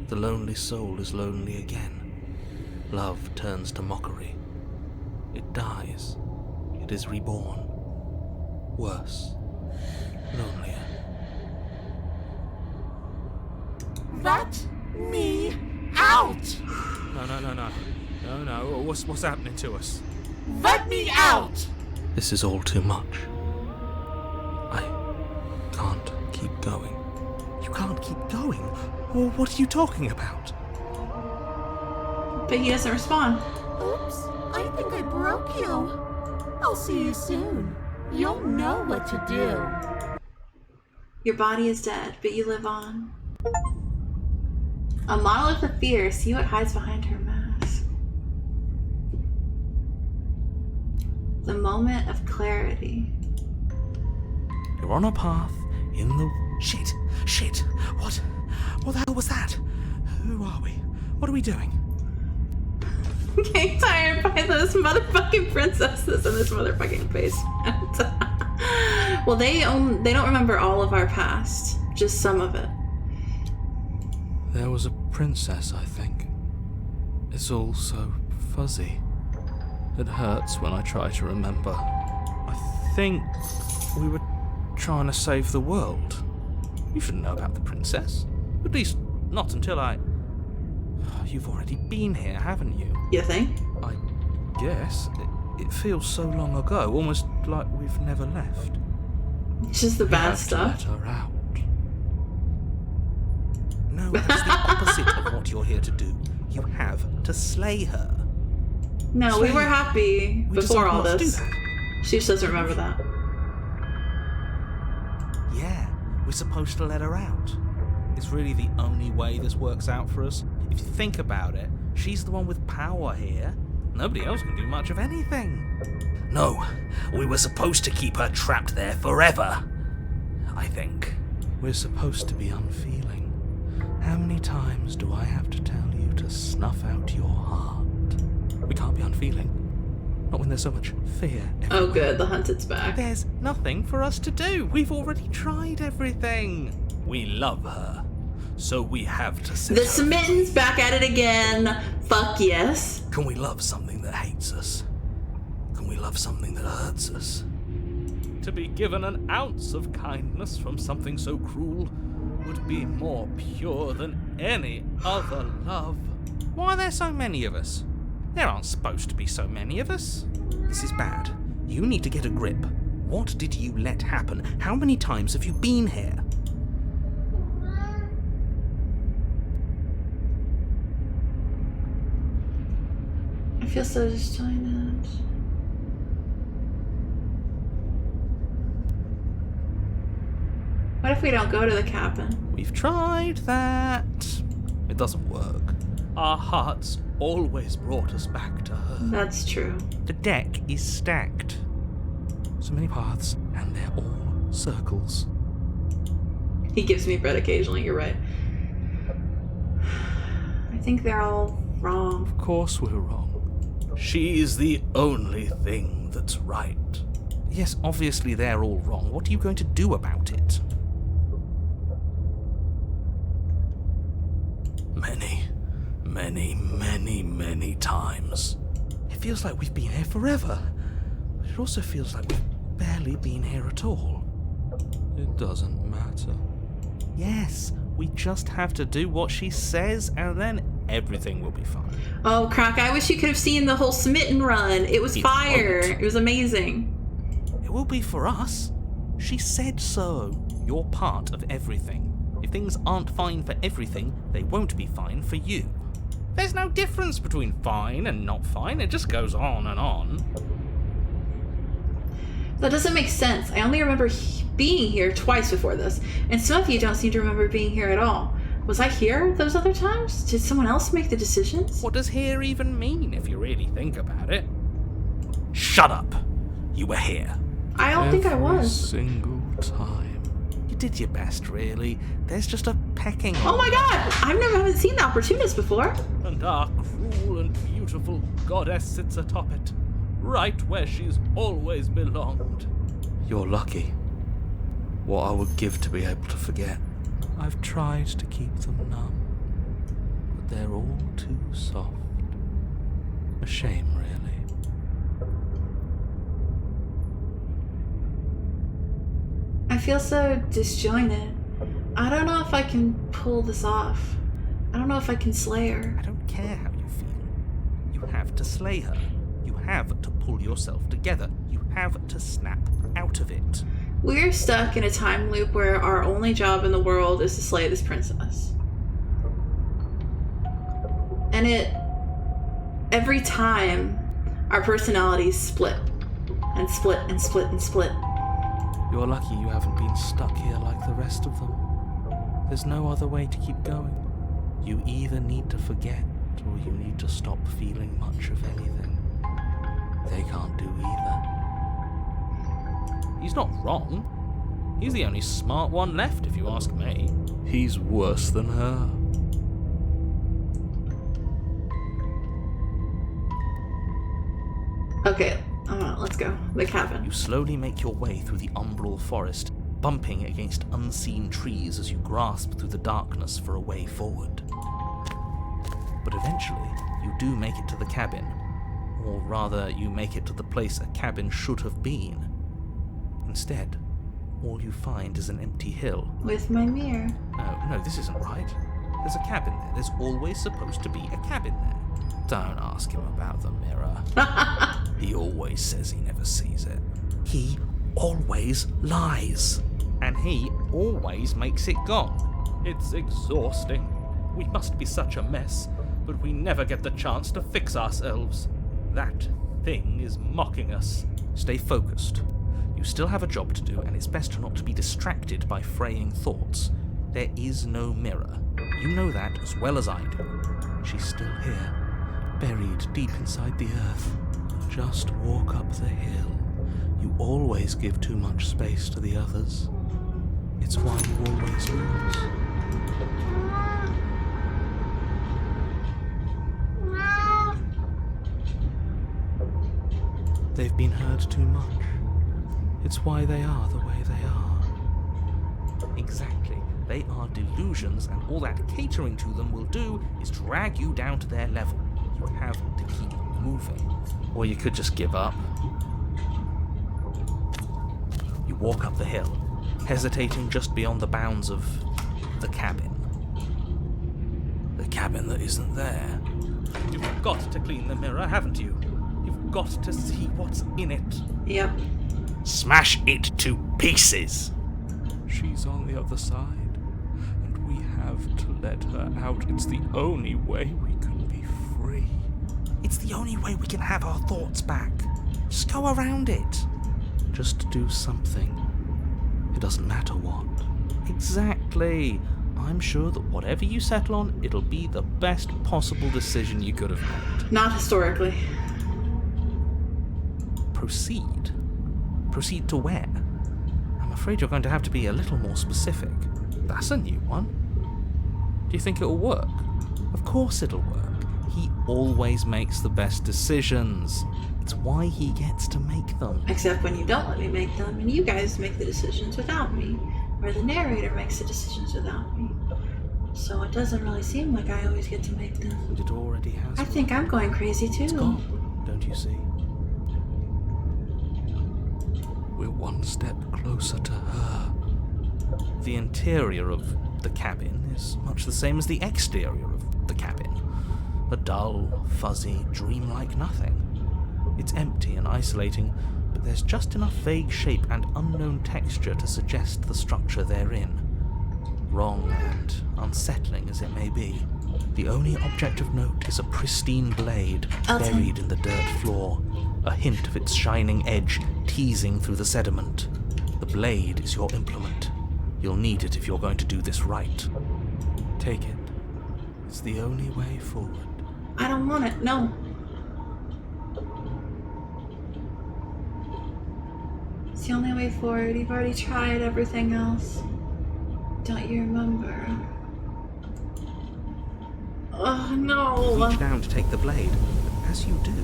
The lonely soul is lonely again. Love turns to mockery. It dies. It is reborn. Worse. Lonelier. Let me out. No. What's happening to us? Let me out. This is all too much. I can't keep going. You can't keep going? Well, what are you talking about? But he doesn't respond. Oops, I think I broke you. I'll see you soon. You'll know what to do. Your body is dead, but you live on. A monolith of fear. See what hides behind her mask. The moment of clarity. You're on a path in the... Shit. What the hell was that? Who are we? What are we doing? I'm getting tired by those motherfucking princesses in this motherfucking basement. Well, they don't remember all of our past, just some of it. There was a princess, I think. It's all so fuzzy. It hurts when I try to remember. I think we were trying to save the world. You shouldn't know about the princess. At least, not until I... You've already been here, haven't you? You think? I guess. It feels so long ago, almost like we've never left. It's just the bad stuff. Let her out. No, it's the opposite of what you're here to do. You have to slay her. No, we were happy before all Do this. that. She just doesn't remember that. Yeah, we're supposed to let her out. It's really the only way this works out for us. If you think about it, she's the one with power here. Nobody else can do much of anything. No, we were supposed to keep her trapped there forever. I think. We're supposed to be unfeeling. How many times do I have to tell you to snuff out your heart? We can't be unfeeling. Not when there's so much fear everywhere. Oh good, the hunted's back. There's nothing for us to do. We've already tried everything. We love her, so we have to set The her. Smitten's back at it again. Fuck yes. Can we love something that hates us? Can we love something that hurts us? To be given an ounce of kindness from something so cruel would be more pure than any other love. Why are there so many of us? There aren't supposed to be so many of us. This is bad. You need to get a grip. What did you let happen? How many times have you been here? I feel so disjointed. What if we don't go to the cabin? We've tried that. It doesn't work. Our hearts always brought us back to her. That's true. The deck is stacked. So many paths, and they're all circles. He gives me bread occasionally, you're right. I think they're all wrong. Of course we're wrong. She's the only thing that's right. Yes, obviously they're all wrong. What are you going to do about it? Many times. It feels like we've been here forever. But it also feels like we've barely been here at all. It doesn't matter. Yes, we just have to do what she says and then everything will be fine. Oh, Croc, I wish you could have seen the whole Smitten run. It was fire. won't. It was amazing. It will be for us. She said so. You're part of everything. If things aren't fine for everything, they won't be fine for you. There's no difference between fine and not fine. It just goes on and on. That doesn't make sense. I only remember being here twice before this, and some of you don't seem to remember being here at all. Was I here those other times? Did someone else make the decisions? What does here even mean if you really think about it? Shut up. You were here. I don't think I was. Every single time. You did your best, really. There's just a pecking Oh my god! I haven't seen the Opportunist before. And our cruel and beautiful goddess sits atop it, right where she's always belonged. You're lucky. What I would give to be able to forget. I've tried to keep them numb, but they're all too soft. A shame, really. I feel so disjointed. I don't know if I can pull this off. I don't know if I can slay her. I don't care how you feel. You have to slay her. You have to pull yourself together. You have to snap out of it. We're stuck in a time loop where our only job in the world is to slay this princess. And every time, our personalities split. And split and split and split. You're lucky you haven't been stuck here like the rest of them. There's no other way to keep going. You either need to forget, or you need to stop feeling much of anything. They can't do either. He's not wrong. He's the only smart one left, if you ask me. He's worse than her. Okay, let's go. The cabin. You slowly make your way through the umbral forest, bumping against unseen trees as you grasp through the darkness for a way forward. But eventually, you do make it to the cabin. Or rather, you make it to the place a cabin should have been. Instead, all you find is an empty hill. With my mirror. No, this isn't right. There's a cabin there. There's always supposed to be a cabin there. Don't ask him about the mirror. He always says he never sees it. He always lies. And he always makes it gone. It's exhausting. We must be such a mess, but we never get the chance to fix ourselves. That thing is mocking us. Stay focused. You still have a job to do, and it's best not to be distracted by fraying thoughts. There is no mirror. You know that as well as I do. She's still here, buried deep inside the earth. Just walk up the hill. You always give too much space to the others. It's why you always lose. They've been hurt too much. It's why they are the way they are. Exactly. They are delusions, and all that catering to them will do is drag you down to their level. You have to keep moving. Or you could just give up. You walk up the hill, hesitating just beyond the bounds of the cabin. The cabin that isn't there. You've got to clean the mirror, haven't you? You've got to see what's in it. Yep. Smash it to pieces! She's on the other side, and we have to let her out. It's the only way we can be free. It's the only way we can have our thoughts back. Just go around it. Just do something. It doesn't matter what. Exactly. I'm sure that whatever you settle on, it'll be the best possible decision you could have made. Not historically. Proceed? Proceed to where? I'm afraid you're going to have to be a little more specific. That's a new one. Do you think it'll work? Of course it'll work. He always makes the best decisions. It's why he gets to make them. Except when you don't let me make them, and you guys make the decisions without me. Or the narrator makes the decisions without me. So it doesn't really seem like I always get to make them. And it already has. I think I'm going crazy too. It's gone, don't you see? We're one step closer to her. The interior of the cabin is much the same as the exterior of the cabin. A dull, fuzzy, dreamlike nothing. It's empty and isolating, but there's just enough vague shape and unknown texture to suggest the structure therein. Wrong and unsettling as it may be, the only object of note is a pristine blade buried in the dirt floor, a hint of its shining edge teasing through the sediment. The blade is your implement. You'll need it if you're going to do this right. Take it. It's the only way forward. I don't want it, no. It's the only way forward. You've already tried everything else. Don't you remember? Oh, no. Reach down to take the blade. As you do,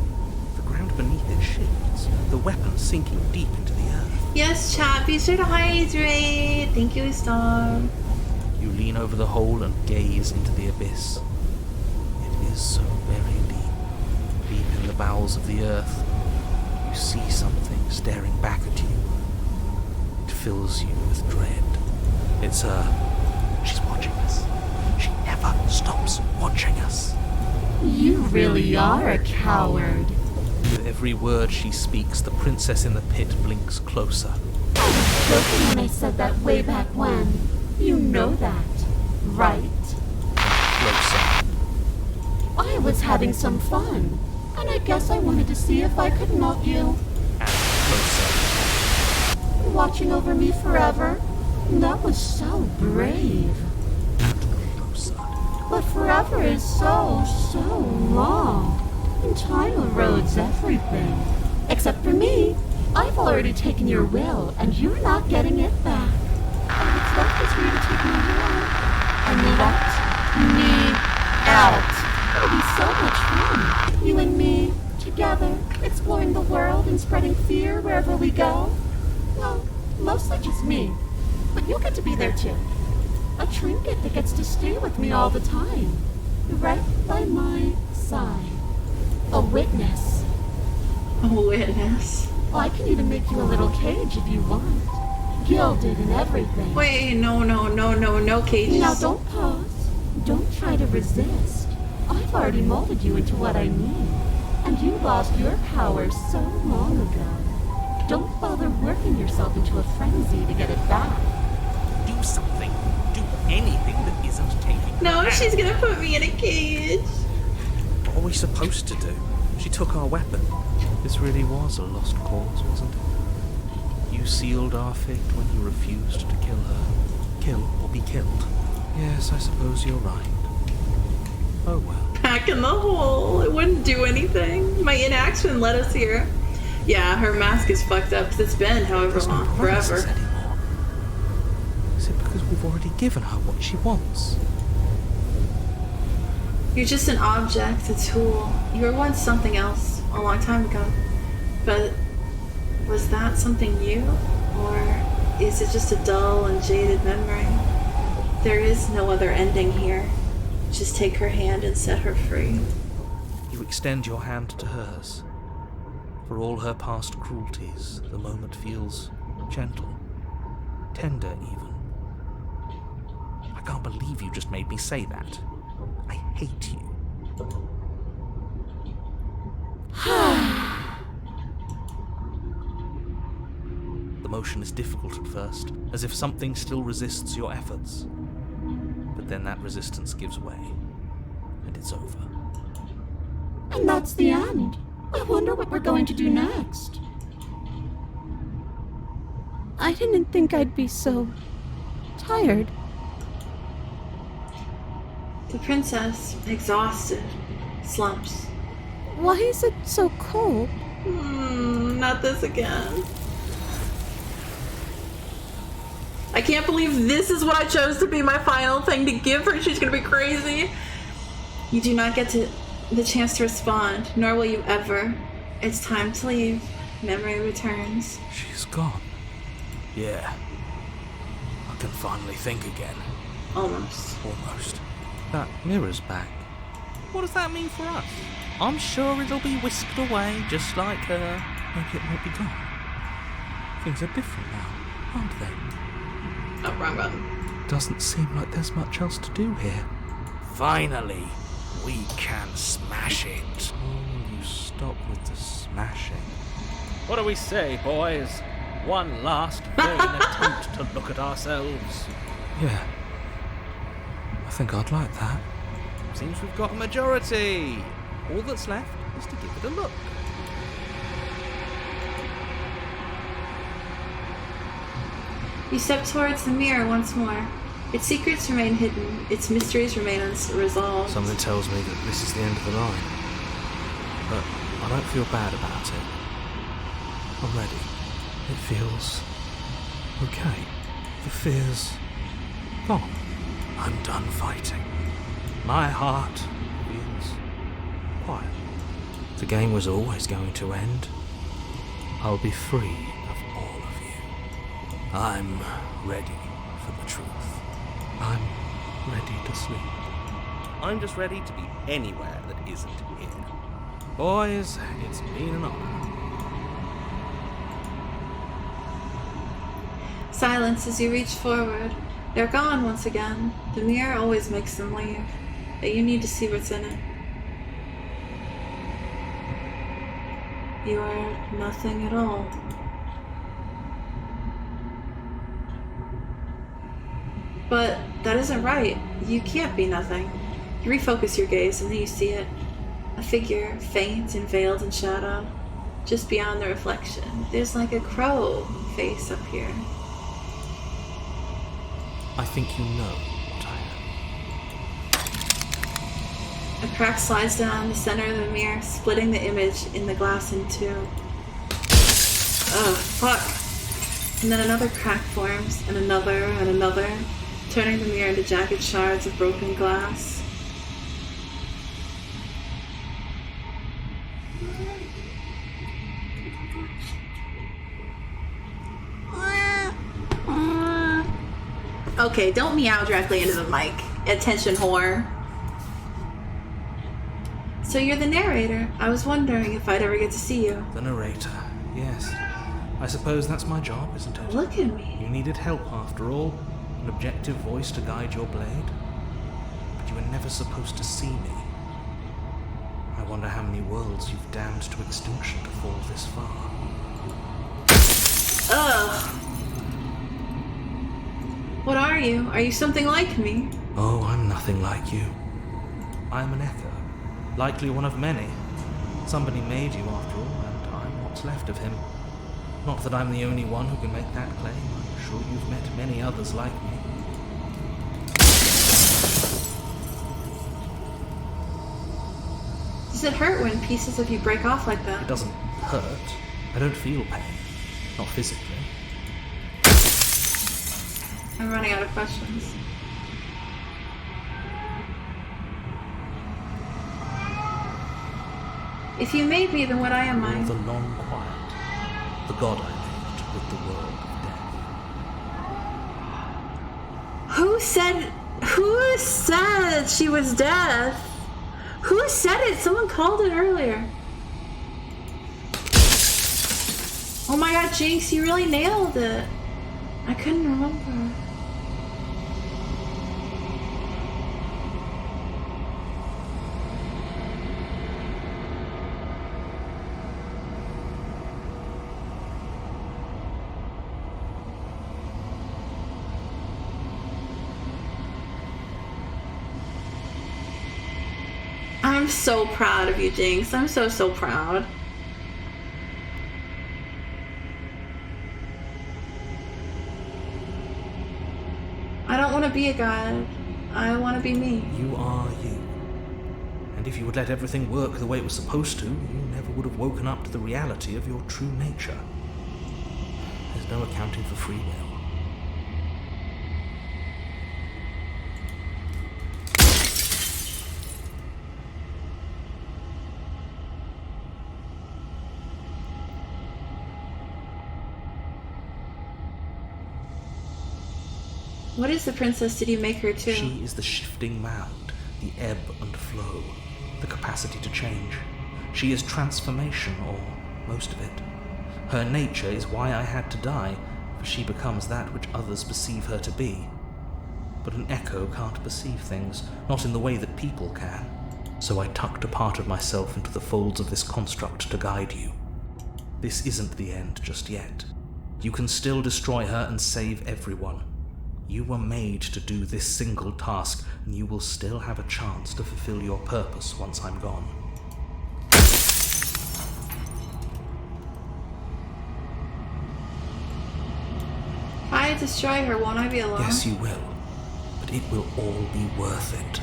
the ground beneath it shifts, the weapon sinking deep into the earth. Yes, chat, be sure to hydrate. Thank you, Star. You lean over the hole and gaze into the abyss. It is so very deep, deep in the bowels of the earth. You see something staring back at you. It fills you with dread. It's her. She's watching us. She never stops watching us. You really are a coward. With every word she speaks, the princess in the pit blinks closer. I was joking when I said that way back when. You know that, right? Closer. I was having some fun, and I guess I wanted to see if I could melt you. And closer. Watching over me forever? That was so brave. And closer. But forever is so long. And time erodes everything. Except for me. I've already taken your will, and you're not getting it back. And what's left is for you to take me out. And let me out. It'll be so much fun. You and me, together, exploring the world and spreading fear wherever we go. Well, mostly just me. But you'll get to be there too. A trinket that gets to stay with me all the time. Right by my side. A witness. A witness? I can even make you a little cage if you want. Gilded and everything. Wait, no cages. Now don't pause. Don't try to resist. I've already molded you into what I need. And you lost your power so long ago. Don't bother working yourself into a frenzy to get it back. Do something. Do anything that isn't taking her No, out. she's gonna put me in a cage. What are we supposed to do? She took our weapon. This really was a lost cause, wasn't it? You sealed our fate when you refused to kill her. Kill or be killed. Yes, I suppose you're right. Oh well. Back in the hole. It wouldn't do anything. My inaction led us here. Yeah, her mask is fucked up because it's been however long. Forever. Anymore. Is it because we've already given her what she wants? You're just an object, a tool. You were once something else, a long time ago. But was that something new? Or is it just a dull and jaded memory? There is no other ending here. Just take her hand and set her free. You extend your hand to hers. For all her past cruelties, the moment feels gentle, tender even. I can't believe you just made me say that. I hate you. The motion is difficult at first, as if something still resists your efforts. But then that resistance gives way, and it's over. And that's the end. I wonder what we're going to do next. I didn't think I'd be so tired. The princess, exhausted, slumps. Why is it so cold? Not this again. I can't believe this is what I chose to be my final thing to give her. She's gonna be crazy. You do not get the chance to respond, nor will you ever. It's time to leave. Memory returns. She's gone. Yeah. I can finally think again. Almost. Almost. That mirror's back. What does that mean for us? I'm sure it'll be whisked away, just like her. Maybe it might be gone. Things are different now, aren't they? Oh, wrong button. Doesn't seem like there's much else to do here. Finally, we can smash it. Oh, you stop with the smashing. What do we say, boys? One last vain attempt to look at ourselves. Yeah. I think I'd like that. Seems we've got a majority. All that's left is to give it a look. You step towards the mirror once more. Its secrets remain hidden. Its mysteries remain unresolved. Something tells me that this is the end of the line. But I don't feel bad about it. I'm ready. It feels okay. The fear's gone. I'm done fighting. My heart feels quiet. The game was always going to end. I'll be free of all of you. I'm ready for the truth. I'm ready to sleep. I'm just ready to be anywhere that isn't here. Boys, it's been an honor. Silence as you reach forward. They're gone once again. The mirror always makes them leave, but you need to see what's in it. You are nothing at all. But that isn't right. You can't be nothing. You refocus your gaze and then you see it. A figure, faint and veiled in shadow. Just beyond the reflection, there's like a crow face up here. I think you know what I am. A crack slides down the center of the mirror, splitting the image in the glass in two. Oh, fuck. And then another crack forms, and another, turning the mirror into jagged shards of broken glass. Okay, don't meow directly into the mic. Attention, whore. So you're the narrator. I was wondering if I'd ever get to see you. The narrator, yes. I suppose that's my job, isn't it? Look at me. You needed help, after all. An objective voice to guide your blade. But you were never supposed to see me. I wonder how many worlds you've damned to extinction to fall this far. Ugh. What are you? Are you something like me? Oh, I'm nothing like you. I'm an echo. Likely one of many. Somebody made you, after all, and I'm what's left of him. Not that I'm the only one who can make that claim. I'm sure you've met many others like me. Does it hurt when pieces of you break off like that? It doesn't hurt. I don't feel pain. Not physically. I'm running out of questions. If you made me, then what I am I? The long quiet. The god I made with the world of death. Who said she was death? Who said it? Someone called it earlier. Oh my god, Jinx, you really nailed it. I couldn't remember. I'm so proud of you, Jinx. I'm so proud. to be a god. I want to be me. You are you. And if you would let everything work the way it was supposed to, you never would have woken up to the reality of your true nature. There's no accounting for free will. What is the princess? Did you make her too? She is the shifting mound, the ebb and flow, the capacity to change. She is transformation, or most of it. Her nature is why I had to die, for she becomes that which others perceive her to be. But an echo can't perceive things, not in the way that people can. So I tucked a part of myself into the folds of this construct to guide you. This isn't the end just yet. You can still destroy her and save everyone. You were made to do this single task, and you will still have a chance to fulfill your purpose once I'm gone. If I destroy her, won't I be alone? Yes, you will. But it will all be worth it.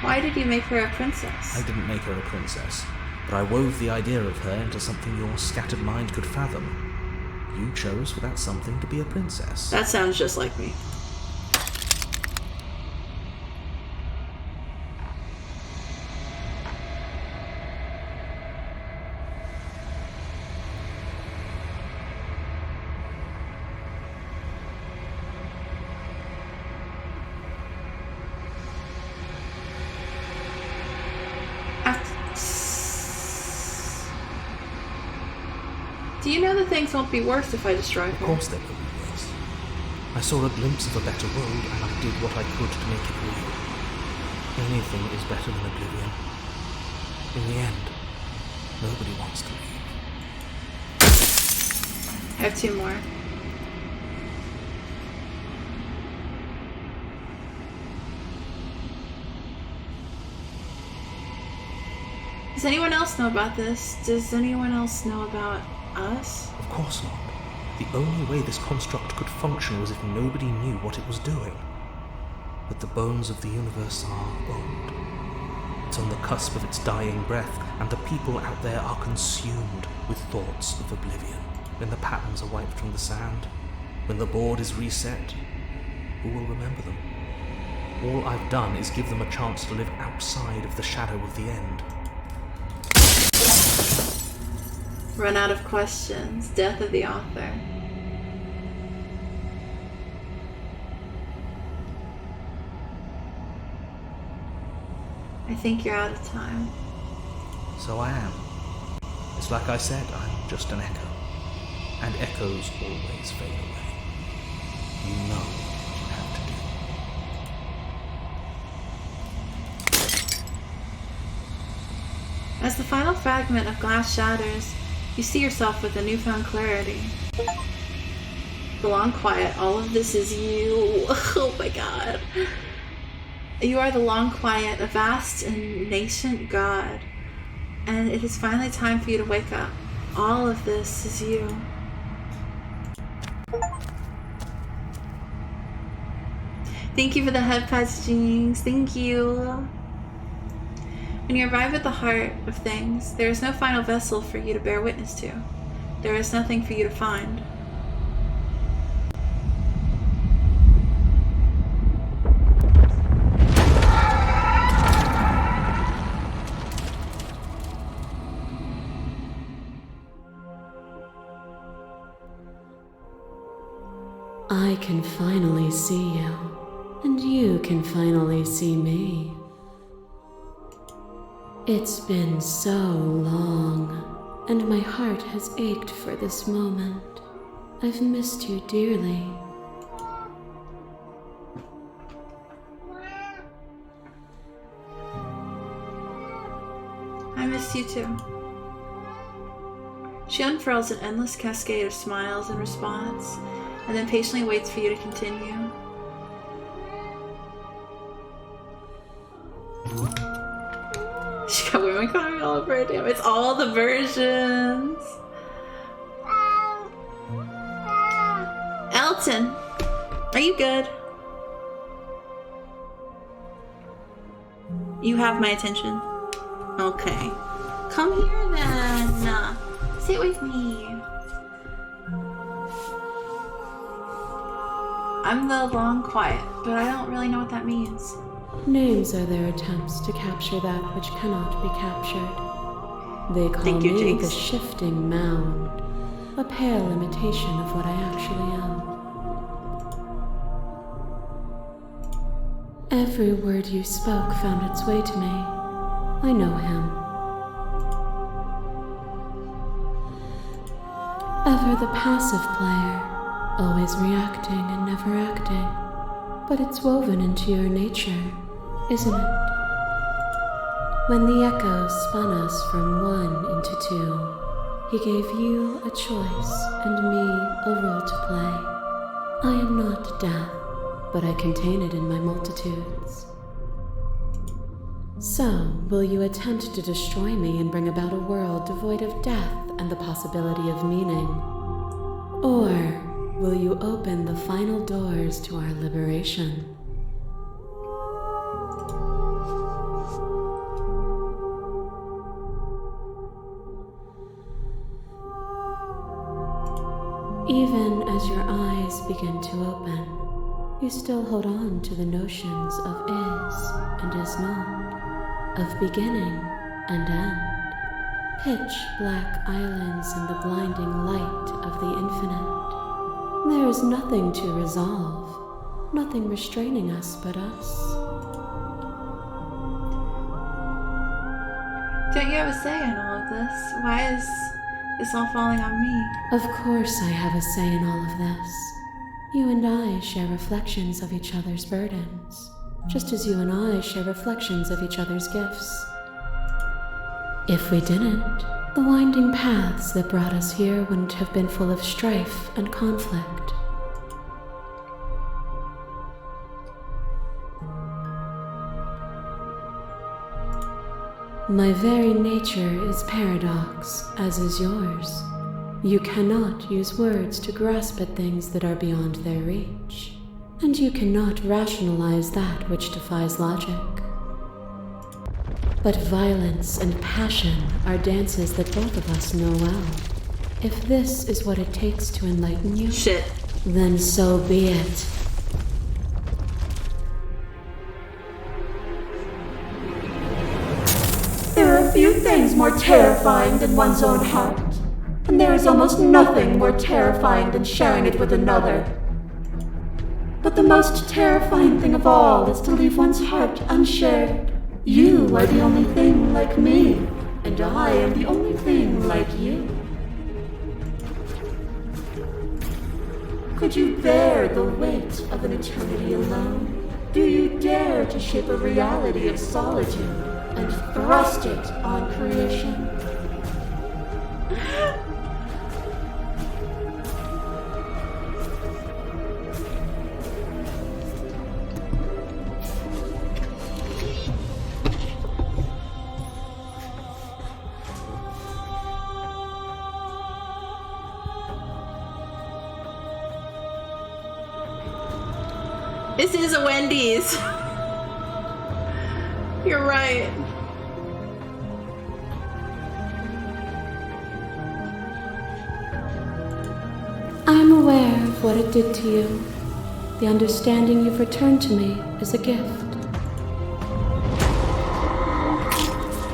Why did you make her a princess? I didn't make her a princess, but I wove the idea of her into something your scattered mind could fathom. You chose for that something to be a princess. That sounds just like me. Do you know that things won't be worse if I destroy her? Of course they will be worse. I saw a glimpse of a better world, and I did what I could to make it real. Anything is better than oblivion. In the end, nobody wants to leave. I have two more. Does anyone else know about this? Does anyone else know about us? Of course not. The only way this construct could function was if nobody knew what it was doing. But the bones of the universe are old. It's on the cusp of its dying breath, and the people out there are consumed with thoughts of oblivion. When the patterns are wiped from the sand, when the board is reset, who will remember them? All I've done is give them a chance to live outside of the shadow of the end. Run out of questions. Death of the author. I think you're out of time. So I am. It's like I said, I'm just an echo. And echoes always fade away. You know what you have to do. As the final fragment of glass shatters, you see yourself with a newfound clarity. The long quiet, all of this is you. Oh my god. You are the long quiet, a vast and nascent god. And it is finally time for you to wake up. All of this is you. Thank you for the head pats, Jinx. Thank you. When you arrive at the heart of things, there is no final vessel for you to bear witness to. There is nothing for you to find. I can finally see you, and you can finally see me. It's been so long, and my heart has ached for this moment. I've missed you dearly, miss you too. She unfurls an endless cascade of smiles in response, and then patiently waits for you to continue. She got women coming all over her. Damn, it's all the versions. Elton, are you good? You have my attention. Okay. Come here then. Sit with me. I'm the long quiet, but I don't really know what that means. Names are their attempts to capture that which cannot be captured. They call Thank you, me Jinx. the shifting mound, a pale imitation of what I actually am. Every word you spoke found its way to me. I know him. Ever the passive player, always reacting and never acting. But it's woven into your nature, isn't it? When the echo spun us from one into two, he gave you a choice and me a role to play. I am not death, but I contain it in my multitudes. So, will you attempt to destroy me and bring about a world devoid of death and the possibility of meaning? Or will you open the final doors to our liberation? Even as your eyes begin to open, you still hold on to the notions of is and is not, of beginning and end, pitch black islands in the blinding light of the infinite. There is nothing to resolve, nothing restraining us but us. Don't you have a say in all of this? Why is this all falling on me? Of course I have a say in all of this. You and I share reflections of each other's burdens, just as you and I share reflections of each other's gifts. If we didn't, the winding paths that brought us here wouldn't have been full of strife and conflict. My very nature is paradox, as is yours. You cannot use words to grasp at things that are beyond their reach, and you cannot rationalize that which defies logic. But violence and passion are dances that both of us know well. If this is what it takes to enlighten you, then so be it. There are few things more terrifying than one's own heart, and there is almost nothing more terrifying than sharing it with another. But the most terrifying thing of all is to leave one's heart unshared. You are the only thing like me, and I am the only thing like you. Could you bear the weight of an eternity alone? Do you dare to shape a reality of solitude and thrust it on creation? This is a Wendy's. You're right. I am aware of what it did to you. The understanding you've returned to me is a gift.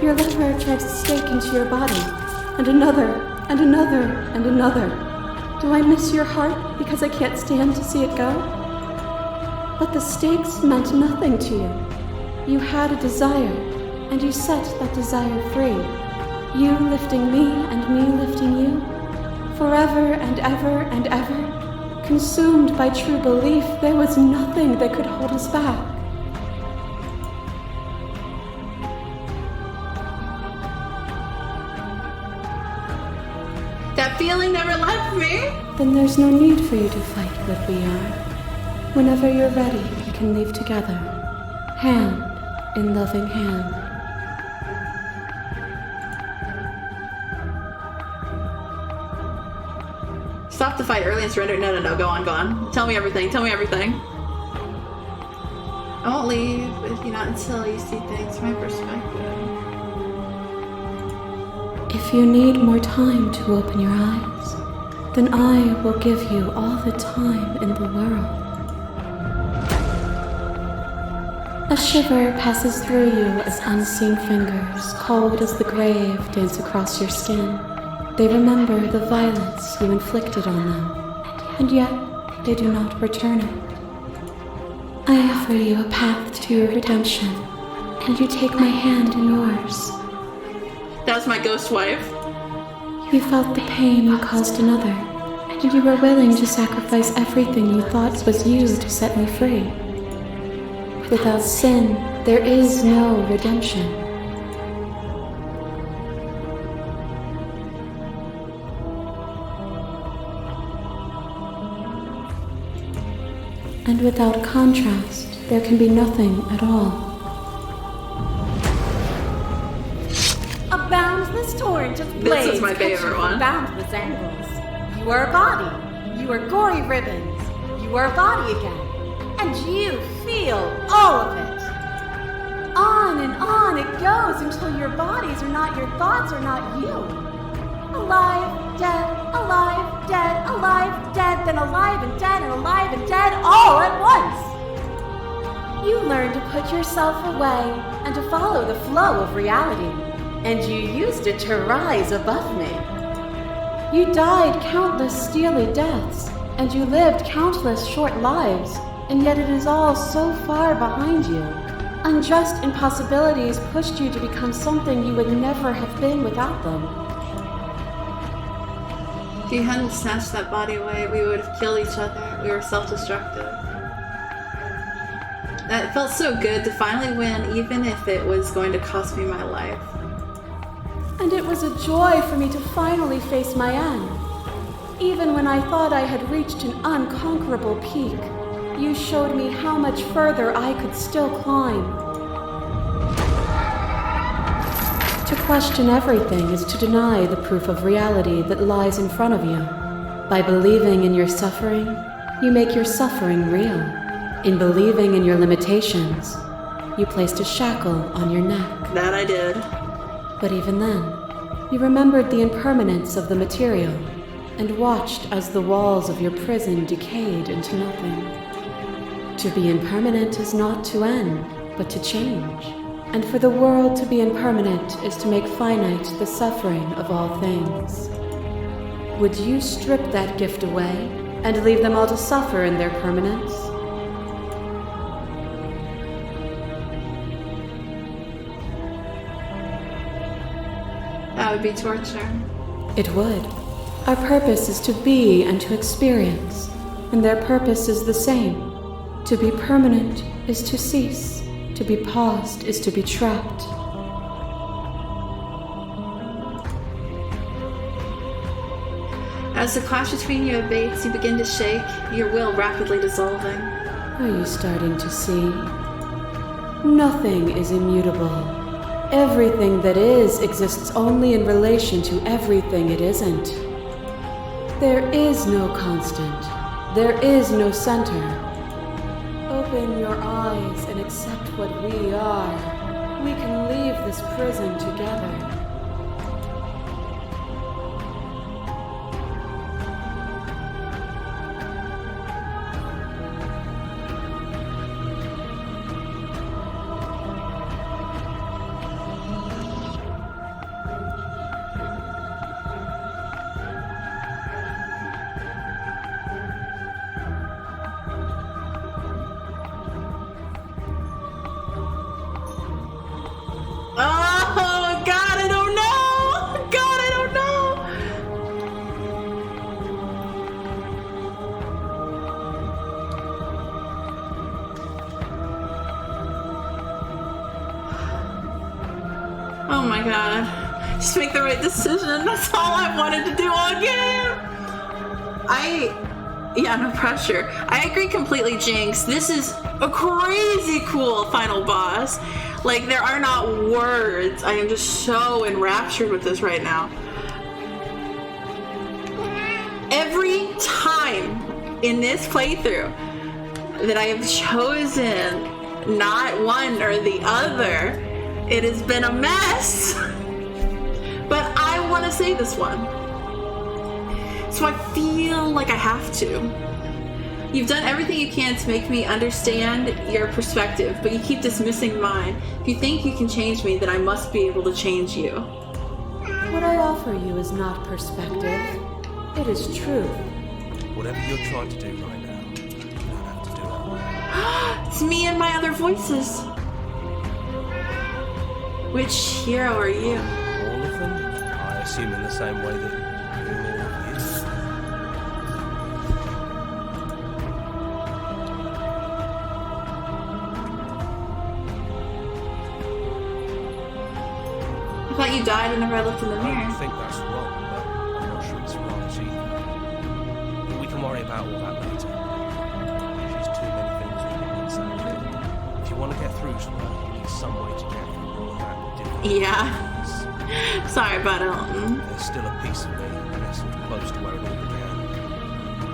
Your liver drives a stake into your body, and another, and another, and another. Do I miss your heart because I can't stand to see it go? But the stakes meant nothing to you. You had a desire, and you set that desire free. You lifting me and me lifting you. Forever and ever and ever. Consumed by true belief, there was nothing that could hold us back. feeling never left me. Then there's no need for you to fight what we are. Whenever you're ready, we can leave together, hand in loving hand. Stop the fight early and surrender. No. Go on. Tell me everything. I won't leave with you not until you see things from my perspective. If you need more time to open your eyes, then I will give you all the time in the world. A shiver passes through you as unseen fingers, cold as the grave, dance across your skin. They remember the violence you inflicted on them, and yet they do not return it. I offer you a path to your redemption, and you take my hand in yours. That was my ghost wife. You felt the pain you caused another, and you were willing to sacrifice everything you thought was you to set me free. Without sin, there is no redemption. And without contrast, there can be nothing at all. A boundless torrent of blades. This is my favorite one. Boundless angles. You are a body. You are gory ribbons. You are a body again. And you feel all of it. On and on it goes until your bodies are not your thoughts, are not you. Alive, dead, alive, dead, alive, dead, then alive and dead and alive and dead all at once. You learn to put yourself away and to follow the flow of reality, and you used it to rise above me. You died countless steely deaths, and you lived countless short lives, and yet it is all so far behind you. Unjust impossibilities pushed you to become something you would never have been without them. If you hadn't snatched that body away, we would have killed each other. We were self-destructive. It felt so good to finally win, even if it was going to cost me my life. And it was a joy for me to finally face my end. Even when I thought I had reached an unconquerable peak, you showed me how much further I could still climb. To question everything is to deny the proof of reality that lies in front of you. By believing in your suffering, you make your suffering real. In believing in your limitations, you placed a shackle on your neck. That I did. But even then, you remembered the impermanence of the material and watched as the walls of your prison decayed into nothing. To be impermanent is not to end, but to change. And for the world to be impermanent is to make finite the suffering of all things. Would you strip that gift away and leave them all to suffer in their permanence? That would be torture. It would. Our purpose is to be and to experience, and their purpose is the same. To be permanent is to cease. To be paused is to be trapped. As the clash between you abates, you begin to shake, your will rapidly dissolving. Are you starting to see? Nothing is immutable. Everything that is exists only in relation to everything it isn't. There is no constant. There is no center. Open your eyes and accept what we are. We can leave this prison together. Oh, God, I don't know! God, I don't know! Oh my God. Just make the right decision. That's all I wanted to do all game. Yeah, no pressure. I agree completely, Jinx. This is a crazy cool final boss. Like, there are not words. I am just so enraptured with this right now. Every time in this playthrough that I have chosen not one or the other, it has been a mess. But I want to say this one. So I feel like I have to. You've done everything you can to make me understand your perspective, but you keep dismissing mine. If you think you can change me, then I must be able to change you. What I offer you is not perspective. It is truth. Whatever you're trying to do right now, you don't have to do it. It's me and my other voices. Which hero are you? All of them? I assume in the same way that you all is. I thought you died whenever I looked in the mirror. I think that's wrong, but I'm not sure it's right either. But we can worry about all that later. There's too many things we can say. If you want to get through to her, you need some way to get through all that different Yeah. Sorry about Elton. There's still a piece of me nestled close to where it all began.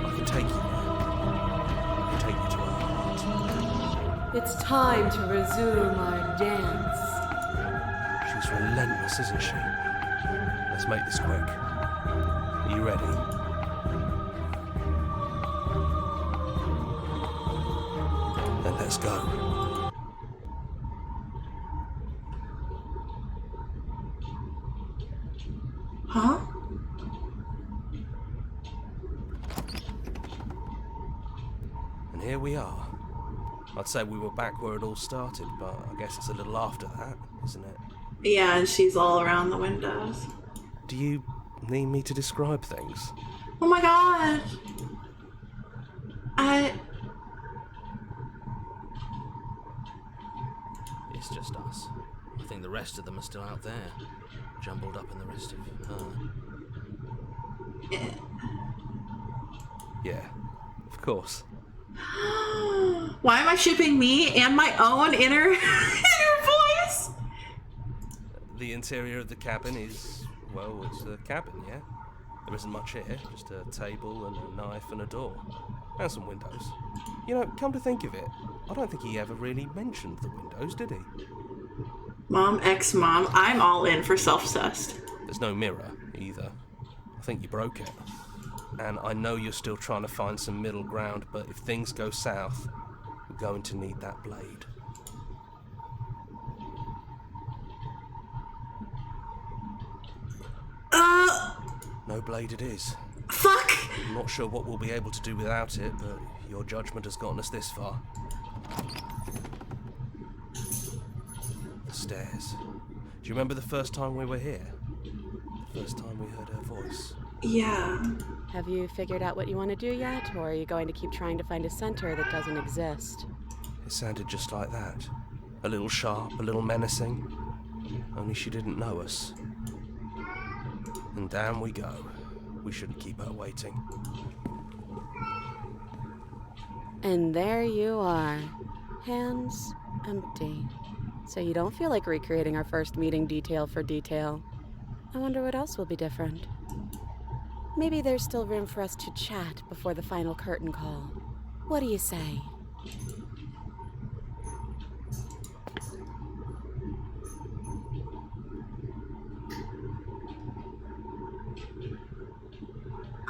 I can take you there. I can take you to her heart. It's time to resume our dance. She's relentless, isn't she? Let's make this quick. Are you ready? Then let's go. Huh? And here we are. I'd say we were back where it all started, but I guess it's a little after that, isn't it? Yeah, and she's all around the windows. Do you need me to describe things? Oh my god! It's just us. I think the rest of them are still out there, jumbled up in the rest of her. Yeah, of course. Why am I shipping me and my own inner voice? The interior of the cabin is, well, it's a cabin, yeah? There isn't much here, just a table and a knife and a door. And some windows. You know, come to think of it, I don't think he ever really mentioned the windows, did he? Mom, ex-mom, I'm all in for self-cessed. There's no mirror, either. I think you broke it. And I know you're still trying to find some middle ground, but if things go south, we're going to need that blade. No blade it is. Fuck! I'm not sure what we'll be able to do without it, but your judgment has gotten us this far. The stairs. Do you remember the first time we were here? The first time we heard her voice? Yeah. Have you figured out what you want to do yet, or are you going to keep trying to find a center that doesn't exist? It sounded just like that. A little sharp, a little menacing. Only she didn't know us. And down we go. We shouldn't keep her waiting. And there you are. Hands empty. So you don't feel like recreating our first meeting detail for detail. I wonder what else will be different. Maybe there's still room for us to chat before the final curtain call. What do you say?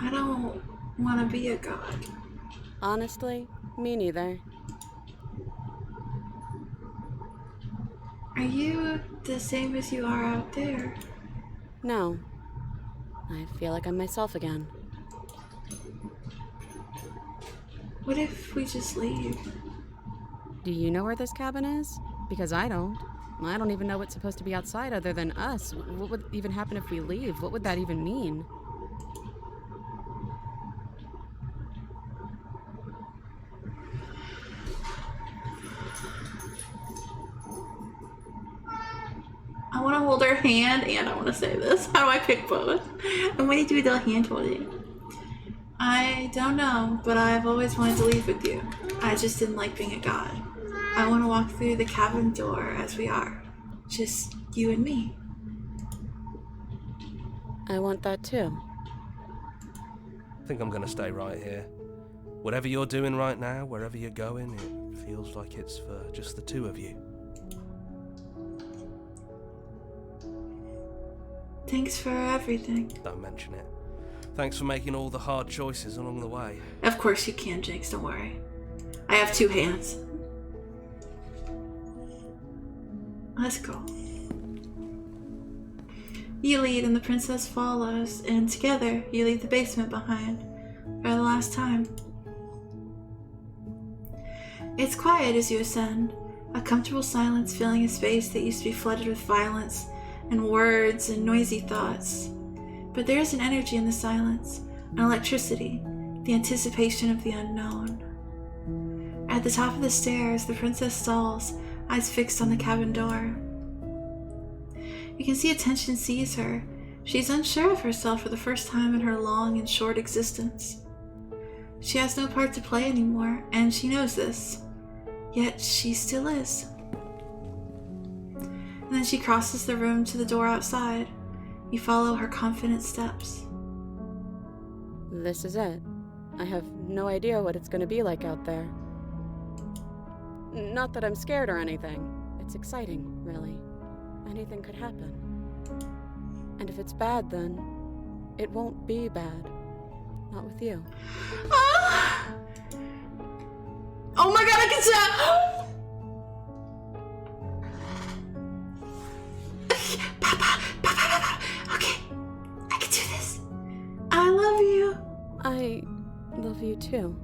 I don't want to be a god. Honestly, me neither. Are you the same as you are out there? No. I feel like I'm myself again. What if we just leave? Do you know where this cabin is? Because I don't. I don't even know what's supposed to be outside other than us. What would even happen if we leave? What would that even mean? I want to hold her hand and I want to say this. How do I pick both? I want to do the hand holding. I don't know, but I've always wanted to leave with you. I just didn't like being a god. I want to walk through the cabin door as we are. Just you and me. I want that too. I think I'm gonna stay right here. Whatever you're doing right now, wherever you're going, it feels like it's for just the two of you. Thanks for everything. Don't mention it. Thanks for making all the hard choices along the way. Of course you can, Jinx, don't worry. I have 2 hands. Let's go. You lead and the princess follows, and together you leave the basement behind for the last time. It's quiet as you ascend, a comfortable silence filling a space that used to be flooded with violence and words and noisy thoughts. But there is an energy in the silence, an electricity, the anticipation of the unknown. At the top of the stairs, the princess stalls, eyes fixed on the cabin door. You can see a tension seize her. She's unsure of herself for the first time in her long and short existence. She has no part to play anymore, and she knows this. Yet she still is. And then she crosses the room to the door outside. You follow her confident steps. This is it. I have no idea what it's going to be like out there. Not that I'm scared or anything. It's exciting, really. Anything could happen. And if it's bad, then it won't be bad. Not with you. Oh my god, I can tell! Okay, I can do this. I love you. I love you too.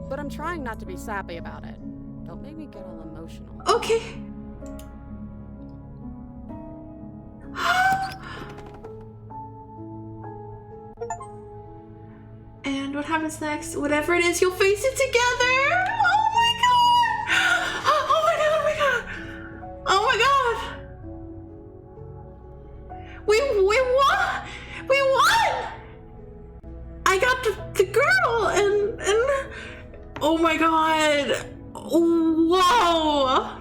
But I'm trying not to be sappy about it. Don't make me get all emotional. Okay. And what happens next? Whatever it is, you'll face it together. Oh my god! Oh my god! Oh my god! Oh my god! We won! We won! I got the girl and oh my god! Whoa!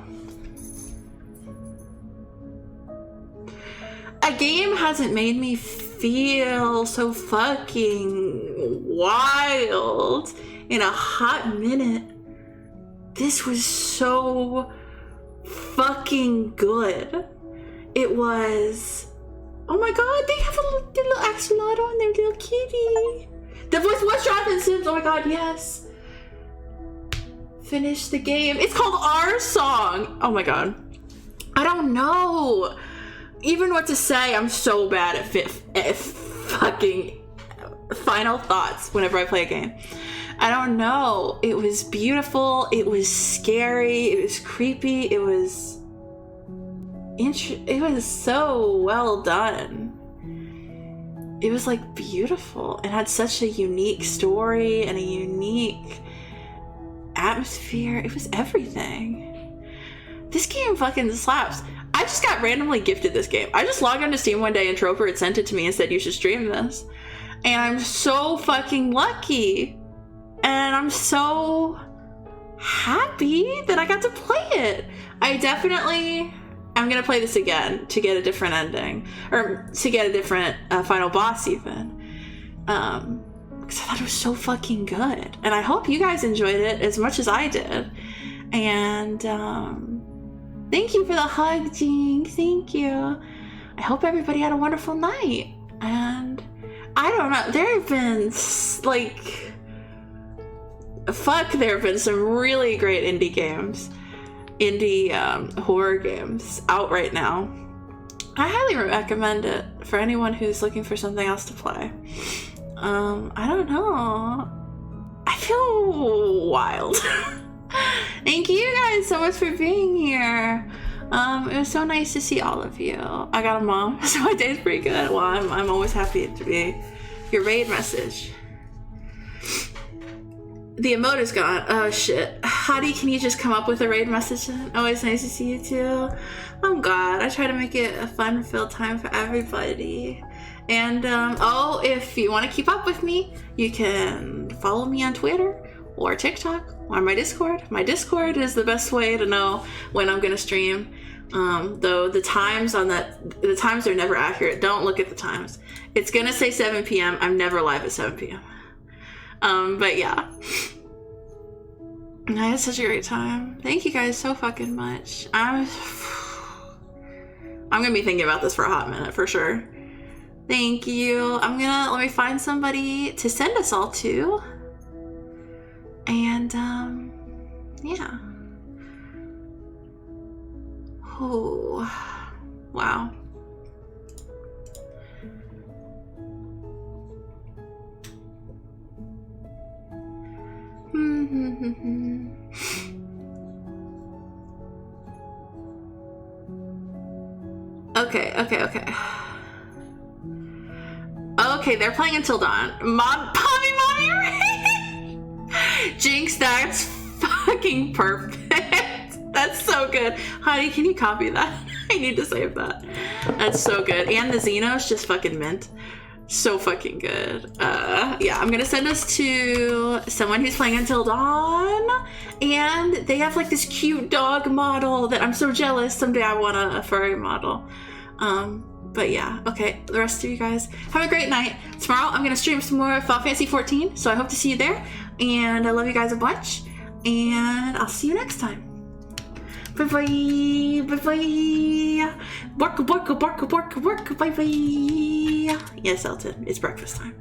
A game hasn't made me feel so fucking wild in a hot minute. This was so fucking good. It was. Oh my god, they have a little axolotl on their little kitty. The voice was Jonathan Sims. Oh my god, yes. Finish the game. It's called Our Song. Oh my god. I don't know even what to say. I'm so bad at fucking final thoughts whenever I play a game. I don't know. It was beautiful. It was scary. It was creepy. It was so well done. It was like beautiful. It had such a unique story and a unique atmosphere. It was everything. This game fucking slaps. I just got randomly gifted this game. I just logged onto Steam one day and Troper had sent it to me and said you should stream this. And I'm so fucking lucky. And I'm so happy that I got to play it. I'm gonna play this again to get a different ending. Or to get a different final boss even. Because I thought it was so fucking good. And I hope you guys enjoyed it as much as I did. And thank you for the hug, Jinx. Thank you. I hope everybody had a wonderful night. And I don't know. There have been there have been some really great indie games. Indie horror games out right now. I highly recommend it for anyone who's looking for something else to play. I don't know. I feel wild. Thank you guys so much for being here. It was so nice to see all of you. I got a mom, so my day's pretty good. Well, I'm always happy to be your raid message. The emote is gone. Oh shit. Hottie, can you just come up with a raid message then? Always nice to see you too. Oh god, I try to make it a fun-filled time for everybody. And oh, if you want to keep up with me, you can follow me on Twitter or TikTok or my Discord. My Discord is the best way to know when I'm gonna stream. Though the times are never accurate. Don't look at the times. It's gonna say 7 p.m. I'm never live at 7 p.m. But yeah. I had such a great time. Thank you guys so fucking much. I'm gonna be thinking about this for a hot minute for sure. Thank you. Let me find somebody to send us all to. And yeah. Oh, wow. Okay, they're playing Until Dawn. Mommy, Jinx, that's fucking perfect. That's so good. Honey, can you copy that? I need to save that. That's so good. And the Xenos just fucking mint. So fucking good. Yeah, I'm gonna send us to someone who's playing Until Dawn, and they have like this cute dog model that I'm so jealous. Someday I want a furry model. But yeah, okay, the rest of you guys have a great night. Tomorrow I'm gonna stream some more Final Fantasy 14, so I hope to see you there. And I love you guys a bunch, and I'll see you next time. Bye bye, bye bye. Bark, bark, bark, bark, bark. Bye bye. Yes, Elton, it's breakfast time.